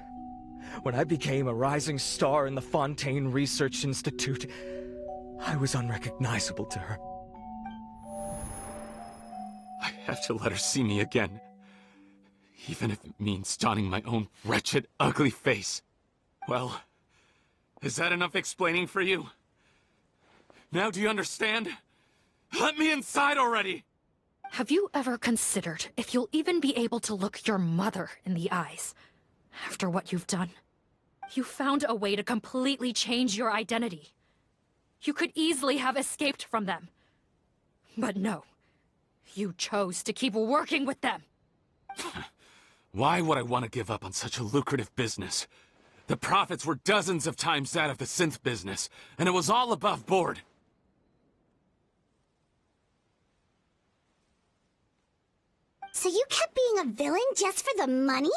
when I became a rising star in the Fontaine Research Institute, I was unrecognizable to her. I have to let her see me again. Even if it means donning my own wretched, ugly face. Well, is that enough explaining for you? Now do you understand? Let me inside already! Have you ever considered if you'll even be able to look your mother in the eyes after what you've done? You found a way to completely change your identity. You could easily have escaped from them. But no, you chose to keep working with them. Why would I want to give up on such a lucrative business? The profits were dozens of times that of the synth business, and it was all above board. So you kept being a villain just for the money?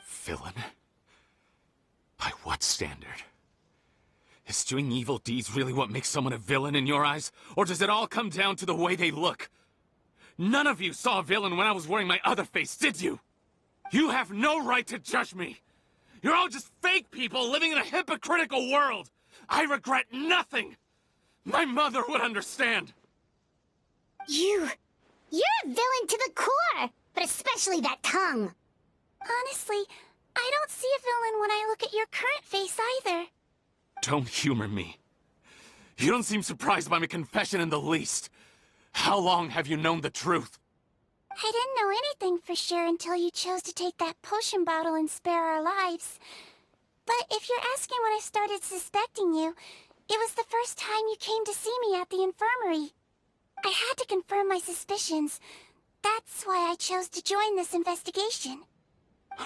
Villain? By what standard? Is doing evil deeds really what makes someone a villain in your eyes? Or does it all come down to the way they look? None of you saw a villain when I was wearing my other face, did you? You have no right to judge me! You're all just fake people living in a hypocritical world! I regret nothing! My mother would understand! You're a villain to the core! But especially that tongue! Honestly, I don't see a villain when I look at your current face either. Don't humor me. You don't seem surprised by my confession in the least. How long have you known the truth? I didn't know anything for sure until you chose to take that potion bottle and spare our lives. But if you're asking when I started suspecting you, it was the first time you came to see me at the infirmary. I had to confirm my suspicions. That's why I chose to join this investigation.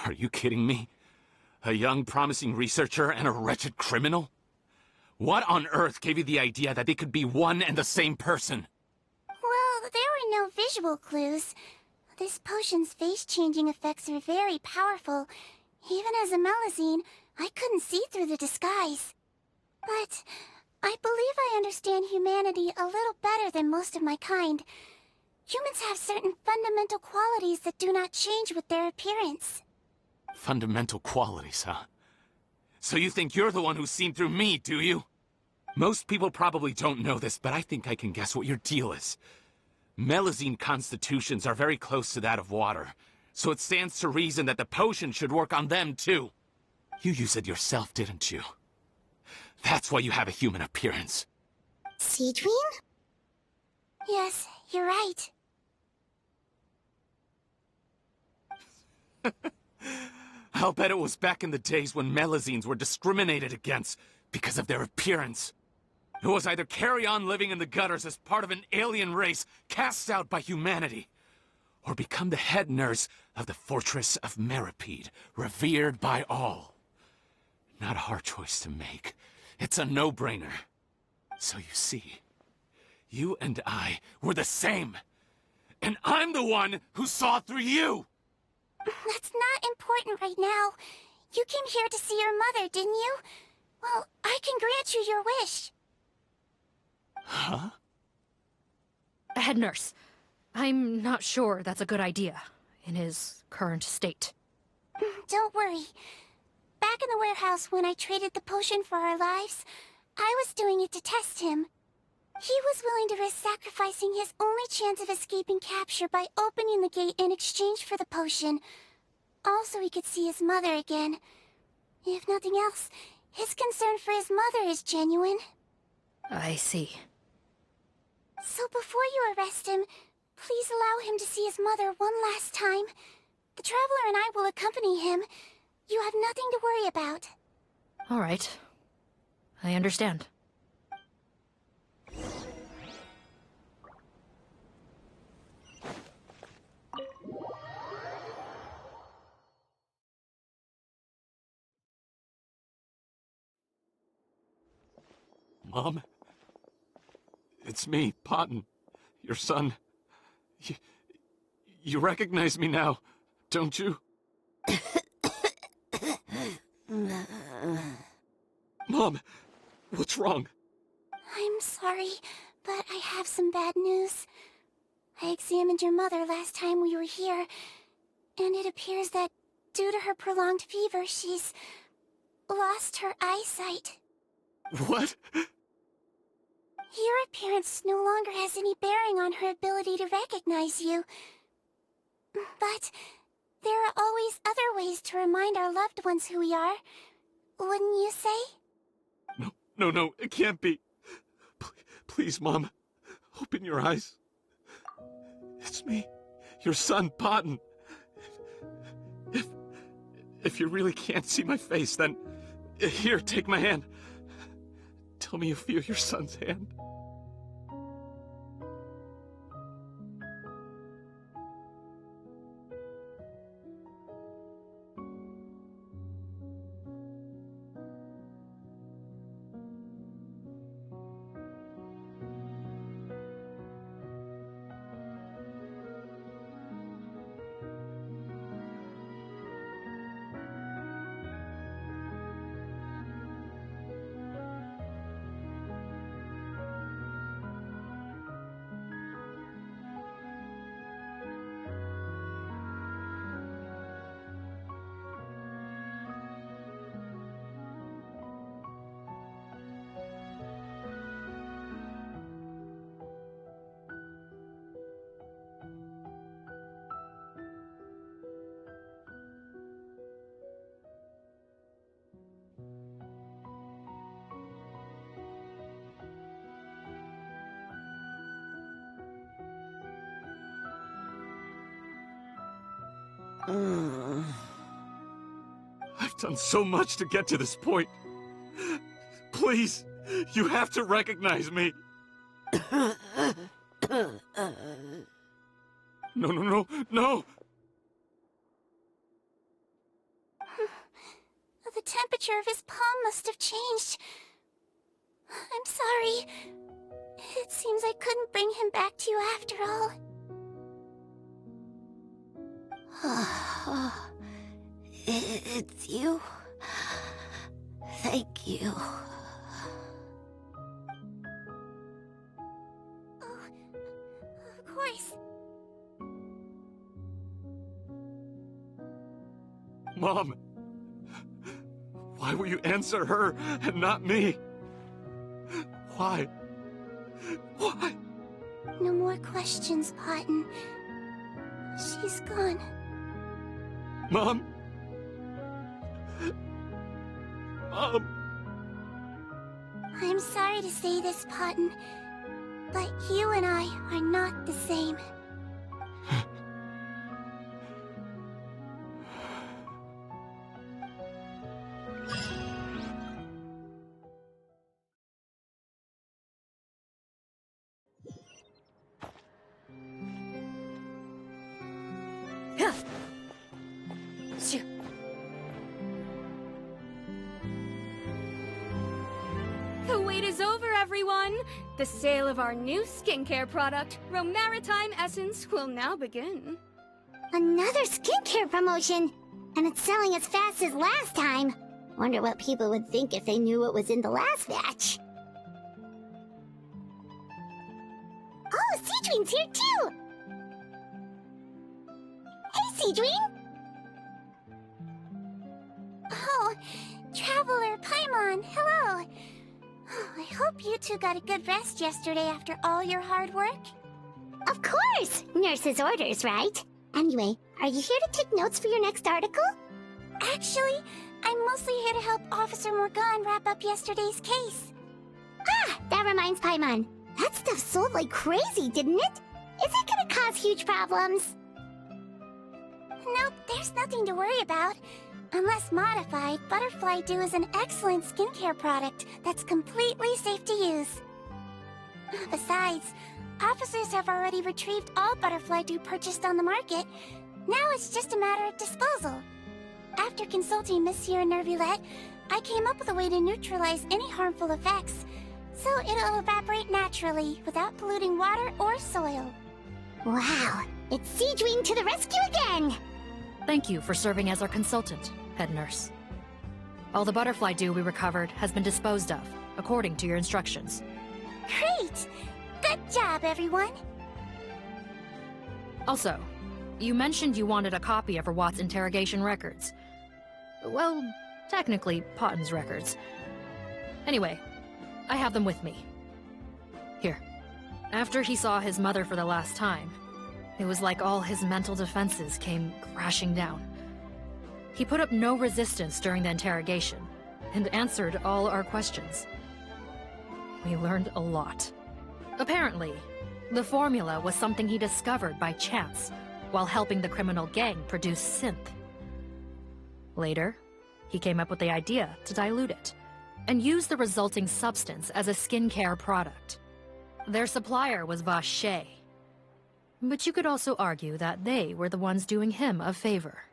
Are you kidding me? A young, promising researcher and a wretched criminal? What on earth gave you the idea that they could be one and the same person? Well, there were no visual clues. This potion's face-changing effects are very powerful. Even as a Melusine, I couldn't see through the disguise. But I believe I understand humanity a little better than most of my kind. Humans have certain fundamental qualities that do not change with their appearance. Fundamental qualities, huh? So you think you're the one who's seen through me, do you? Most people probably don't know this, but I think I can guess what your deal is. Melusine constitutions are very close to that of water, so it stands to reason that the potion should work on them too. You use it yourself, didn't you? That's why you have a human appearance. Sigewinne? Yes, you're right. I'll bet it was back in the days when Melusines were discriminated against because of their appearance. It was either carry on living in the gutters as part of an alien race cast out by humanity, or become the head nurse of the fortress of Meripede, revered by all. Not a hard choice to make. It's a no-brainer. So you see, you and I were the same. And I'm the one who saw through you! That's not important right now. You came here to see your mother, didn't you? Well, I can grant you your wish. Huh? Head nurse, I'm not sure that's a good idea in his current state. Don't worry. Back in the warehouse when I traded the potion for our lives, I was doing it to test him. He was willing to risk sacrificing his only chance of escaping capture by opening the gate in exchange for the potion. Also, he could see his mother again. If nothing else, his concern for his mother is genuine. I see. So before you arrest him, please allow him to see his mother one last time. The Traveler and I will accompany him. You have nothing to worry about. All right. I understand. Mom? It's me, Potton. Your son. You recognize me now, don't you? Mom, what's wrong? I'm sorry, but I have some bad news. I examined your mother last time we were here, and it appears that due to her prolonged fever, she's lost her eyesight. What? Your appearance no longer has any bearing on her ability to recognize you. But there are always other ways to remind our loved ones who we are. Wouldn't you say? No, it can't be. Please, Mom, open your eyes. It's me, your son, Potton. If you really can't see my face, then here, take my hand. Tell me you feel your son's hand. I've done so much to get to this point. Please, you have to recognize me. No. The temperature of his palm must have changed. I'm sorry. It seems I couldn't bring him back to you after all. It's you. Thank you. Of course. Mom, why will you answer her and not me? Why? Why? No more questions, Potton. She's gone. Mom? Mom? I'm sorry to say this, Potton, but you and I are not the same. The wait is over, everyone! The sale of our new skincare product, Romaritime Essence, will now begin. Another skincare promotion! And it's selling as fast as last time. Wonder what people would think if they knew what was in the last batch. Oh, Sigewinne's here too! Hey, Sigewinne! Oh, Traveler Paimon, hello! I hope you two got a good rest yesterday after all your hard work. Of course! Nurse's orders, right? Anyway, are you here to take notes for your next article? Actually, I'm mostly here to help Officer Morgan wrap up yesterday's case. Ah, that reminds Paimon. That stuff sold like crazy, didn't it? Is it gonna cause huge problems? Nope, there's nothing to worry about. Unless modified, Butterfly Dew is an excellent skincare product that's completely safe to use. Besides, officers have already retrieved all Butterfly Dew purchased on the market. Now it's just a matter of disposal. After consulting Monsieur Nervulette, I came up with a way to neutralize any harmful effects, so it'll evaporate naturally without polluting water or soil. Wow, it's Sigewinne to the rescue again! Thank you for serving as our consultant, head nurse. All the Butterfly Dew we recovered has been disposed of, according to your instructions. Great! Good job, everyone! Also, you mentioned you wanted a copy of Rawat's interrogation records. Well, technically, Potton's records. Anyway, I have them with me. Here. After he saw his mother for the last time, it was like all his mental defenses came crashing down. He put up no resistance during the interrogation, and answered all our questions. We learned a lot. Apparently, the formula was something he discovered by chance, while helping the criminal gang produce synth. Later, he came up with the idea to dilute it, and use the resulting substance as a skincare product. Their supplier was Vache. But you could also argue that they were the ones doing him a favor.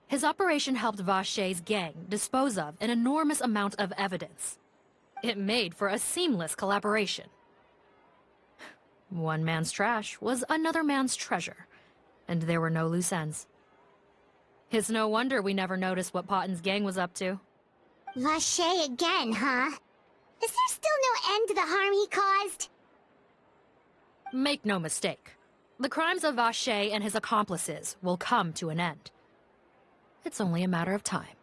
His operation helped Vache's gang dispose of an enormous amount of evidence. It made for a seamless collaboration. One man's trash was another man's treasure, and there were no loose ends. It's no wonder we never noticed what Potton's gang was up to. Vache again, huh? Is there still no end to the harm he caused? Make no mistake. The crimes of Vache and his accomplices will come to an end. It's only a matter of time.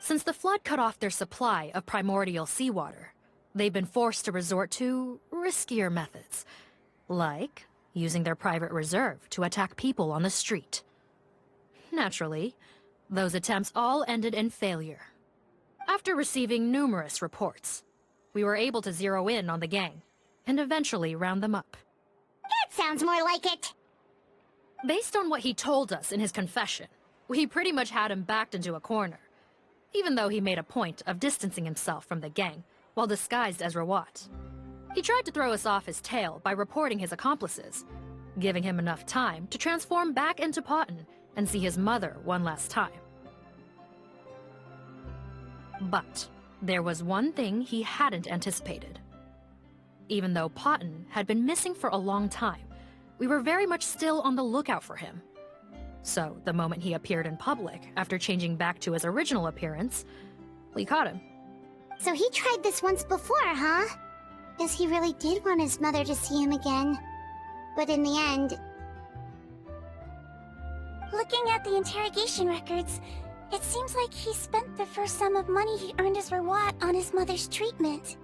Since the flood cut off their supply of primordial seawater, they've been forced to resort to riskier methods, like using their private reserve to attack people on the street. Naturally, those attempts all ended in failure. After receiving numerous reports, we were able to zero in on the gang, and eventually round them up. That sounds more like it! Based on what he told us in his confession, we pretty much had him backed into a corner, even though he made a point of distancing himself from the gang while disguised as Rawat. He tried to throw us off his tail by reporting his accomplices, giving him enough time to transform back into Potton and see his mother one last time. But there was one thing he hadn't anticipated. Even though Potton had been missing for a long time, we were very much still on the lookout for him. So the moment he appeared in public after changing back to his original appearance, we caught him. So he tried this once before, huh? Guess he really did want his mother to see him again. But in the end... Looking at the interrogation records, it seems like he spent the first sum of money he earned as Rawat on his mother's treatment.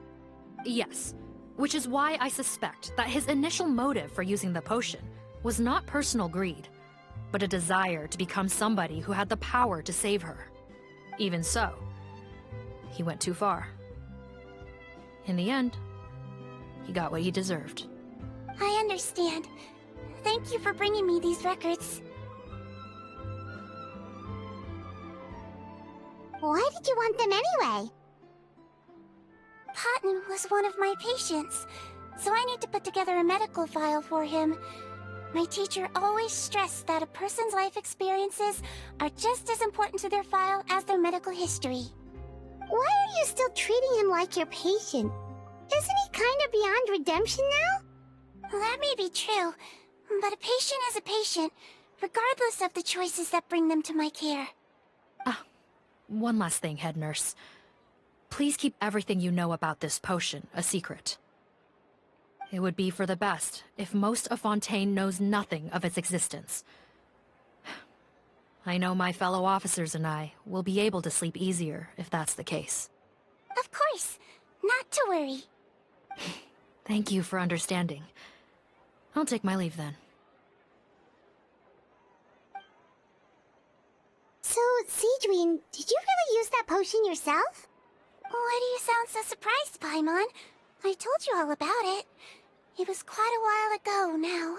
Yes, which is why I suspect that his initial motive for using the potion was not personal greed, but a desire to become somebody who had the power to save her. Even so, he went too far. In the end, he got what he deserved. I understand. Thank you for bringing me these records. Why did you want them anyway? Potton was one of my patients, so I need to put together a medical file for him. My teacher always stressed that a person's life experiences are just as important to their file as their medical history. Why are you still treating him like your patient? Isn't he kind of beyond redemption now? That may be true, but a patient is a patient, regardless of the choices that bring them to my care. One last thing, head nurse. Please keep everything you know about this potion a secret. It would be for the best if most of Fontaine knows nothing of its existence. I know my fellow officers and I will be able to sleep easier if that's the case. Of course, not to worry. Thank you for understanding. I'll take my leave then. So, Sigewinne, did you really use that potion yourself? Why do you sound so surprised, Paimon? I told you all about it. It was quite a while ago now.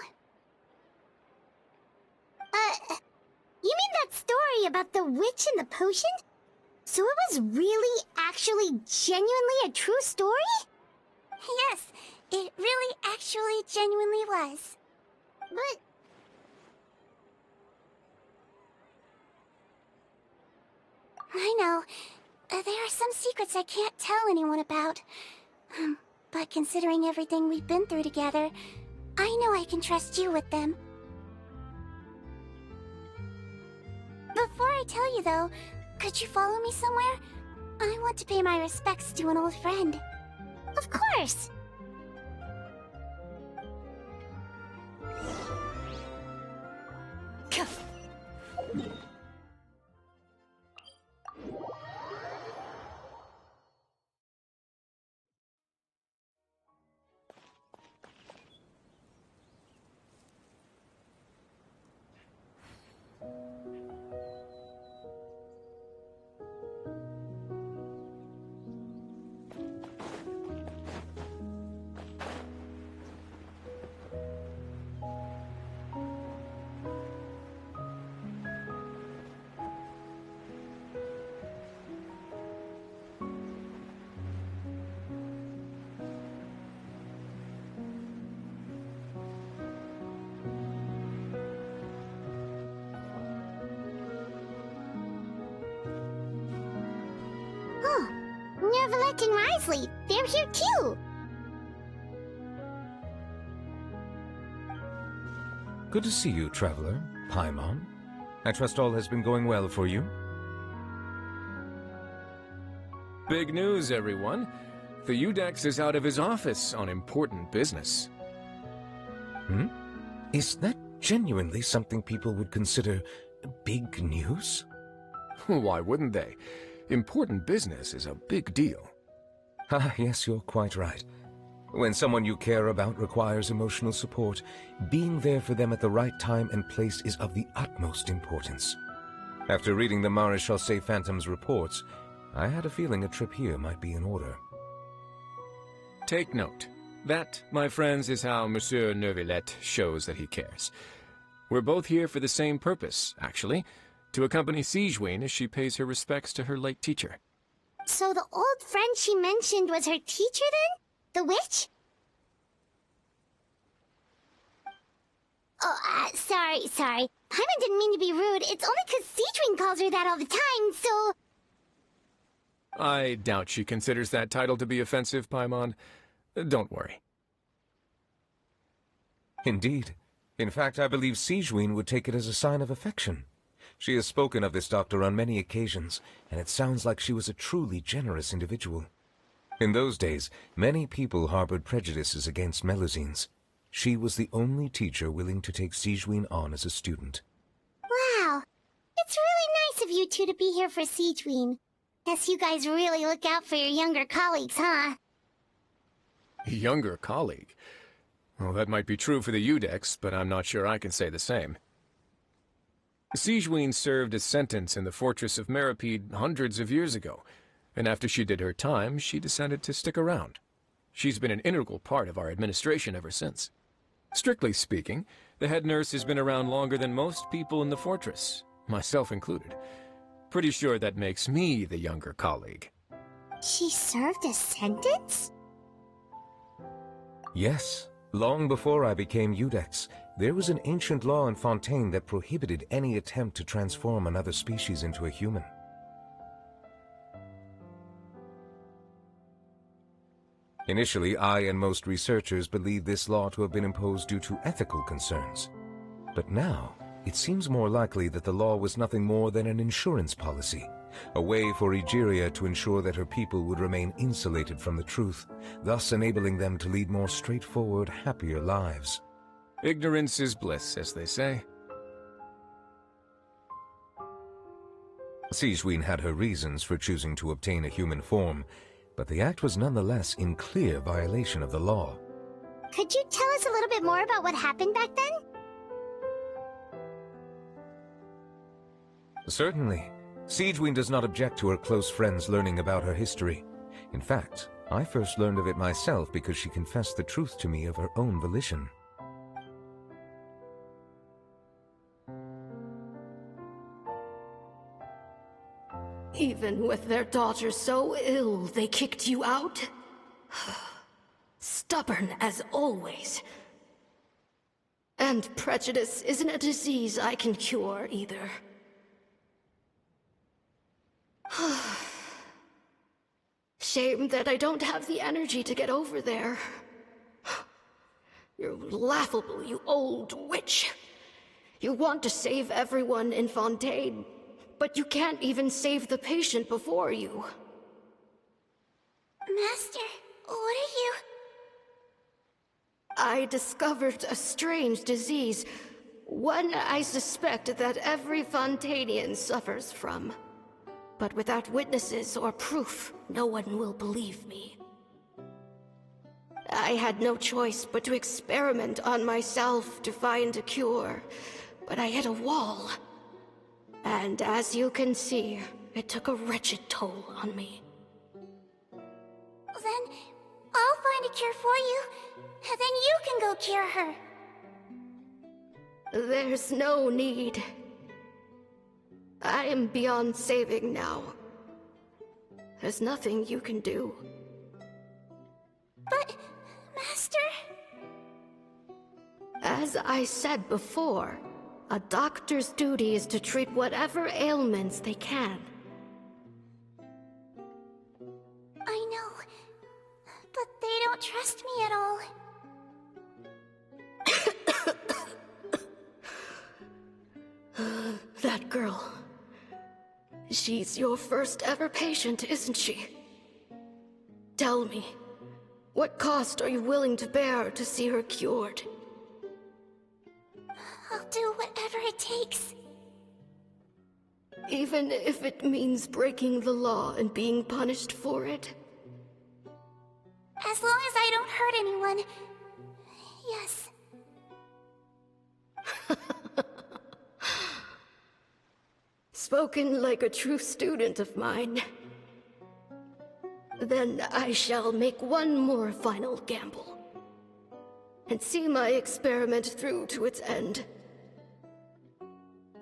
You mean that story about the witch and the potion? So it was really, actually, genuinely a true story? Yes, it really actually genuinely was. But... I know. There are some secrets I can't tell anyone about. But considering everything we've been through together, I know I can trust you with them. Before I tell you though, could you follow me somewhere? I want to pay my respects to an old friend. Of course! Nervalette and Risley, they're here too! Good to see you, Traveler. Paimon. I trust all has been going well for you? Big news, everyone. The Udex is out of his office on important business. Is that genuinely something people would consider big news? Why wouldn't they? Important business is a big deal. Ah, yes, you're quite right. When someone you care about requires emotional support, being there for them at the right time and place is of the utmost importance. After reading the Maréchal Phantom's reports, I had a feeling a trip here might be in order. Take note. That, my friends, is how Monsieur Neuvillette shows that he cares. We're both here for the same purpose, actually. To accompany Sigewinne as she pays her respects to her late teacher. So the old friend she mentioned was her teacher then? The witch? Oh, sorry. Paimon didn't mean to be rude. It's only 'cause Sigewinne calls her that all the time, so... I doubt she considers that title to be offensive, Paimon. Don't worry. Indeed. In fact, I believe Sigewinne would take it as a sign of affection. She has spoken of this doctor on many occasions, and it sounds like she was a truly generous individual. In those days, many people harbored prejudices against Melusines. She was the only teacher willing to take Sigewinne on as a student. Wow. It's really nice of you two to be here for Sigewinne. Guess you guys really look out for your younger colleagues, huh? Younger colleague? Well, that might be true for the Udex, but I'm not sure I can say the same. Sigewinne served a sentence in the fortress of Meripede hundreds of years ago, and after she did her time, she decided to stick around. She's been an integral part of our administration ever since. Strictly speaking, the head nurse has been around longer than most people in the fortress, myself included. Pretty sure that makes me the younger colleague. She served a sentence? Yes. Long before I became Udex, there was an ancient law in Fontaine that prohibited any attempt to transform another species into a human. Initially, I and most researchers believed this law to have been imposed due to ethical concerns. But now, it seems more likely that the law was nothing more than an insurance policy, a way for Egeria to ensure that her people would remain insulated from the truth, thus enabling them to lead more straightforward, happier lives. Ignorance is bliss, as they say. Sigewinne had her reasons for choosing to obtain a human form, but the act was nonetheless in clear violation of the law. Could you tell us a little bit more about what happened back then? Certainly. Sigewinne does not object to her close friends learning about her history. In fact, I first learned of it myself because she confessed the truth to me of her own volition. Even with their daughter so ill, they kicked you out? Stubborn as always. And prejudice isn't a disease I can cure either. Shame that I don't have the energy to get over there. You're laughable, you old witch. You want to save everyone in Fontaine, but you can't even save the patient before you. Master, what are you... I discovered a strange disease, one I suspect that every Fontainian suffers from. But without witnesses or proof, no one will believe me. I had no choice but to experiment on myself to find a cure, but I hit a wall. And as you can see, it took a wretched toll on me. Then I'll find a cure for you, and then you can go cure her. There's no need. I am beyond saving now. There's nothing you can do. But, Master... As I said before, a doctor's duty is to treat whatever ailments they can. I know, but they don't trust me at all. That girl. She's your first ever patient, isn't she? Tell me, what cost are you willing to bear to see her cured? I'll do whatever it takes. Even if it means breaking the law and being punished for it? As long as I don't hurt anyone. Yes. Spoken like a true student of mine. Then I shall make one more final gamble. And see my experiment through to its end.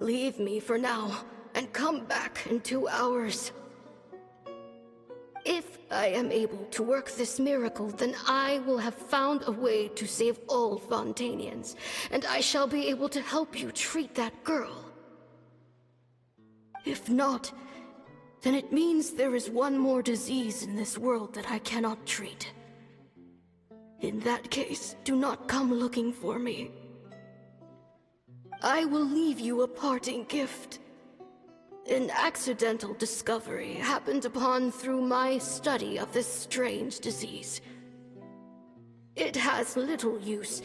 Leave me for now, and come back in 2 hours. If I am able to work this miracle, then I will have found a way to save all Fontanians, and I shall be able to help you treat that girl. If not, then it means there is one more disease in this world that I cannot treat. In that case, do not come looking for me. I will leave you a parting gift. An accidental discovery happened upon through my study of this strange disease. It has little use,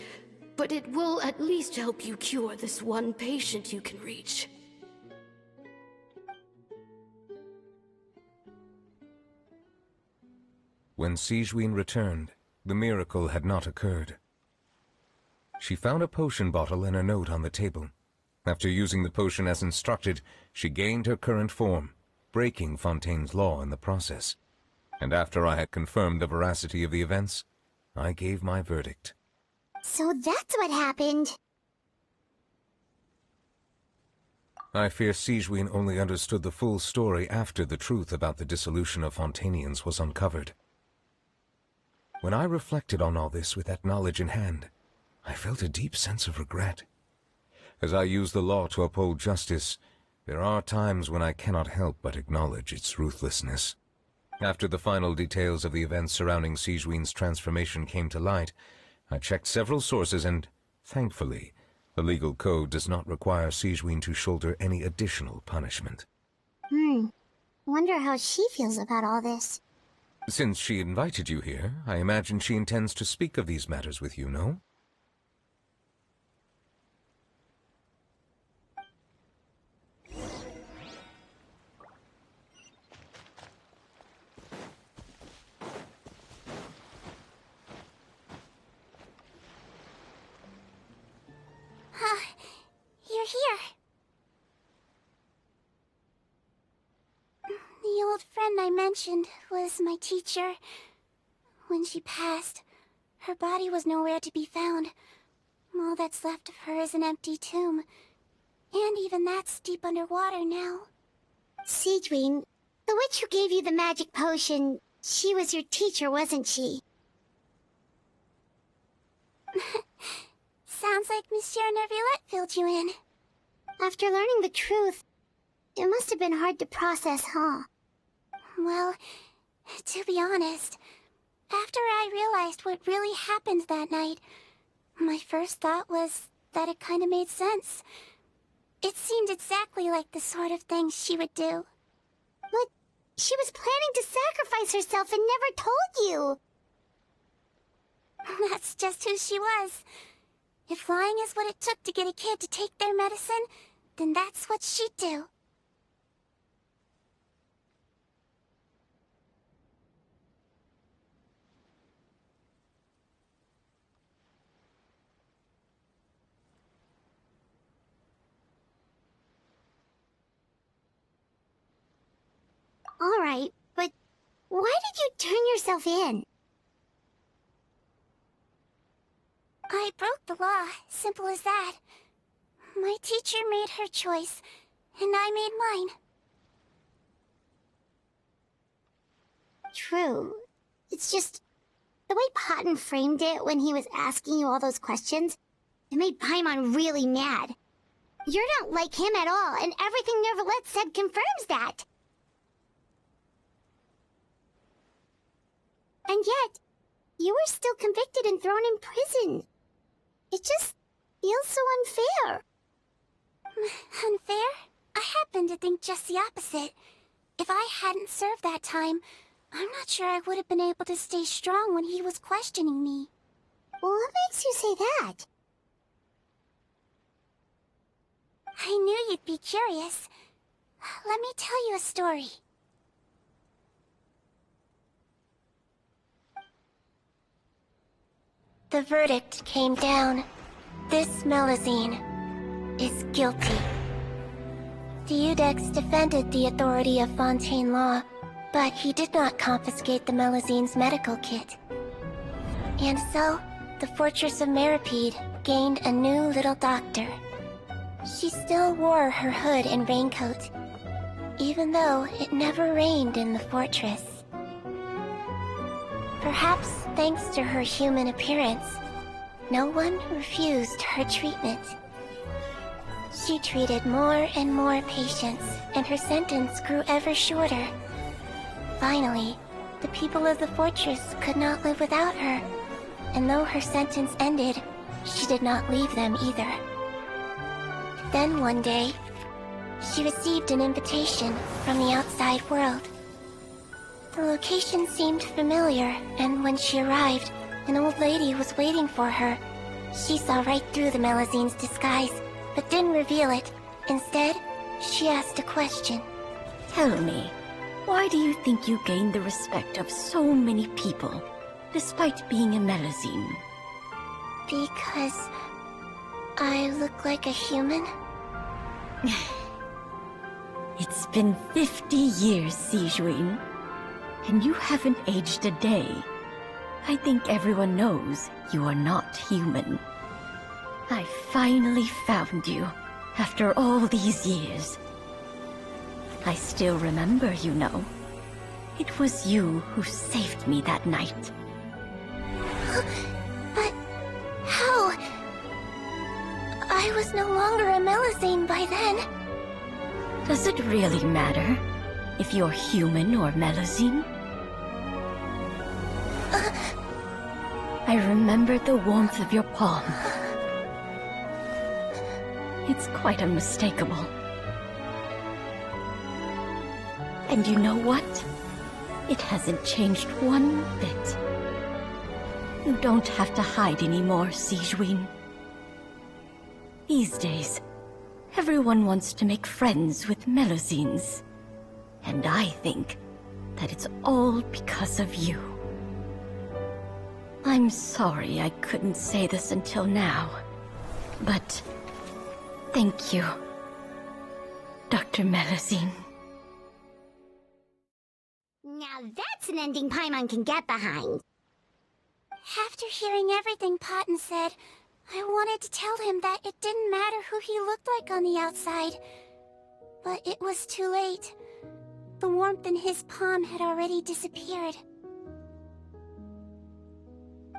but it will at least help you cure this one patient you can reach. When Sigewinne returned, the miracle had not occurred. She found a potion bottle and a note on the table. After using the potion as instructed, she gained her current form, breaking Fontaine's law in the process. And after I had confirmed the veracity of the events, I gave my verdict. So that's what happened. I fear Sigewinne only understood the full story after the truth about the dissolution of Fontanians was uncovered. When I reflected on all this with that knowledge in hand, I felt a deep sense of regret. As I use the law to uphold justice, there are times when I cannot help but acknowledge its ruthlessness. After the final details of the events surrounding Sigewinne's transformation came to light, I checked several sources and, thankfully, the legal code does not require Sigewinne to shoulder any additional punishment. Wonder how she feels about all this. Since she invited you here, I imagine she intends to speak of these matters with you, no? You're here. The old friend I mentioned was my teacher. When she passed, her body was nowhere to be found. All that's left of her is an empty tomb. And even that's deep underwater now. Sigewinne, the witch who gave you the magic potion, she was your teacher, wasn't she? Sounds like Monsieur Neuvillette filled you in. After learning the truth, it must have been hard to process, huh? Well, to be honest, after I realized what really happened that night, my first thought was that it kind of made sense. It seemed exactly like the sort of thing she would do. But she was planning to sacrifice herself and never told you! That's just who she was. If lying is what it took to get a kid to take their medicine, then that's what she'd do. Alright, but why did you turn yourself in? I broke the law, simple as that. My teacher made her choice, and I made mine. True. It's just, the way Patton framed it when he was asking you all those questions, it made Paimon really mad. You're not like him at all, and everything Neuvillette said confirms that. And yet, you were still convicted and thrown in prison. It just feels so unfair. Unfair? I happen to think just the opposite. If I hadn't served that time, I'm not sure I would have been able to stay strong when he was questioning me. Well, what makes you say that? I knew you'd be curious. Let me tell you a story. The verdict came down. This Melusine is guilty. Deudex defended the authority of Fontaine law, but he did not confiscate the Melusine's medical kit. And so, the Fortress of Meripede gained a new little doctor. She still wore her hood and raincoat, even though it never rained in the fortress. Perhaps thanks to her human appearance, no one refused her treatment. She treated more and more patients, and her sentence grew ever shorter. Finally, the people of the fortress could not live without her, and though her sentence ended, she did not leave them either. Then one day, she received an invitation from the outside world. The location seemed familiar, and when she arrived, an old lady was waiting for her. She saw right through the Melizine's disguise, but didn't reveal it. Instead, she asked a question. Tell me, why do you think you gained the respect of so many people, despite being a Melazine? Because I look like a human? It's been 50 years, Sigewinne, and you haven't aged a day. I think everyone knows you are not human. I finally found you, after all these years. I still remember, you know. It was you who saved me that night. But how? I was no longer a Melazine by then. Does it really matter if you're human or Melazine? I remember the warmth of your palm. It's quite unmistakable. And you know what? It hasn't changed one bit. You don't have to hide anymore, Sigewinne. These days, everyone wants to make friends with Melazines. And I think that it's all because of you. I'm sorry I couldn't say this until now, but thank you, Dr. Melazine. Now that's an ending Paimon can get behind. After hearing everything Paten said, I wanted to tell him that it didn't matter who he looked like on the outside. But it was too late. The warmth in his palm had already disappeared.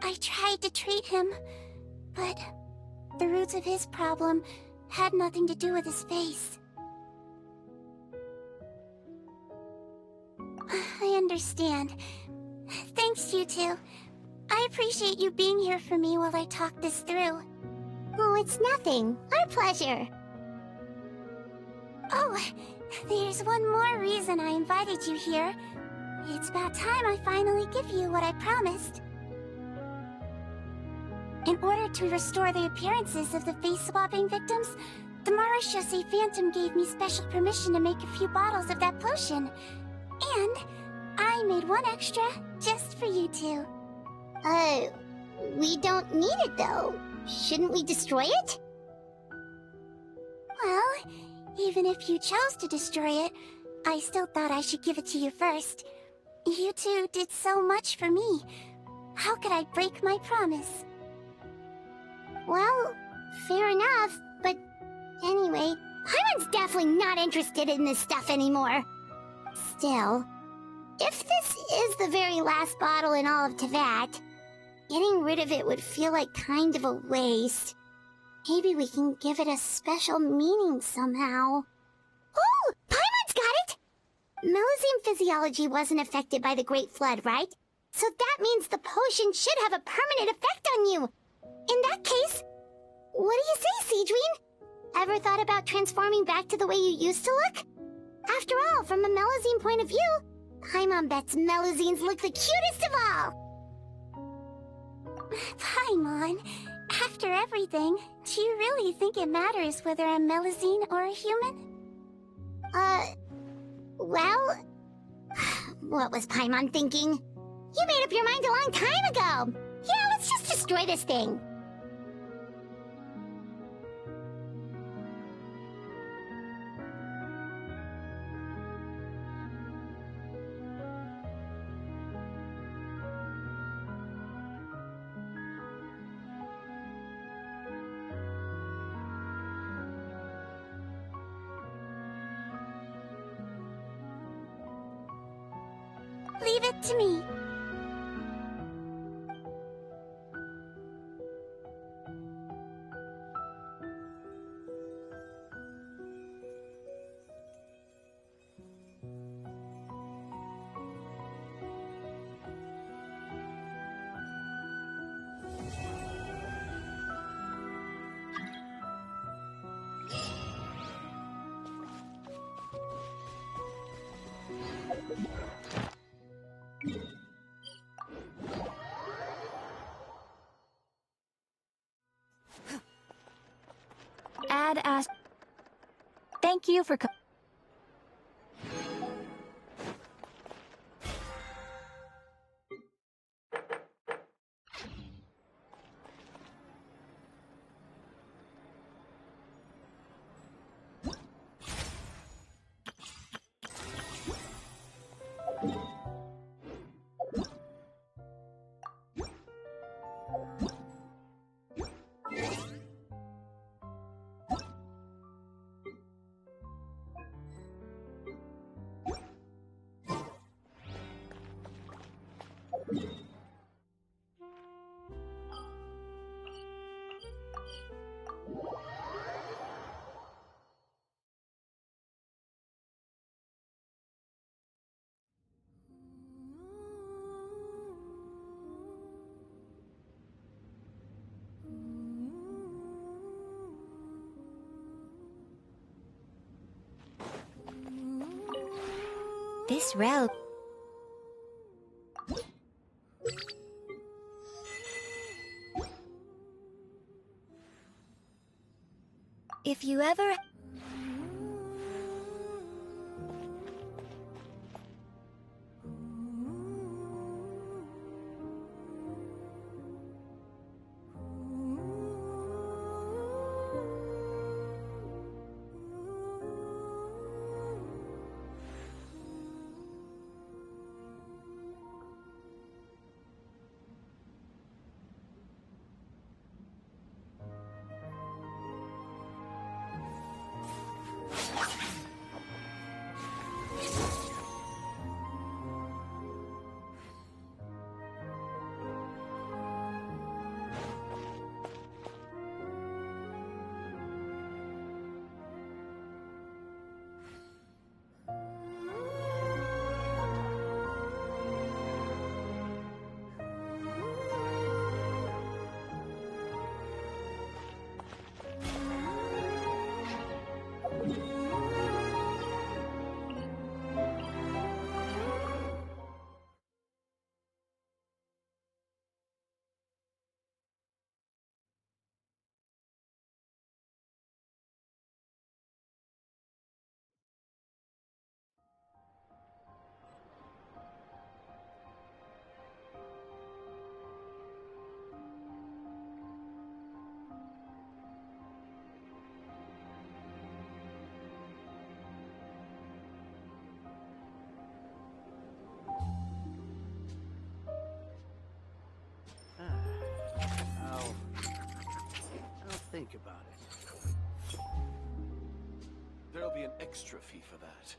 I tried to treat him, but the roots of his problem had nothing to do with his face. I understand. Thanks, you two. I appreciate you being here for me while I talk this through. Oh, it's nothing. Our pleasure. Oh, there's one more reason I invited you here. It's about time I finally give you what I promised. In order to restore the appearances of the face-swapping victims, the Marashose Phantom gave me special permission to make a few bottles of that potion. And I made one extra just for you two. We don't need it though. Shouldn't we destroy it? Well, even if you chose to destroy it, I still thought I should give it to you first. You two did so much for me. How could I break my promise? Well, fair enough, but anyway, Paimon's definitely not interested in this stuff anymore. Still, if this is the very last bottle in all of Teyvat, getting rid of it would feel like kind of a waste. Maybe we can give it a special meaning somehow. Oh! Paimon's got it! Melazine physiology wasn't affected by the Great Flood, right? So that means the potion should have a permanent effect on you. In that case, what do you say, Sigewinne? Ever thought about transforming back to the way you used to look? After all, from a Melazine point of view, Paimon bets Melazines look the cutest of all. Paimon, after everything, do you really think it matters whether I'm Melazine or a human? Well, what was Paimon thinking? You made up your mind a long time ago. Yeah, let's just destroy this thing. Leave it to me. Thank you for this route. If you ever... Think about it. There'll be an extra fee for that.